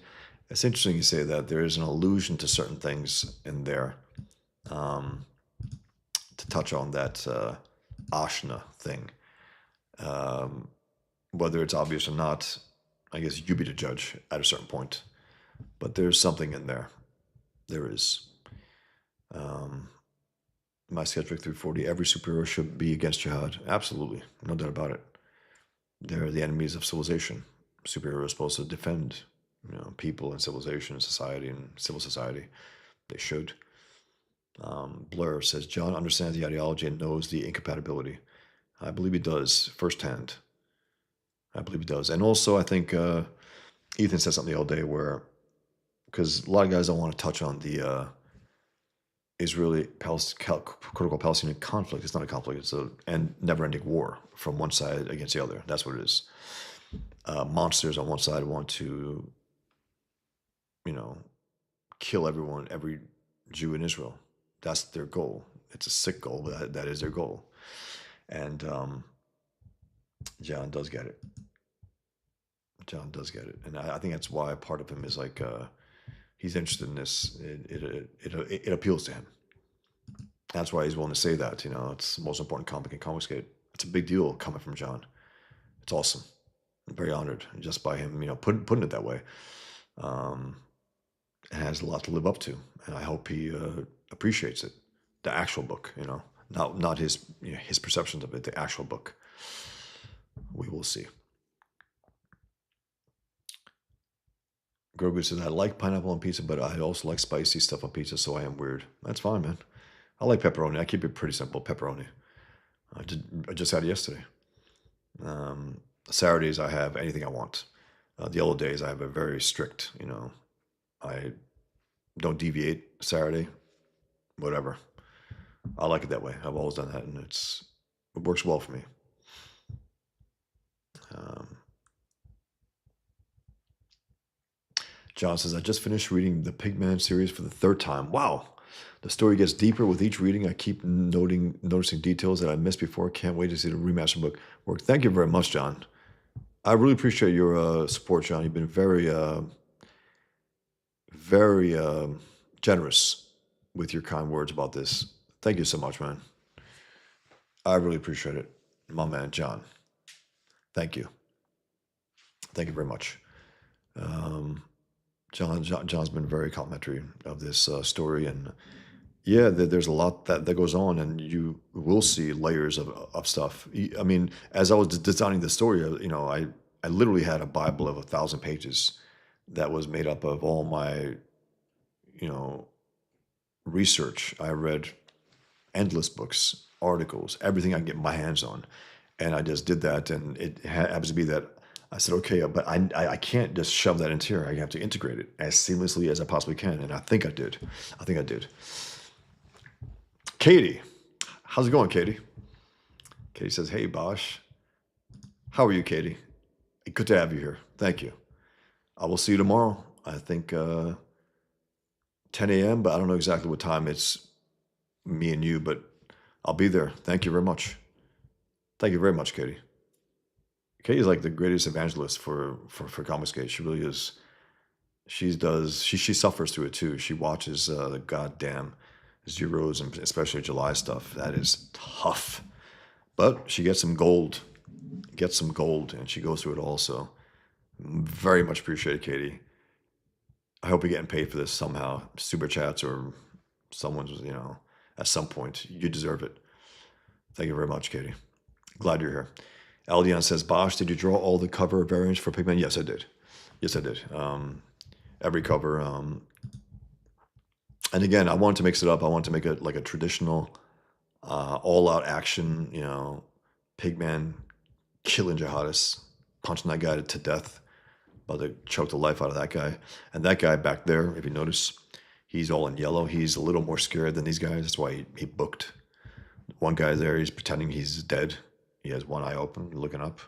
It's interesting you say that. There is an allusion to certain things in there. To touch on that Ashna thing. Whether it's obvious or not, I guess you be the judge at a certain point. But there's something in there. There is. My sketchbook 340, every superhero should be against jihad. Absolutely. No doubt about it. They're the enemies of civilization. Superheroes are supposed to defend, people and civilization, society and civil society. They should. Blur says, John understands the ideology and knows the incompatibility. I believe he does, firsthand. I believe he does. And also, I think Ethan said something the other day where, because a lot of guys don't want to touch on the critical Palestinian conflict. It's not a conflict. It's a never-ending war from one side against the other. That's what it is. Monsters on one side want to, kill everyone, every Jew in Israel. That's their goal. It's a sick goal, but that is their goal. And John does get it. John does get it. And I think that's why part of him is like, he's interested in this. It appeals to him. That's why he's willing to say that. It's the most important comic in Comicsgate. It's a big deal coming from John. It's awesome. I'm very honored just by him, putting it that way. It has a lot to live up to, and I hope he appreciates it. The actual book, not his his perceptions of it. The actual book. We will see. Grogu says, I like pineapple on pizza, but I also like spicy stuff on pizza, so I am weird. That's fine, man. I like pepperoni. I keep it pretty simple, pepperoni. I just had it yesterday. Saturdays, I have anything I want. The other days, I have a very strict, I don't deviate Saturday, whatever. I like it that way. I've always done that, and it works well for me. John says, I just finished reading the Pigman series for the third time. Wow. The story gets deeper with each reading. I keep noticing details that I missed before. Can't wait to see the remastered book work. Thank you very much, John. I really appreciate your support, John. You've been very generous with your kind words about this. Thank you so much, man. I really appreciate it. My man, John. Thank you. Thank you very much. John's been very complimentary of this story, and yeah, there's a lot that goes on, and you will see layers of stuff. I mean, as I was designing the story, I literally had a Bible of 1,000 pages that was made up of all my, research. I read endless books, articles, everything I can get my hands on, and I just did that. And it happens to be that I said, okay, but I can't just shove that into here. I have to integrate it as seamlessly as I possibly can, and I think I did. Katie, how's it going, Katie? Katie says, hey, Bosch. How are you, Katie? Good to have you here. Thank you. I will see you tomorrow. I think 10 a.m., but I don't know exactly what time it's me and you, but I'll be there. Thank you very much. Thank you very much, Katie. Katie's like the greatest evangelist for Confiscate. She really is. She suffers through it too. She watches the goddamn zeros and especially July stuff. That is tough. But she gets some gold. And she goes through it all. So very much appreciated, Katie. I hope you're getting paid for this somehow. Super chats or someone's, at some point. You deserve it. Thank you very much, Katie. Glad you're here. Aldion says, Bosch, did you draw all the cover variants for Pigman? Yes, I did. Every cover. And again, I wanted to mix it up. I wanted to make it like a traditional, all-out action, Pigman killing jihadists, punching that guy to death, about to choke the life out of that guy. And that guy back there, if you notice, he's all in yellow. He's a little more scared than these guys. That's why he booked. One guy there, he's pretending he's dead. He has one eye open, looking up.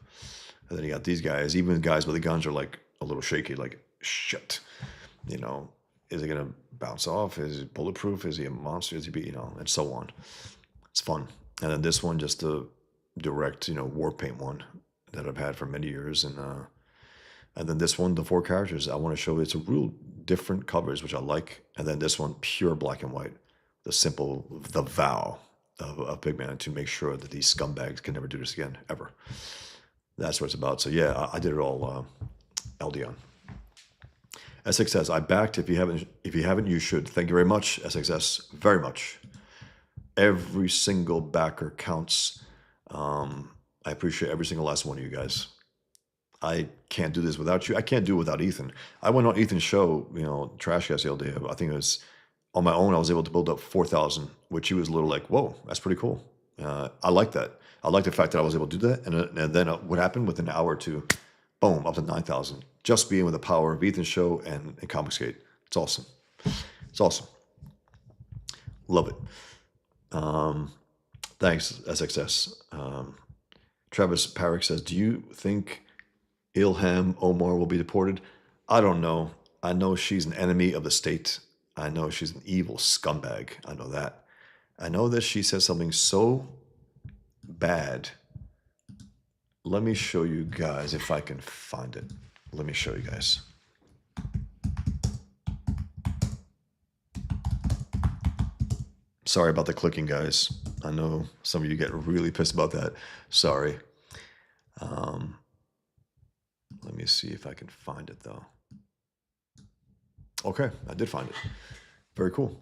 And then you got these guys. Even the guys with the guns are like a little shaky, like, shit. Is it going to bounce off? Is it bulletproof? Is he a monster? Is he, and so on. It's fun. And then this one, just the direct, war paint one that I've had for many years. And then this one, the 4 characters, I want to show it's a real different covers, which I like. And then this one, pure black and white. The vow of Pigman to make sure that these scumbags can never do this again, ever. That's what it's about. So yeah, I did it all, LDN. SX says, I backed. If you haven't, you should. Thank you very much, SXS. Very much. Every single backer counts. I appreciate every single last one of you guys. I can't do this without you. I can't do it without Ethan. I went on Ethan's show, Trashcast the other day. I think it was on my own. I was able to build up 4,000, which he was a little like, whoa, that's pretty cool. I like that. I like the fact that I was able to do that. And then what happened within an hour or two, boom, up to 9,000. Just being with the power of Ethan's show and Confiscate. It's awesome. It's awesome. Love it. Thanks, SXS. Travis Parrick says, do you think Ilham Omar will be deported? I don't know. I know she's an enemy of the state. I know she's an evil scumbag. I know that. I know that she says something so bad. Let me show you guys if I can find it. Let me show you guys. Sorry about the clicking, guys. I know some of you get really pissed about that. Sorry. Let me see if I can find it, though. Okay, I did find it. Very cool.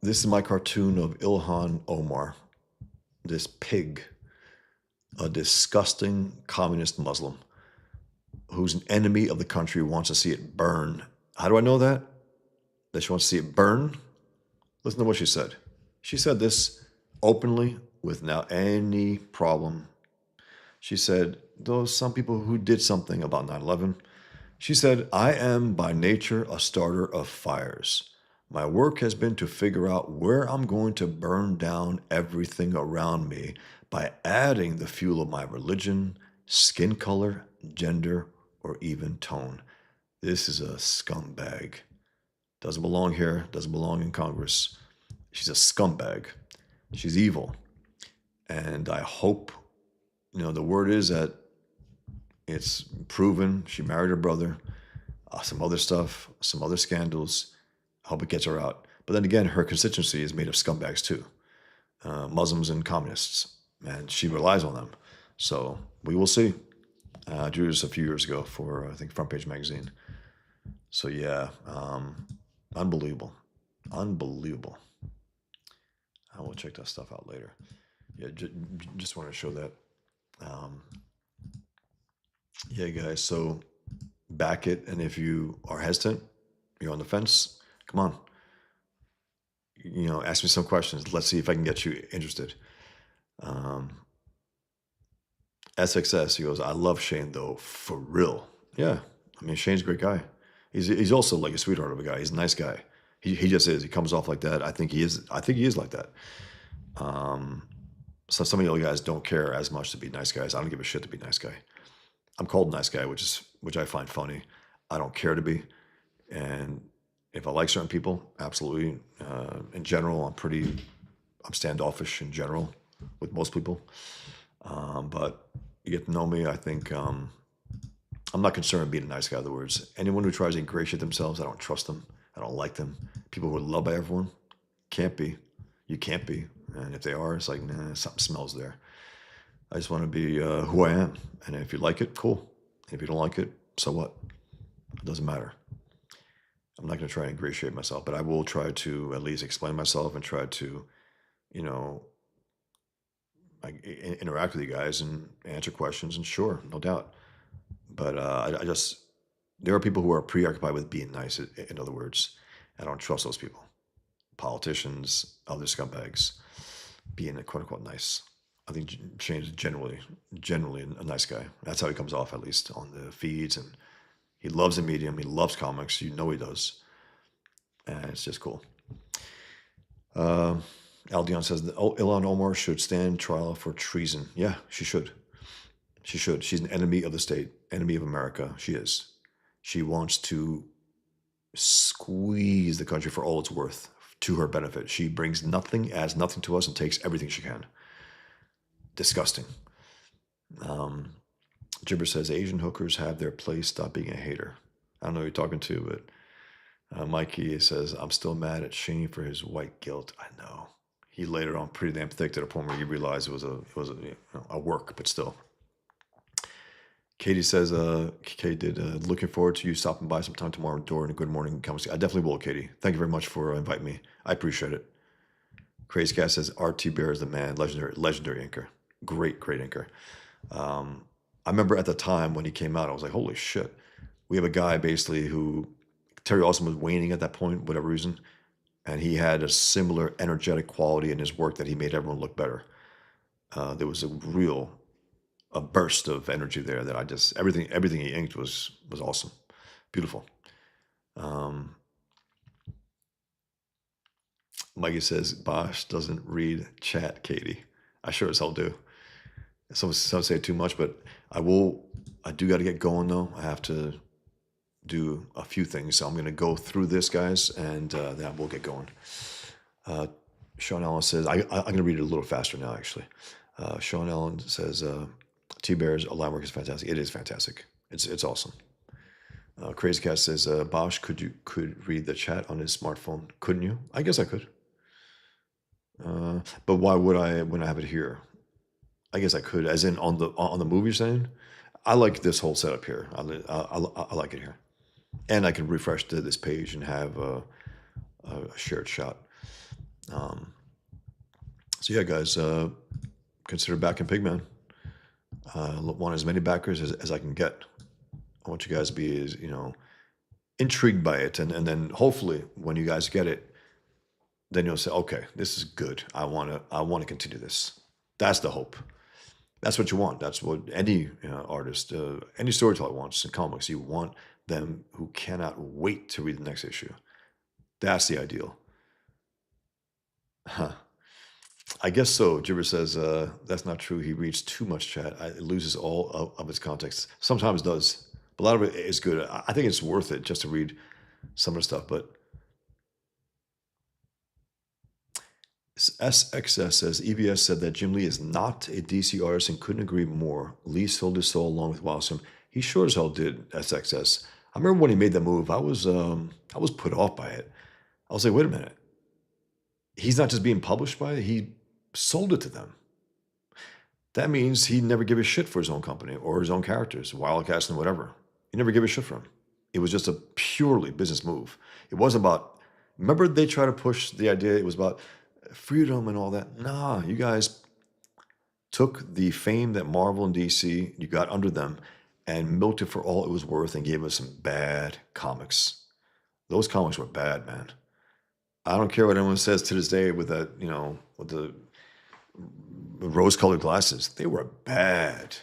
This is my cartoon of Ilhan Omar, this pig, a disgusting communist Muslim who's an enemy of the country, wants to see it burn. How do I know that? That she wants to see it burn? Listen to what she said. She said this openly without any problem. She said, those some people who did something about 9/11, she said, I am by nature a starter of fires. My work has been to figure out where I'm going to burn down everything around me by adding the fuel of my religion, skin color, gender, or even tone. This is a scumbag. Doesn't belong here, doesn't belong in Congress. She's a scumbag. She's evil. And I hope, the word is that it's proven she married her brother, some other stuff, some other scandals. I hope it gets her out. But then again, her constituency is made of scumbags too, Muslims and communists, and she relies on them. So we will see. I drew this a few years ago for, I think, Front Page Magazine. So yeah, unbelievable. Unbelievable. I will check that stuff out later. Yeah, just want to show that. Yeah, guys, so back it. And if you are hesitant, you're on the fence, come on. Ask me some questions. Let's see if I can get you interested. SXS, he goes, I love Shane, though, for real. Yeah, I mean, Shane's a great guy. He's also like a sweetheart of a guy. He's a nice guy. He just is. He comes off like that. I think he is like that. So some of you guys don't care as much to be nice guys. I don't give a shit to be a nice guy. I'm called nice guy, which I find funny. I don't care to be. And if I like certain people, absolutely. In general, I'm standoffish in general with most people. But you get to know me, I think I'm not concerned with being a nice guy. In other words, anyone who tries to ingratiate themselves, I don't trust them. I don't like them. People who are loved by everyone, can't be. You can't be. And if they are, it's like, nah, something smells there. I just want to be who I am. And if you like it, cool. If you don't like it, so what? It doesn't matter. I'm not going to try and ingratiate myself, but I will try to at least explain myself and try to, interact with you guys and answer questions. And sure, no doubt. But there are people who are preoccupied with being nice, in other words. I don't trust those people. Politicians, other scumbags, being quote unquote nice. I think Shane's generally a nice guy. That's how he comes off, at least on the feeds. And he loves the medium. He loves comics. He does. And it's just cool. Aldion says that Ilhan Omar should stand trial for treason. Yeah, she should. She should. She's an enemy of the state, enemy of America. She is. She wants to squeeze the country for all it's worth to her benefit. She brings nothing, adds nothing to us, and takes everything she can. Disgusting. Gibber says Asian hookers have their place. Stop being a hater. I don't know who you're talking to, but Mikey says I'm still mad at Shane for his white guilt. I know he laid it on pretty damn thick to the point where you realize it was a work, but still. Katie says, looking forward to you stopping by sometime tomorrow during a Good Morning conversation. I definitely will, Katie. Thank you very much for inviting me. I appreciate it. Crazy Cat says, RT Bear is the man, legendary anchor. Great anchor. I remember at the time when he came out, I was like, holy shit. We have a guy basically who, Terry Austin was waning at that point, whatever reason, and he had a similar energetic quality in his work that he made everyone look better. There was a burst of energy there that I just, everything he inked was awesome. Beautiful. Mikey says, Bosch doesn't read chat, Katie. I sure as hell do. Some say too much, but I do got to get going though. I have to do a few things. So I'm going to go through this, guys, and then we'll get going. Sean Allen says, I'm going to read it a little faster now, actually. Sean Allen says, T-Bear's line work is fantastic. It is fantastic. It's awesome. Crazy Cat says, Bosch, could read the chat on his smartphone? Couldn't you? I guess I could. But why would I when I have it here? I guess I could, as in on the movie you're saying? I like this whole setup here. I like it here. And I can refresh to this page and have a shared shot. So yeah, guys, consider backing Pigman. Want as many backers as I can get. I want you guys to be intrigued by it, and then hopefully when you guys get it, then you'll say, okay, this is good. I want to continue this. That's the hope. That's what you want. That's what any artist, any storyteller wants in comics. You want them who cannot wait to read the next issue. That's the ideal. Huh. I guess so. Gibber says, that's not true. He reads too much chat. It loses all of its context. Sometimes it does. But a lot of it is good. I think it's worth it just to read some of the stuff. But SXS says EBS said that Jim Lee is not a DC artist and couldn't agree more. Lee sold his soul along with Wowsome. He sure as hell did. SXS. I remember when he made that move. I was put off by it. I was like, wait a minute. He's not just being published by it. He sold it to them. That means he never gave a shit for his own company or his own characters, Wildcats and whatever. He never gave a shit for him. It was just a purely business move. It wasn't about. Remember, they tried to push the idea. It was about freedom and all that. Nah, you guys took the fame that Marvel and DC you got under them and milked it for all it was worth and gave us some bad comics. Those comics were bad, man. I don't care what anyone says to this day with that, with the rose-colored glasses. They were bad,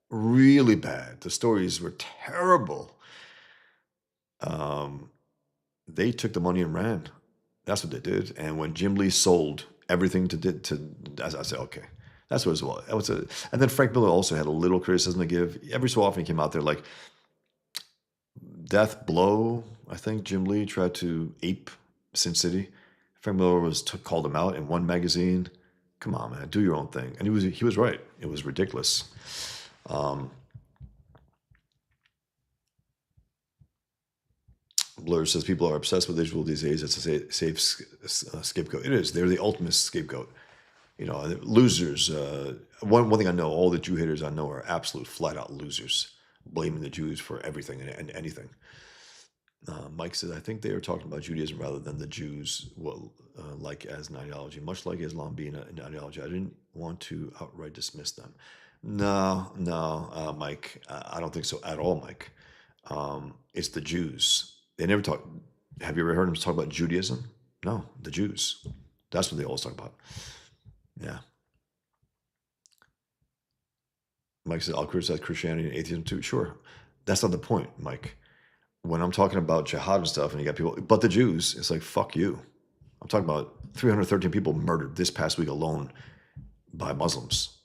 really bad. The stories were terrible. They took the money and ran. That's what they did. And when Jim Lee sold everything I said, okay, that's what it was. And then Frank Miller also had a little criticism to give. Every so often he came out there like Death Blow. I think Jim Lee tried to ape Sin City. Frank Miller called him out in one magazine. Come on, man, do your own thing. And he was right. It was ridiculous. Blur says people are obsessed with visual these days. It's a safe scapegoat. It is. They're the ultimate scapegoat. Losers. One thing I know, all the Jew haters I know are absolute flat out losers, blaming the Jews for everything and anything. Mike says, I think they are talking about Judaism rather than the Jews, like as an ideology, much like Islam being an ideology. I didn't want to outright dismiss them. No, Mike, I don't think so at all, Mike. It's the Jews. They never talk. Have you ever heard them talk about Judaism? No, the Jews. That's what they always talk about. Yeah. Mike says, I'll criticize Christianity and atheism too. Sure. That's not the point, Mike. When I'm talking about jihad and stuff and you got people, but the Jews, it's like, fuck you. I'm talking about 313 people murdered this past week alone by Muslims.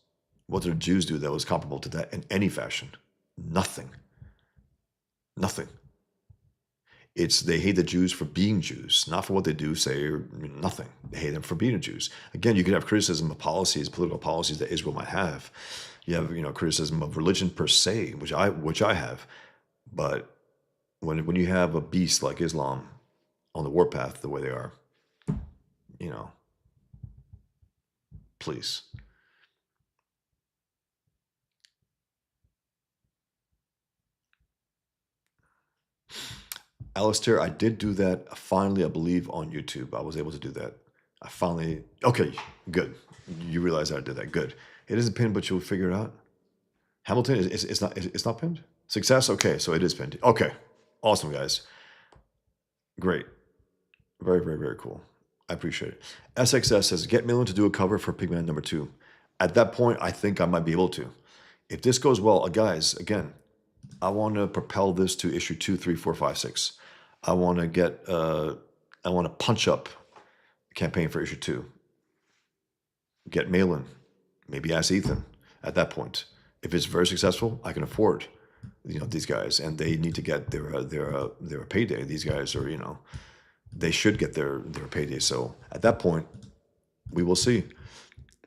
What did the Jews do that was comparable to that in any fashion? Nothing. They hate the Jews for being Jews, not for what they do, say, or nothing. They hate them for being Jews. Again, you could have criticism of policies, political policies that Israel might have. You have, criticism of religion per se, which I have. But when you have a beast like Islam on the warpath the way they are, please. Alistair, I did do that finally, I believe, on YouTube. I was able to do that. Okay, good. You realize I did that. Good. It isn't pinned, but you'll figure it out. Hamilton, it's not pinned? Success? Okay, so it is pinned. Okay, awesome, guys. Great. Very, very, very cool. I appreciate it. SXS says, get Millen to do a cover for Pigman #2. At that point, I think I might be able to. If this goes well, guys, again, I want to propel this to issue 2, 3, 4, 5, 6. I want to punch up the campaign for issue 2. Get Malin, maybe ask Ethan at that point. If it's very successful, I can afford, these guys, and they need to get their payday. These guys are, they should get their payday. So at that point, we will see.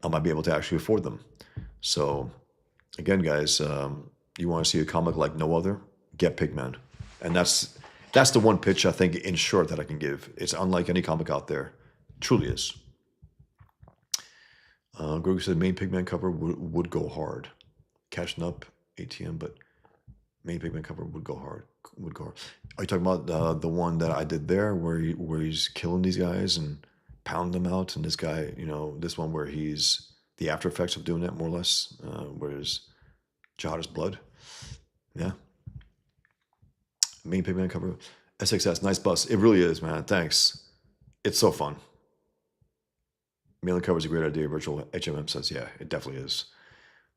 I might be able to actually afford them. So again, guys, you want to see a comic like no other? Get Pigman, and that's the one pitch I think, in short, that I can give. It's unlike any comic out there. Truly is. Grogu said main Pigman cover would go hard. Cashing up ATM, but main Pigman cover would go hard. Are you talking about the one that I did there, where he's killing these guys and pounding them out, and this guy, this one where he's the after effects of doing that, more or less, whereas Jihadist blood. Yeah. Main Pigman cover. SXS, nice bust. It really is, man. Thanks. It's so fun. Mailing cover is a great idea. Virtual HMM says, yeah, it definitely is.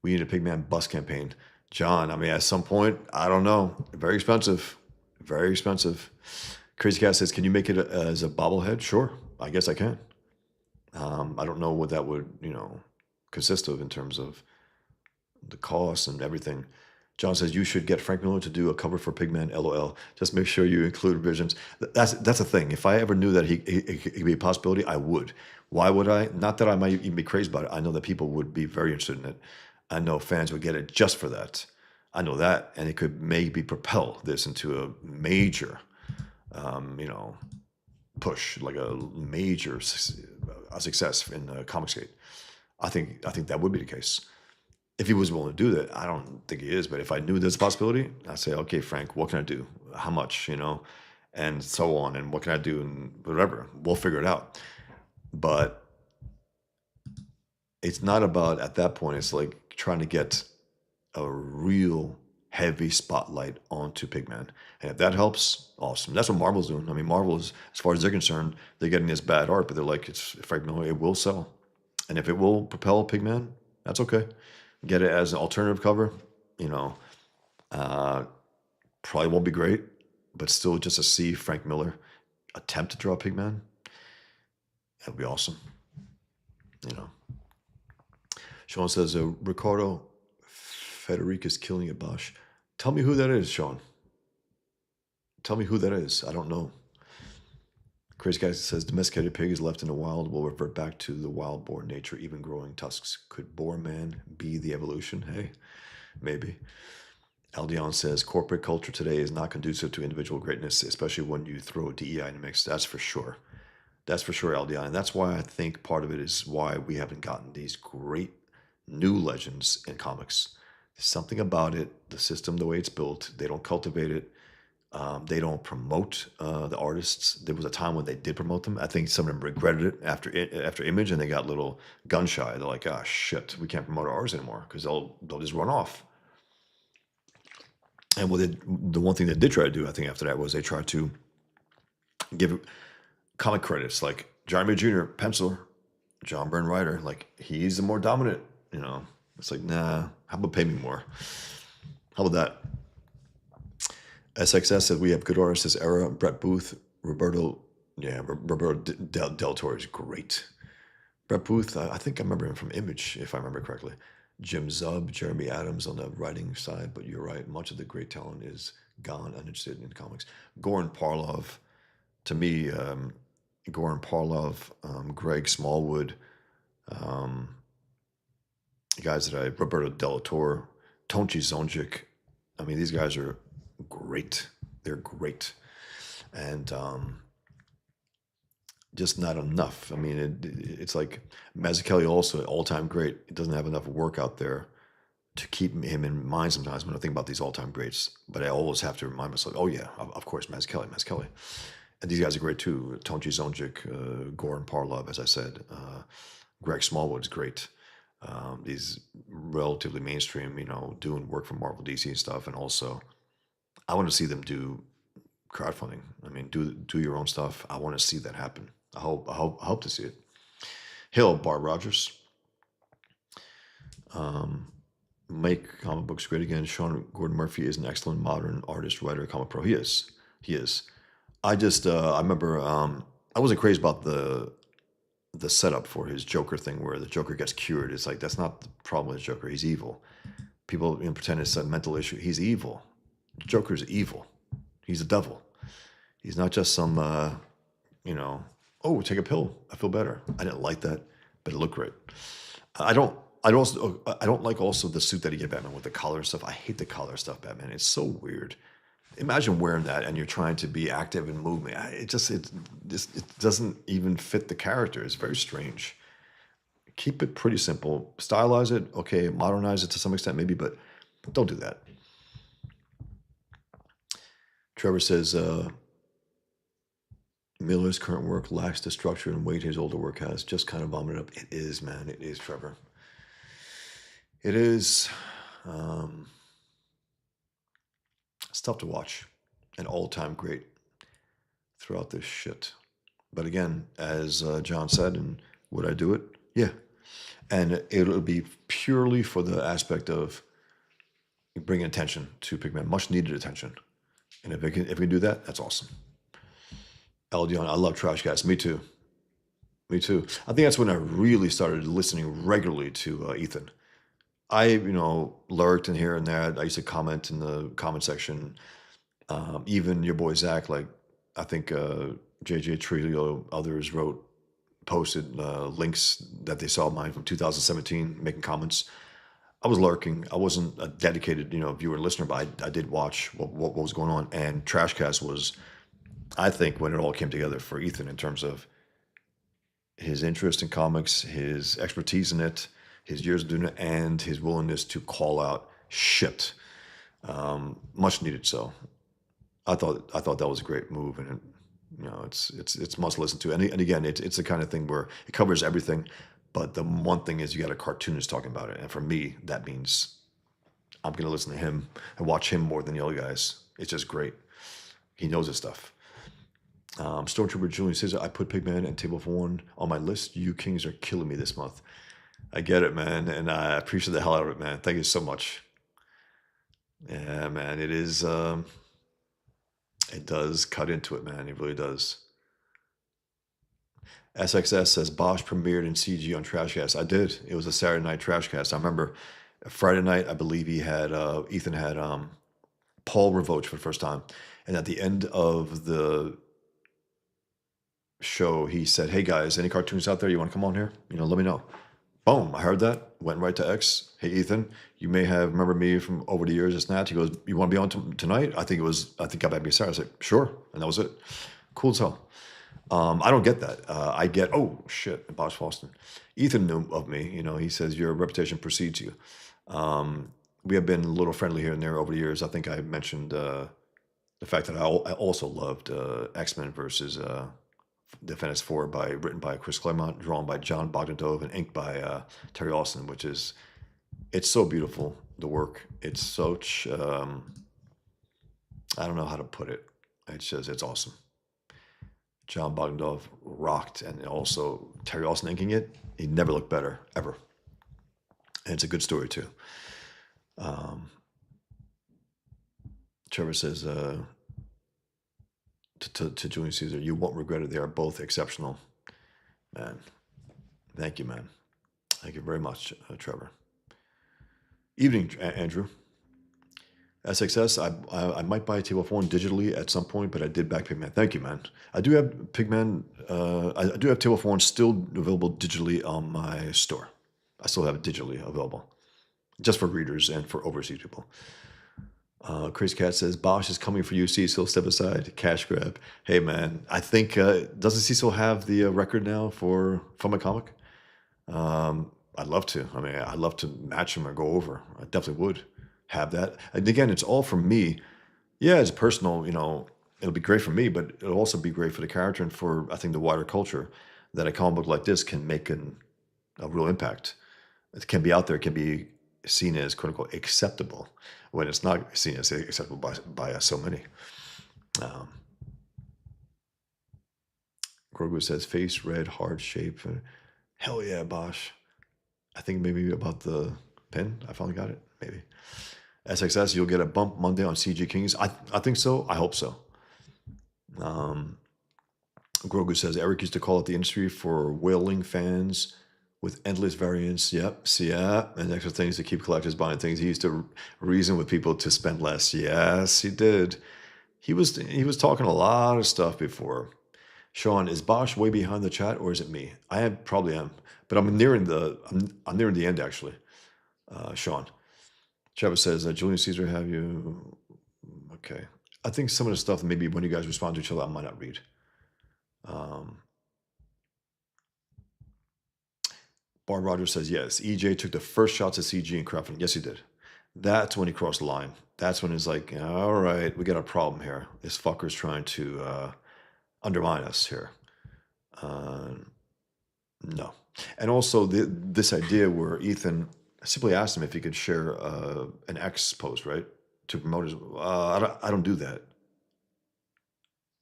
We need a Pigman bust campaign. John, at some point, I don't know. Very expensive. Very expensive. Crazy Cat says, can you make it as a bobblehead? Sure. I guess I can. I don't know what that would, consist of in terms of the cost and everything. John says you should get Frank Miller to do a cover for Pigman. LOL. Just make sure you include visions. That's a thing. If I ever knew that he could be a possibility, I would. Why would I? Not that I might even be crazy about it. I know that people would be very interested in it. I know fans would get it just for that. I know that, and it could maybe propel this into a major, push, like a major success in Comicsgate. I think that would be the case. If he was willing to do that, I don't think he is. But if I knew there's a possibility, I'd say, okay, Frank, what can I do? How much, and so on. And what can I do? And whatever. We'll figure it out. But it's not about, at that point, it's like trying to get a real heavy spotlight onto Pigman. And if that helps, awesome. That's what Marvel's doing. I mean, Marvel is, as far as they're concerned, they're getting this bad art, but they're like, it's Frank Miller, it will sell. And if it will propel Pigman, that's okay. Get it as an alternative cover, probably won't be great, but still just to see Frank Miller attempt to draw Pigman, that would be awesome. Sean says, Ricardo Federica's killing it, Bosch. Tell me who that is, Sean. Tell me who that is. I don't know. Crazy Guy says, domesticated pig is left in the wild will revert back to the wild-born nature, even growing tusks. Could Boar Man be the evolution? Hey, maybe. Aldion says, corporate culture today is not conducive to individual greatness, especially when you throw DEI in the mix. That's for sure. That's for sure, Aldion. And that's why I think part of it is why we haven't gotten these great new legends in comics. There's something about it, the system, the way it's built. They don't cultivate it. They don't promote the artists. There was a time when they did promote them. I think some of them regretted it after Image, and they got a little gun shy. They're like, "Ah, shit, we can't promote ours anymore because they'll just run off." And the one thing they did try to do, I think, after that was they tried to give comic credits, like Johnny Jr. penciler, John Byrne writer. Like, he's the more dominant. It's like, nah. How about pay me more? How about that? SXS said we have good artists this era. Brett Booth, Roberto Del Toro is great. Brett Booth, I think I remember him from Image, if I remember correctly. Jim Zub, Jeremy Adams on the writing side, but you're right. Much of the great talent is gone, uninterested in comics. Goran Parlov, to me, Greg Smallwood, guys that Roberto Del Toro, Tonchi Zonjic. I mean, these guys are great. They're great. And just not enough. I mean, it's like Mazzucchelli also, all-time great. It doesn't have enough work out there to keep him in mind sometimes when I think about these all-time greats. But I always have to remind myself, oh yeah, of course, Mazzucchelli. And these guys are great too. Tonchi Zonjic, Goran Parlov, as I said. Greg Smallwood's great. These relatively mainstream, doing work for Marvel, DC and stuff. And also, I want to see them do crowdfunding. I mean, do your own stuff. I want to see that happen. I hope to see it. Hill, Bart Rogers. Make comic books great again. Sean Gordon Murphy is an excellent modern artist, writer, comic pro. He is. I just I remember I wasn't crazy about the setup for his Joker thing, where the Joker gets cured. It's like, that's not the problem with Joker. He's evil. People pretend it's a mental issue. He's evil. Joker's evil. He's the devil. He's not just some, oh, take a pill, I feel better. I didn't like that, but it looked great. I don't like also the suit that he gave Batman with the collar and stuff. I hate the collar stuff, Batman. It's so weird. Imagine wearing that and you're trying to be active in movement. It doesn't even fit the character. It's very strange. Keep it pretty simple. Stylize it, okay, modernize it to some extent maybe, but don't do that. Trevor says, Miller's current work lacks the structure and weight his older work has. Just kind of vomited up. It is, man. It is, Trevor. It is. It's tough to watch. An all-time great throughout this shit. But again, as John said, and would I do it? Yeah. And it'll be purely for the aspect of bringing attention to Pigman. Much needed attention. And if we can do that, that's awesome. Aldion, I love Trash Guys. Me too. I think that's when I really started listening regularly to Ethan. I lurked in here and there. I used to comment in the comment section. Even your boy Zach, like I think JJ Trillo, others posted links that they saw mine from 2017, making comments. I was lurking. I wasn't a dedicated, viewer and listener, but I did watch what was going on. And Trashcast was, I think, when it all came together for Ethan in terms of his interest in comics, his expertise in it, his years of doing it, and his willingness to call out shit. Much needed. So I thought that was a great move, and it's must listen to. And again, it's the kind of thing where it covers everything. But the one thing is, you got a cartoonist talking about it, and for me, that means I'm gonna listen to him and watch him more than the other guys. It's just great. He knows his stuff. Stormtrooper Julian says, I put Pigman and Table for One on my list. You Kings are killing me this month. I get it, man, and I appreciate the hell out of it, man. Thank you so much. Yeah, man, it is. It does cut into it, man. It really does. SXS says Bosch premiered in CG on Trashcast. I did. It was a Saturday night Trashcast. I remember Friday night. I believe Ethan had Paul Revoch for the first time, and at the end of the show, he said, "Hey guys, any cartoons out there? You want to come on here? Let me know." Boom! I heard that. Went right to X. Hey Ethan, you may have remembered me from over the years. It's Nat. He goes, "You want to be on tonight?" I think I might be Saturday. I said, "Sure," and that was it. Cool as hell. I don't get that. I get, oh shit, Bosch Foston. Ethan knew of me. He says your reputation precedes you. We have been a little friendly here and there over the years. I think I mentioned the fact that I also loved X-Men versus the Fantastic Four, written by Chris Claremont, drawn by John Bogdanove, and inked by Terry Austin, it's so beautiful, the work. It's such, I don't know how to put it. It's awesome. John Bogdanove rocked, and also Terry Austin inking it. He never looked better, ever. And it's a good story, too. Trevor says, to Julian Caesar, you won't regret it. They are both exceptional. Man, thank you, man. Thank you very much, Trevor. Evening, Andrew. SXS, I might buy Table for One digitally at some point, but I did back Pigman. Thank you, man. I do have Pigman. I do have Table for One still available digitally on my store. I still have it digitally available, just for readers and for overseas people. Crazy Cat says, Bosch is coming for you, Cecil. Step aside. Cash grab. Hey, man. I think, doesn't Cecil have the record now for my comic? I'd love to. I mean, I'd love to match him or go over. I definitely would have that. And again, it's all from me. Yeah, it's personal, it'll be great for me, but it'll also be great for the character and for, I think, the wider culture, that a comic book like this can make a real impact. It can be out there. It can be seen as, quote unquote, acceptable, when it's not seen as acceptable by so many. Grogu says, face red, hard shape. Hell yeah, Bosch. I think maybe about the pen. I finally got it. Maybe. SXS, you'll get a bump Monday on CG Kings. I think so. I hope so. Grogu says, Eric used to call it the industry for wailing fans with endless variants. Yep. See, yeah. And extra things to keep collectors buying things. He used to reason with people to spend less. Yes, he did. He was talking a lot of stuff before. Sean, is Bosch way behind the chat, or is it me? I probably am, but I'm nearing the end, actually. Sean. Trevor says, Julius Caesar, have you? Okay. I think some of the stuff, maybe when you guys respond to each other, I might not read. Barb Rogers says, yes, EJ took the first shots at CG and crowdfunding. Yes, he did. That's when he crossed the line. That's when it's like, all right, we got a problem here. This fucker's trying to undermine us here. No. And also this idea where Ethan simply asked him if he could share an X post, right, to promote his. I don't do that.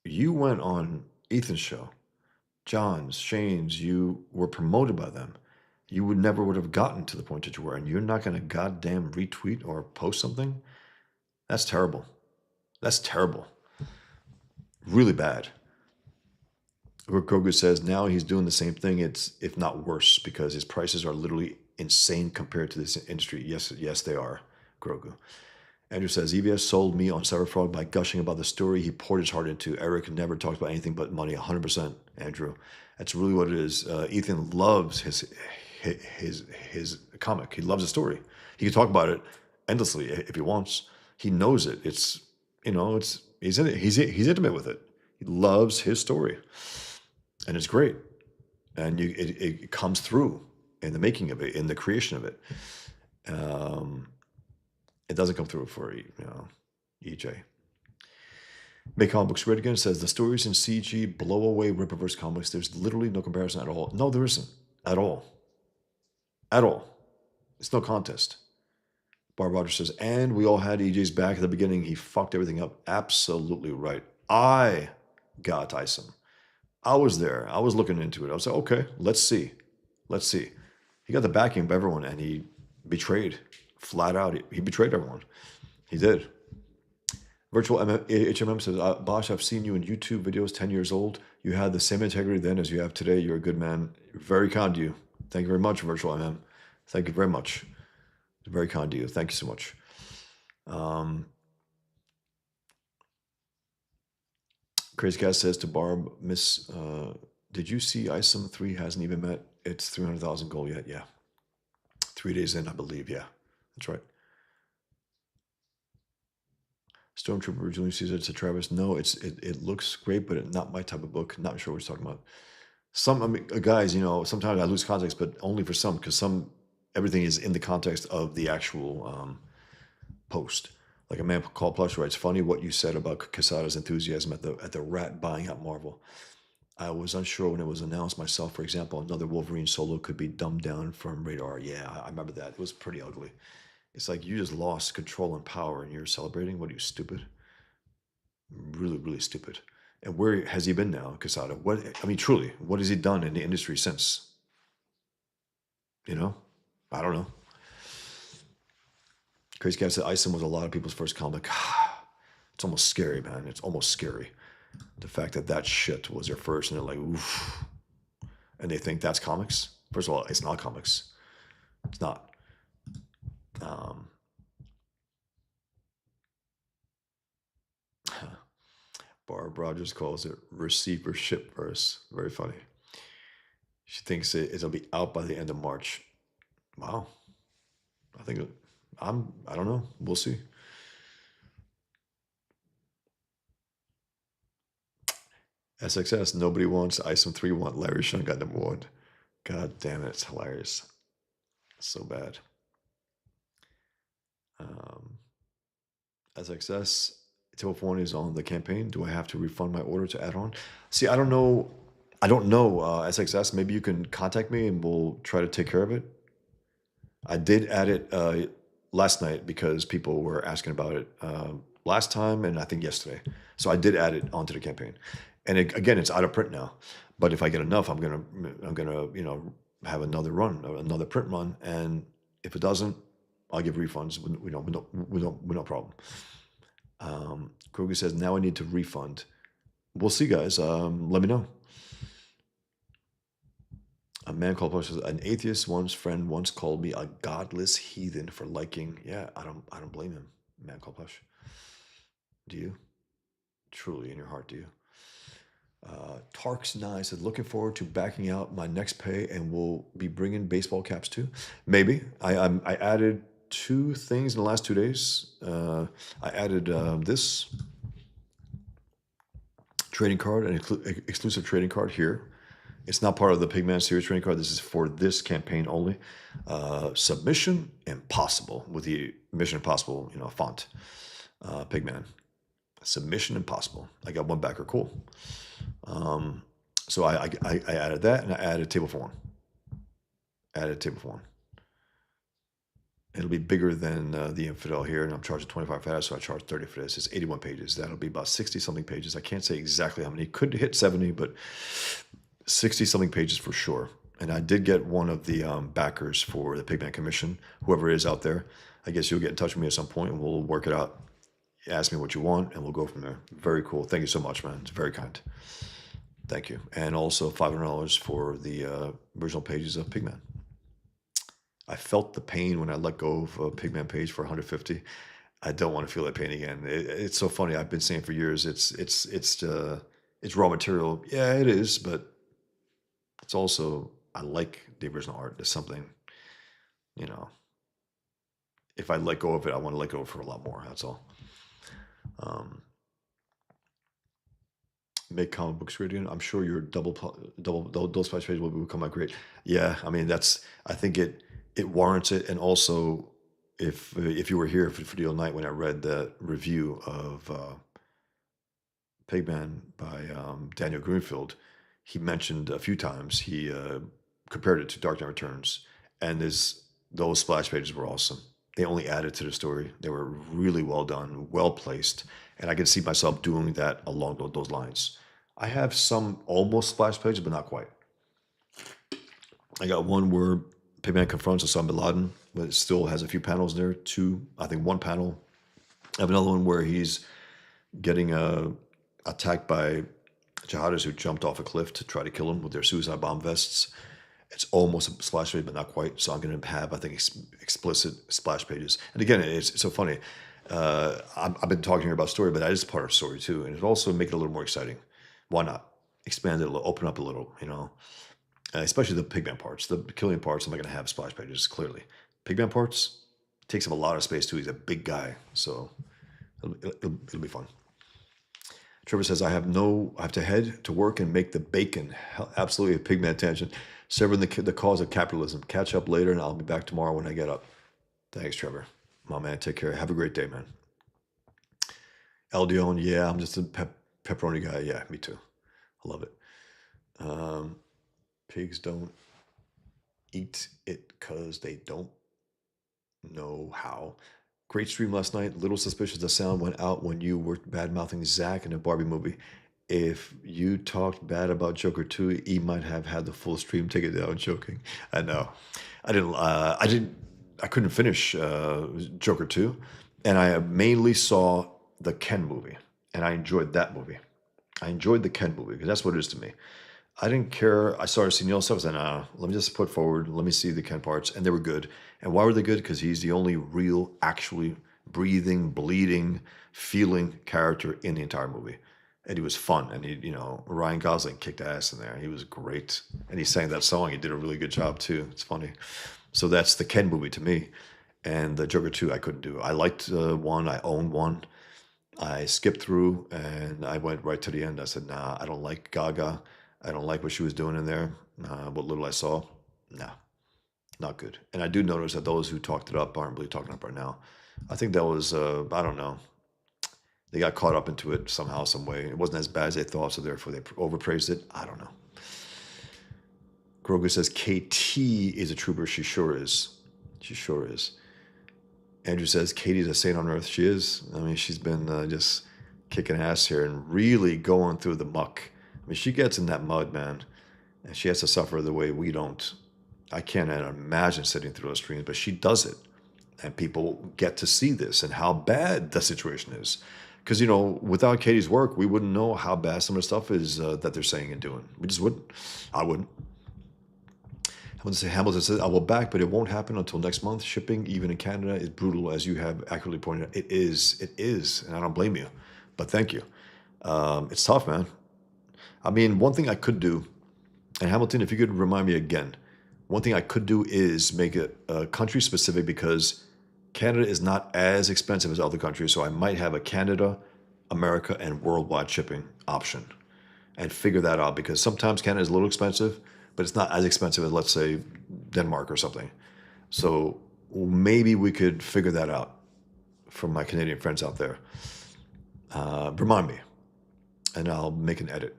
You went on Ethan's show, John's, Shane's. You were promoted by them. You would have gotten to the point that you were, and you're not going to goddamn retweet or post something. That's terrible. That's terrible. Really bad. Grogu says now he's doing the same thing. It's if not worse, because his prices are literally insane compared to this industry. Yes, they are, Grogu. Andrew says, EVS sold me on Cyberfrog by gushing about the story he poured his heart into. Eric never talks about anything but money. 100%, Andrew. That's really what it is. Ethan loves his comic. He loves the story. He can talk about it endlessly if he wants. He knows it. It's, he's in it. He's intimate with it. He loves his story, and it's great. And it comes through in the making of it, in the creation of it. It doesn't come through for EJ. Make Comic Books Great Again says the stories in CG blow away Rippaverse comics. There's literally no comparison at all. No, there isn't at all. At all. It's no contest. Barb Rogers says, and we all had EJ's back at the beginning. He fucked everything up. Absolutely right. I got Tyson. I was there. I was looking into it. I was like, okay, let's see. Let's see. He got the backing of everyone, and he betrayed. Flat out, he betrayed everyone. He did. Virtual HMM says, Bosch, I've seen you in YouTube videos 10 years old. You had the same integrity then as you have today. You're a good man. Very kind to you. Thank you very much, Virtual MM. Thank you very much. Very kind to you. Thank you so much. Crazy Cat says to Barb, Miss, did you see ISOM 3 hasn't even met its 300,000 goal yet? Yeah. 3 days in, I believe. Yeah, that's right. Stormtrooper Julian Caesar to Travis. No, it looks great, but not my type of book. Not sure what he's talking about. Guys, sometimes I lose context, but only for some, because everything is in the context of the actual post. Like a man called Plush writes, funny what you said about Quesada's enthusiasm at the rat buying out Marvel. I was unsure when it was announced myself. For example, another Wolverine solo could be dumbed down from radar. Yeah, I remember that. It was pretty ugly. It's like you just lost control and power and you're celebrating. What are you, stupid? Really, really stupid. And where has he been now, Quesada? Truly, what has he done in the industry since? I don't know. Crazy Cat said Isom was a lot of people's first comic. It's almost scary, man. It's almost scary. The fact that shit was their first, and they're like, oof. And they think that's comics. First of all, it's not comics. It's not. Barb Rogers calls it receivership verse. Very funny. She thinks it'll be out by the end of March. Wow. I don't know. We'll see. SXS, nobody wants ISOM 3 want Larry Shun got #1. God damn it, it's hilarious. So bad. SXS, Tip 1 is on the campaign. Do I have to refund my order to add on? See, I don't know. SXS, maybe you can contact me and we'll try to take care of it. I did add it last night because people were asking about it last time and I think yesterday. So I did add it onto the campaign. And again, it's out of print now. But if I get enough, I'm gonna have another print run. And if it doesn't, I'll give refunds. With no problem. Kroger says now I need to refund. We'll see, guys. Let me know. A man called Plush says, an atheist friend once called me a godless heathen for liking. Yeah, I don't blame him. Man called Plush. Do you? Truly in your heart, do you? Tarks9 said, looking forward to backing out my next pay and we'll be bringing baseball caps too. Maybe. I added 2 things in the last 2 days. I added this trading card, an exclusive trading card here. It's not part of the Pigman series trading card. This is for this campaign only. Submission Impossible with the Mission Impossible, font. Pigman. Submission Impossible. I got one backer. Cool. So I added that and I added table for one. It'll be bigger than the Infidel here, and I'm charging 25 for that, so I charge 30 for this. It's 81 pages. That'll be about 60-something pages. I can't say exactly how many. Could hit 70, but 60-something pages for sure. And I did get one of the backers for the Pigman Commission. Whoever is out there, I guess you'll get in touch with me at some point, and we'll work it out. Ask me what you want, and we'll go from there. Very cool. Thank you so much, man. It's very kind. Thank you. And also $500 for the original pages of Pigman. I felt the pain when I let go of a Pigman page for 150. I don't want to feel that pain again. It's so funny. I've been saying for years, it's raw material. Yeah, it is, but it's also I like the original art. There's something, you know. If I let go of it, I want to let go for a lot more. That's all. Um, Make comic books great again. I'm sure your those splash pages will become a great. Yeah, I mean that's. I think it warrants it, and also if you were here for the other night when I read the review of Pigman by Daniel Greenfield, he mentioned a few times he compared it to Dark Knight Returns, and those splash pages were awesome. They only added to the story. They were really well done, well placed, and I can see myself doing that along those lines. I have some almost splash pages, but not quite. I got one where Pigman confronts Osama bin Laden, but it still has a few panels there. Two, I think one panel. I have another one where he's getting attacked by jihadis who jumped off a cliff to try to kill him with their suicide bomb vests. It's almost a splash page, but not quite. So I'm going to have, I think, explicit splash pages. And again, it's so funny. I've been talking here about story, but that is part of story too, and it also make it a little more exciting. Why not expand it a little, open up a little, especially the Pigman parts. The killing parts, I'm not going to have splash pages clearly. Pigman parts takes up a lot of space too. He's a big guy, so it'll be fun. Trevor says, I have to head to work and make the bacon. Absolutely a Pigman tangent. Severing the cause of capitalism. Catch up later, and I'll be back tomorrow when I get up. Thanks, Trevor. My man, take care. Have a great day, man. El Dion, yeah, I'm just a pepperoni guy. Yeah, me too. I love it. Pigs don't eat it because they don't know how. Great stream last night. Little suspicious the sound went out when you were bad-mouthing Zach in a Barbie movie. If you talked bad about Joker 2, he might have had the full stream take it down. Joking. I know. I couldn't finish Joker 2, and I mainly saw the Ken movie, and I enjoyed that movie. I enjoyed the Ken movie because that's what it is to me. I didn't care. I started seeing the other stuff. I said, nah, let me just put forward. Let me see the Ken parts. And they were good. And why were they good? Because he's the only real, actually breathing, bleeding, feeling character in the entire movie. And he was fun. And Ryan Gosling kicked ass in there. He was great. And he sang that song. He did a really good job too. It's funny. So that's the Ken movie to me. And the Joker 2, I couldn't do. I liked one. I owned one. I skipped through and I went right to the end. I said, nah, I don't like Gaga. I don't like what she was doing in there. What little I saw, nah, not good. And I do notice that those who talked it up aren't really talking up right now. I think that was, I don't know. They got caught up into it somehow, some way. It wasn't as bad as they thought, so therefore they overpraised it. I don't know. Grogu says, KT is a trooper. She sure is. She sure is. Andrew says, Katie's a saint on earth. She is. I mean, she's been just kicking ass here and really going through the muck. I mean, she gets in that mud, man, and she has to suffer the way we don't. I can't imagine sitting through those streams, but she does it. And people get to see this and how bad the situation is. Because, without Katie's work, we wouldn't know how bad some of the stuff is that they're saying and doing. We just wouldn't. I wouldn't. Hamilton says, I will back, but it won't happen until next month. Shipping, even in Canada, is brutal, as you have accurately pointed out. It is, and I don't blame you. But thank you. It's tough, man. I mean, one thing I could do, and Hamilton, if you could remind me again, one thing I could do is make it country specific because Canada is not as expensive as other countries. So I might have a Canada, America, and worldwide shipping option and figure that out because sometimes Canada is a little expensive, but it's not as expensive as, let's say, Denmark or something. So maybe we could figure that out for my Canadian friends out there. Remind me, and I'll make an edit.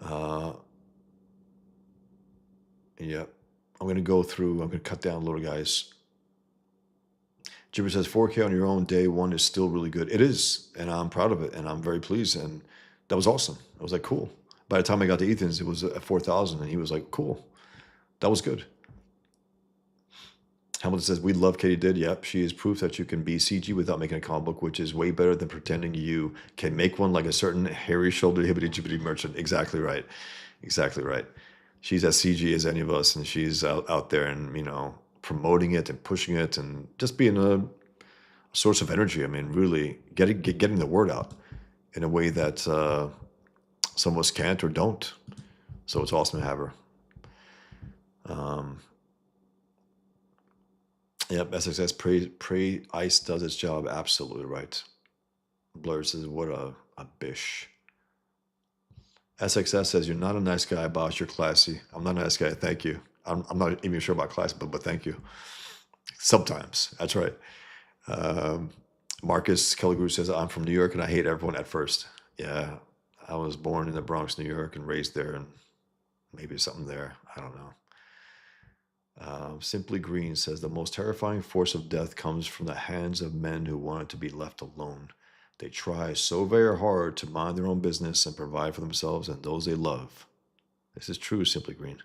Yeah, I'm going to cut down a little, guys. Jimmy says 4K on your own day one is still really good. It is, and I'm proud of it, and I'm very pleased, and that was awesome. I was like, cool. By the time I got to Ethan's, it was at 4,000, and he was like, cool. That was good. Hamilton says, we love Katie did. Yep, she is proof that you can be CG without making a comic book, which is way better than pretending you can make one like a certain hairy-shouldered, hibbity-jibbity merchant. Exactly right. Exactly right. She's as CG as any of us, and she's out there and, promoting it and pushing it and just being a source of energy. I mean, really getting the word out in a way that some of us can't or don't. So it's awesome to have her. Yep, SXS, pray ICE does its job. Absolutely right. Blur says, what a bish. SXS says, you're not a nice guy, boss. You're classy. I'm not a nice guy. Thank you. I'm not even sure about classy, but thank you. Sometimes. That's right. Marcus Kelligrew says, I'm from New York and I hate everyone at first. Yeah, I was born in the Bronx, New York and raised there, and maybe something there. I don't know. Simply Green says, the most terrifying force of death comes from the hands of men who wanted to be left alone. They try so very hard to mind their own business and provide for themselves and those they love. This is true, Simply Green.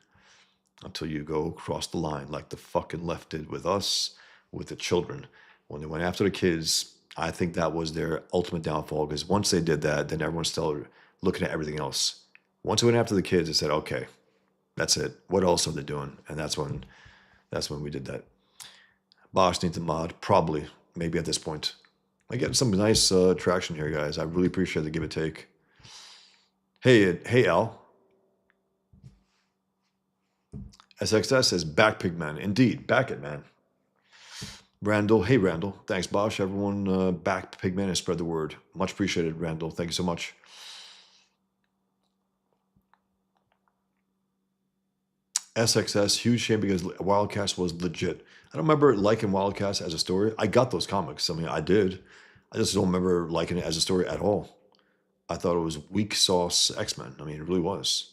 Until you go across the line like the fucking left did with us, with the children. When they went after the kids, I think that was their ultimate downfall, because once they did that, then everyone started looking at everything else. Once they went after the kids, they said, okay, that's it. What else are they doing? And that's when we did that. Bosch needs a mod, probably, maybe at this point. I get some nice traction here, guys. I really appreciate the give and take. Hey, Al. SXS says, back Pigman. Indeed, back it, man. Randall, hey, Randall. Thanks, Bosch. Everyone back Pigman and spread the word. Much appreciated, Randall. Thank you so much. SXS, huge shame because Wildcats was legit. I don't remember liking Wildcats as a story. I got those comics. I mean, I did. I just don't remember liking it as a story at all. I thought it was weak sauce X-Men. I mean, it really was.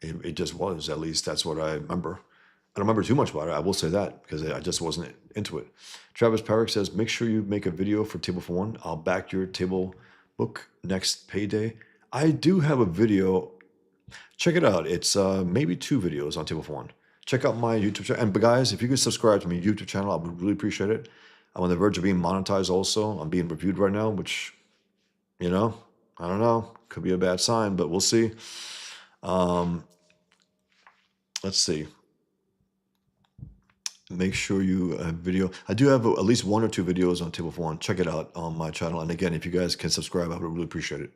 It just was. At least that's what I remember. I don't remember too much about it. I will say that because I just wasn't into it. Travis Parrick says, make sure you make a video for Table for One. I'll back your table book next payday. I do have a video. Check it out. It's maybe 2 videos on Table for One. Check out my YouTube channel. And guys, if you could subscribe to my YouTube channel, I would really appreciate it. I'm on the verge of being monetized also. I'm being reviewed right now, which, I don't know. Could be a bad sign, but we'll see. Let's see. Make sure you video. I do have at least 1 or 2 videos on Table for One. Check it out on my channel. And again, if you guys can subscribe, I would really appreciate it.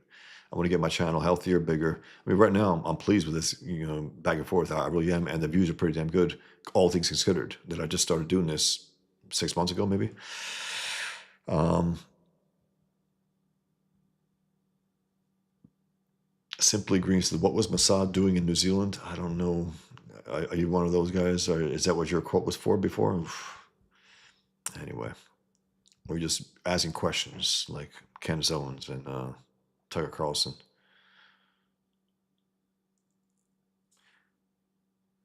I want to get my channel healthier, bigger. I mean, right now, I'm pleased with this, back and forth. I really am. And the views are pretty damn good, all things considered, that I just started doing this 6 months ago, maybe. Simply Green says, what was Mossad doing in New Zealand? I don't know. Are you one of those guys? Or is that what your quote was for before? Oof. Anyway, we're just asking questions like Candace Owens and Tucker Carlson.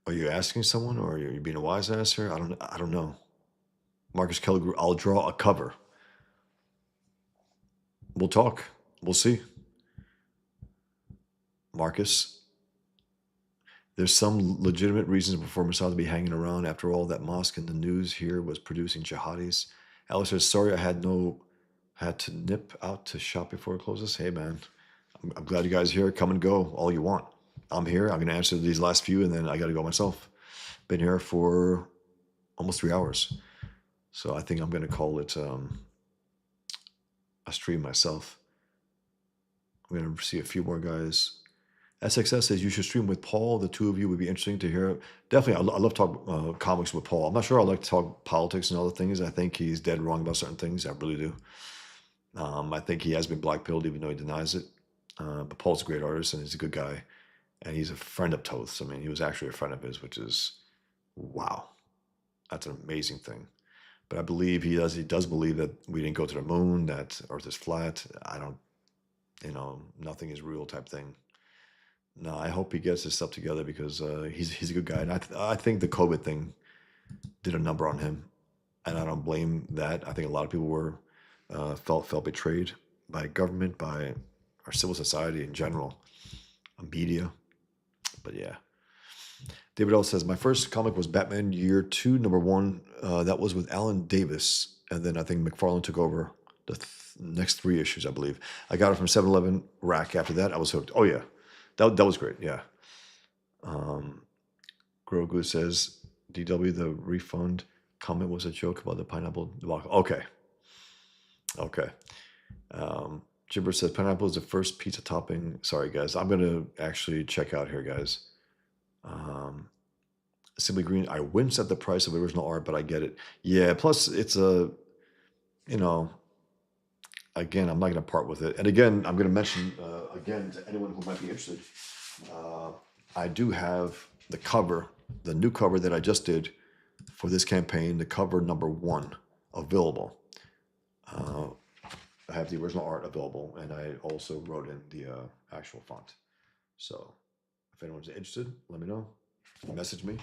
Are you asking someone, or are you being a wise ass here? I don't know. Marcus Kelly, I'll draw a cover. We'll talk. We'll see. Marcus, there's some legitimate reasons for Mossad to be hanging around. After all, that mosque in the news here was producing jihadis. Alex says, sorry, I had to nip out to shop before it closes. Hey, man, I'm glad you guys are here. Come and go all you want. I'm here. I'm going to answer these last few, and then I got to go myself. Been here for almost 3 hours. So I think I'm going to call it a stream myself. I'm going to see a few more guys. SXS says you should stream with Paul. The 2 of you would be interesting to hear. Definitely, I love talk comics with Paul. I'm not sure I like to talk politics and other things. I think he's dead wrong about certain things. I really do. I think he has been blackpilled, even though he denies it. But Paul's a great artist, and he's a good guy. And he's a friend of Toth's. I mean, he was actually a friend of his, which is, wow. That's an amazing thing. But I believe he does believe that we didn't go to the moon, that Earth is flat. I don't, nothing is real type thing. No, I hope he gets his stuff together because he's a good guy. And I think the COVID thing did a number on him. And I don't blame that. I think a lot of people were felt betrayed by government, by our civil society in general, media. But yeah. David L says, my first comic was Batman Year 2, number 1. That was with Alan Davis. And then I think McFarlane took over the next 3 issues, I believe. I got it from 7-Eleven rack after that. I was hooked. Oh, yeah. That was great, yeah. Grogu says, DW, the refund comment was a joke about the pineapple debacle. Okay. Okay. Gibber says pineapple is the first pizza topping. Sorry, guys. I'm going to actually check out here, guys. Simply Green, I wince at the price of original art, but I get it. Yeah, plus it's a, you know, again, I'm not going to part with it. And again, I'm going to mention, again, to anyone who might be interested, I do have the cover, the new cover that I just did for this campaign, the cover number 1 available. I have the original art available, and I also wrote in the actual font. So if anyone's interested, let me know. Message me.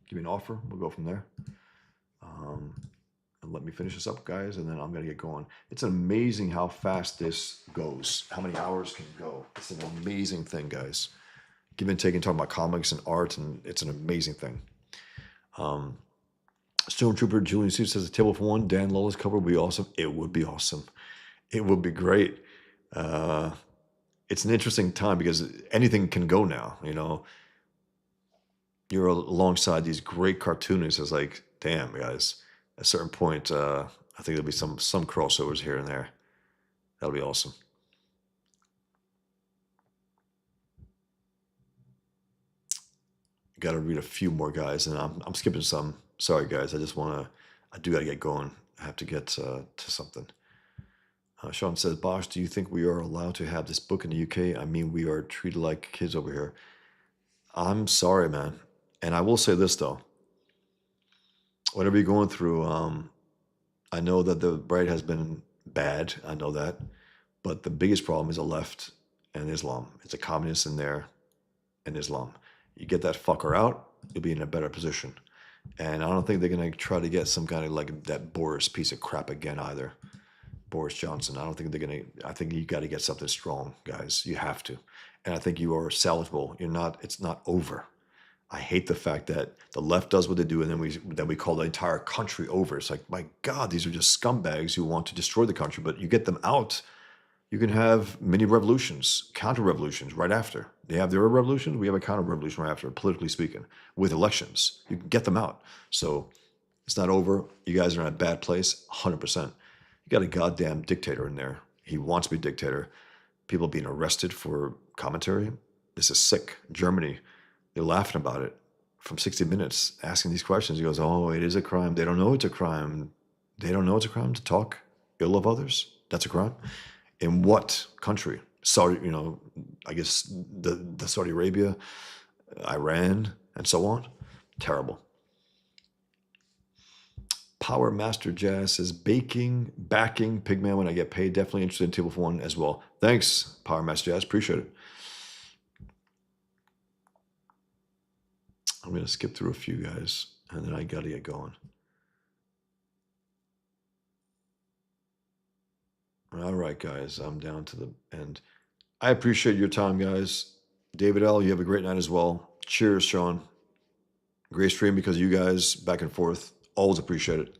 Give me an offer. We'll go from there. And let me finish this up, guys, and then I'm going to get going. It's amazing how fast this goes, how many hours can go. It's an amazing thing, guys. Give and take and talking about comics and art, and it's an amazing thing. Stormtrooper Julian C says, a table for one, Dan Lola's cover would be awesome. It would be awesome. It would be great. It's an interesting time because anything can go now, you know. You're alongside these great cartoonists. It's like, damn, guys. At a certain point, I think there'll be some crossovers here and there. That'll be awesome. Got to read a few more, guys, and I'm skipping some. Sorry, guys. I do got to get going. I have to get to something. Sean says, Bosch, do you think we are allowed to have this book in the UK? I mean, we are treated like kids over here. I'm sorry, man. And I will say this, though. Whatever you're going through, I know that the right has been bad. I know that. But the biggest problem is the left and Islam. It's a communist in there and Islam. You get that fucker out, you'll be in a better position. And I don't think they're going to try to get some kind of like that Boris piece of crap again either. Boris Johnson. I don't think they're going to. I think you got to get something strong, guys. You have to. And I think you are salvageable. You're not. It's not over. I hate the fact that the left does what they do, and then we call the entire country over. It's like, my God, these are just scumbags who want to destroy the country. But you get them out, you can have mini revolutions, counter revolutions right after. They have their revolution. We have a counter revolution right after, politically speaking, with elections. You can get them out. So it's not over. You guys are in a bad place, 100%. You got a goddamn dictator in there. He wants to be dictator. People being arrested for commentary. This is sick. Germany, they're laughing about it from 60 Minutes, asking these questions. He goes, oh, it is a crime. They don't know it's a crime. They don't know it's a crime to talk ill of others. That's a crime. In what country? Saudi, I guess the Saudi Arabia, Iran, and so on. Terrible. Power Master Jazz says, backing Pigman when I get paid. Definitely interested in Table for One as well. Thanks, Power Master Jazz. Appreciate it. I'm going to skip through a few guys, and then I got to get going. All right, guys. I'm down to the end. I appreciate your time, guys. David L., you have a great night as well. Cheers, Sean. Great stream because of you guys, back and forth. Always appreciate it.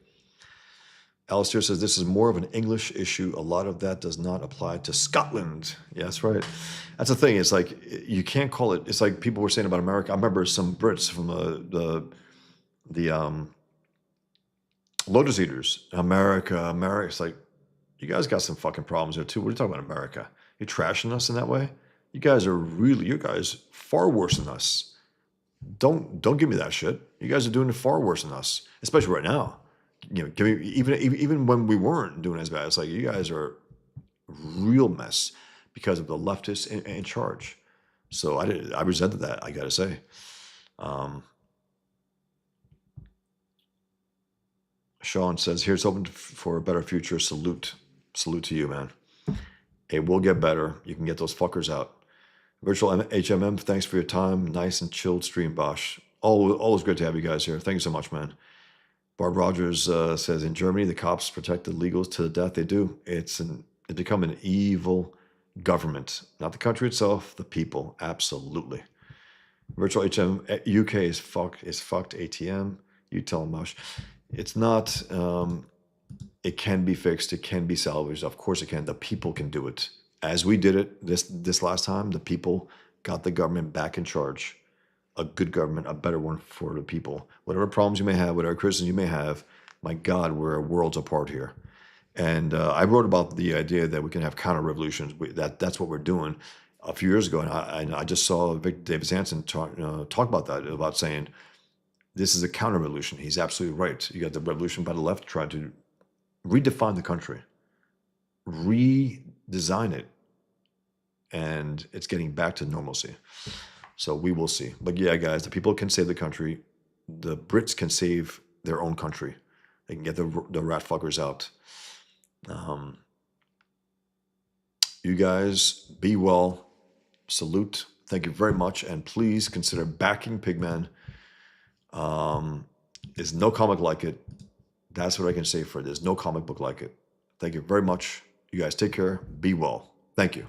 Alistair says, this is more of an English issue. A lot of that does not apply to Scotland. Yeah, that's right. That's the thing. It's like, you can't call it, it's like people were saying about America. I remember some Brits from the Lotus Eaters. America. It's like, you guys got some fucking problems there too. What are you talking about, America? You're trashing us in that way? You guys far worse than us. Don't give me that shit. You guys are doing it far worse than us, especially right now. Even when we weren't doing as bad, it's like you guys are a real mess because of the leftists in charge. So I resented that, I gotta say. Sean says, here's hoping for a better future. Salute to you, man. It will get better. You can get those fuckers out. Virtual HMM, thanks for your time. Nice and chilled stream, Bosch. Always great to have you guys here. Thank you so much, man. Barb Rogers says, in Germany, the cops protect the illegals to the death. They do. It's become an evil government. Not the country itself, the people. Absolutely. Virtual HM UK is fucked. ATM. You tell them, Mosh. It's not. It can be fixed. It can be salvaged. Of course it can. The people can do it. As we did it this last time, the people got the government back in charge. a good government, a better one for the people. Whatever problems you may have, whatever criticism you may have, my God, we're worlds apart here. And I wrote about the idea that we can have counter revolutions. That's what we're doing a few years ago, and I just saw Victor Davis Hanson talk about that, about saying this is a counter revolution. He's absolutely right. You got the revolution by the left trying to redefine the country, redesign it, and it's getting back to normalcy. So we will see. But yeah, guys, the people can save the country. The Brits can save their own country. They can get the rat fuckers out. You guys be well. Salute. Thank you very much. And please consider backing Pigman. There's no comic like it. That's what I can say for it. There's no comic book like it. Thank you very much. You guys take care. Be well. Thank you.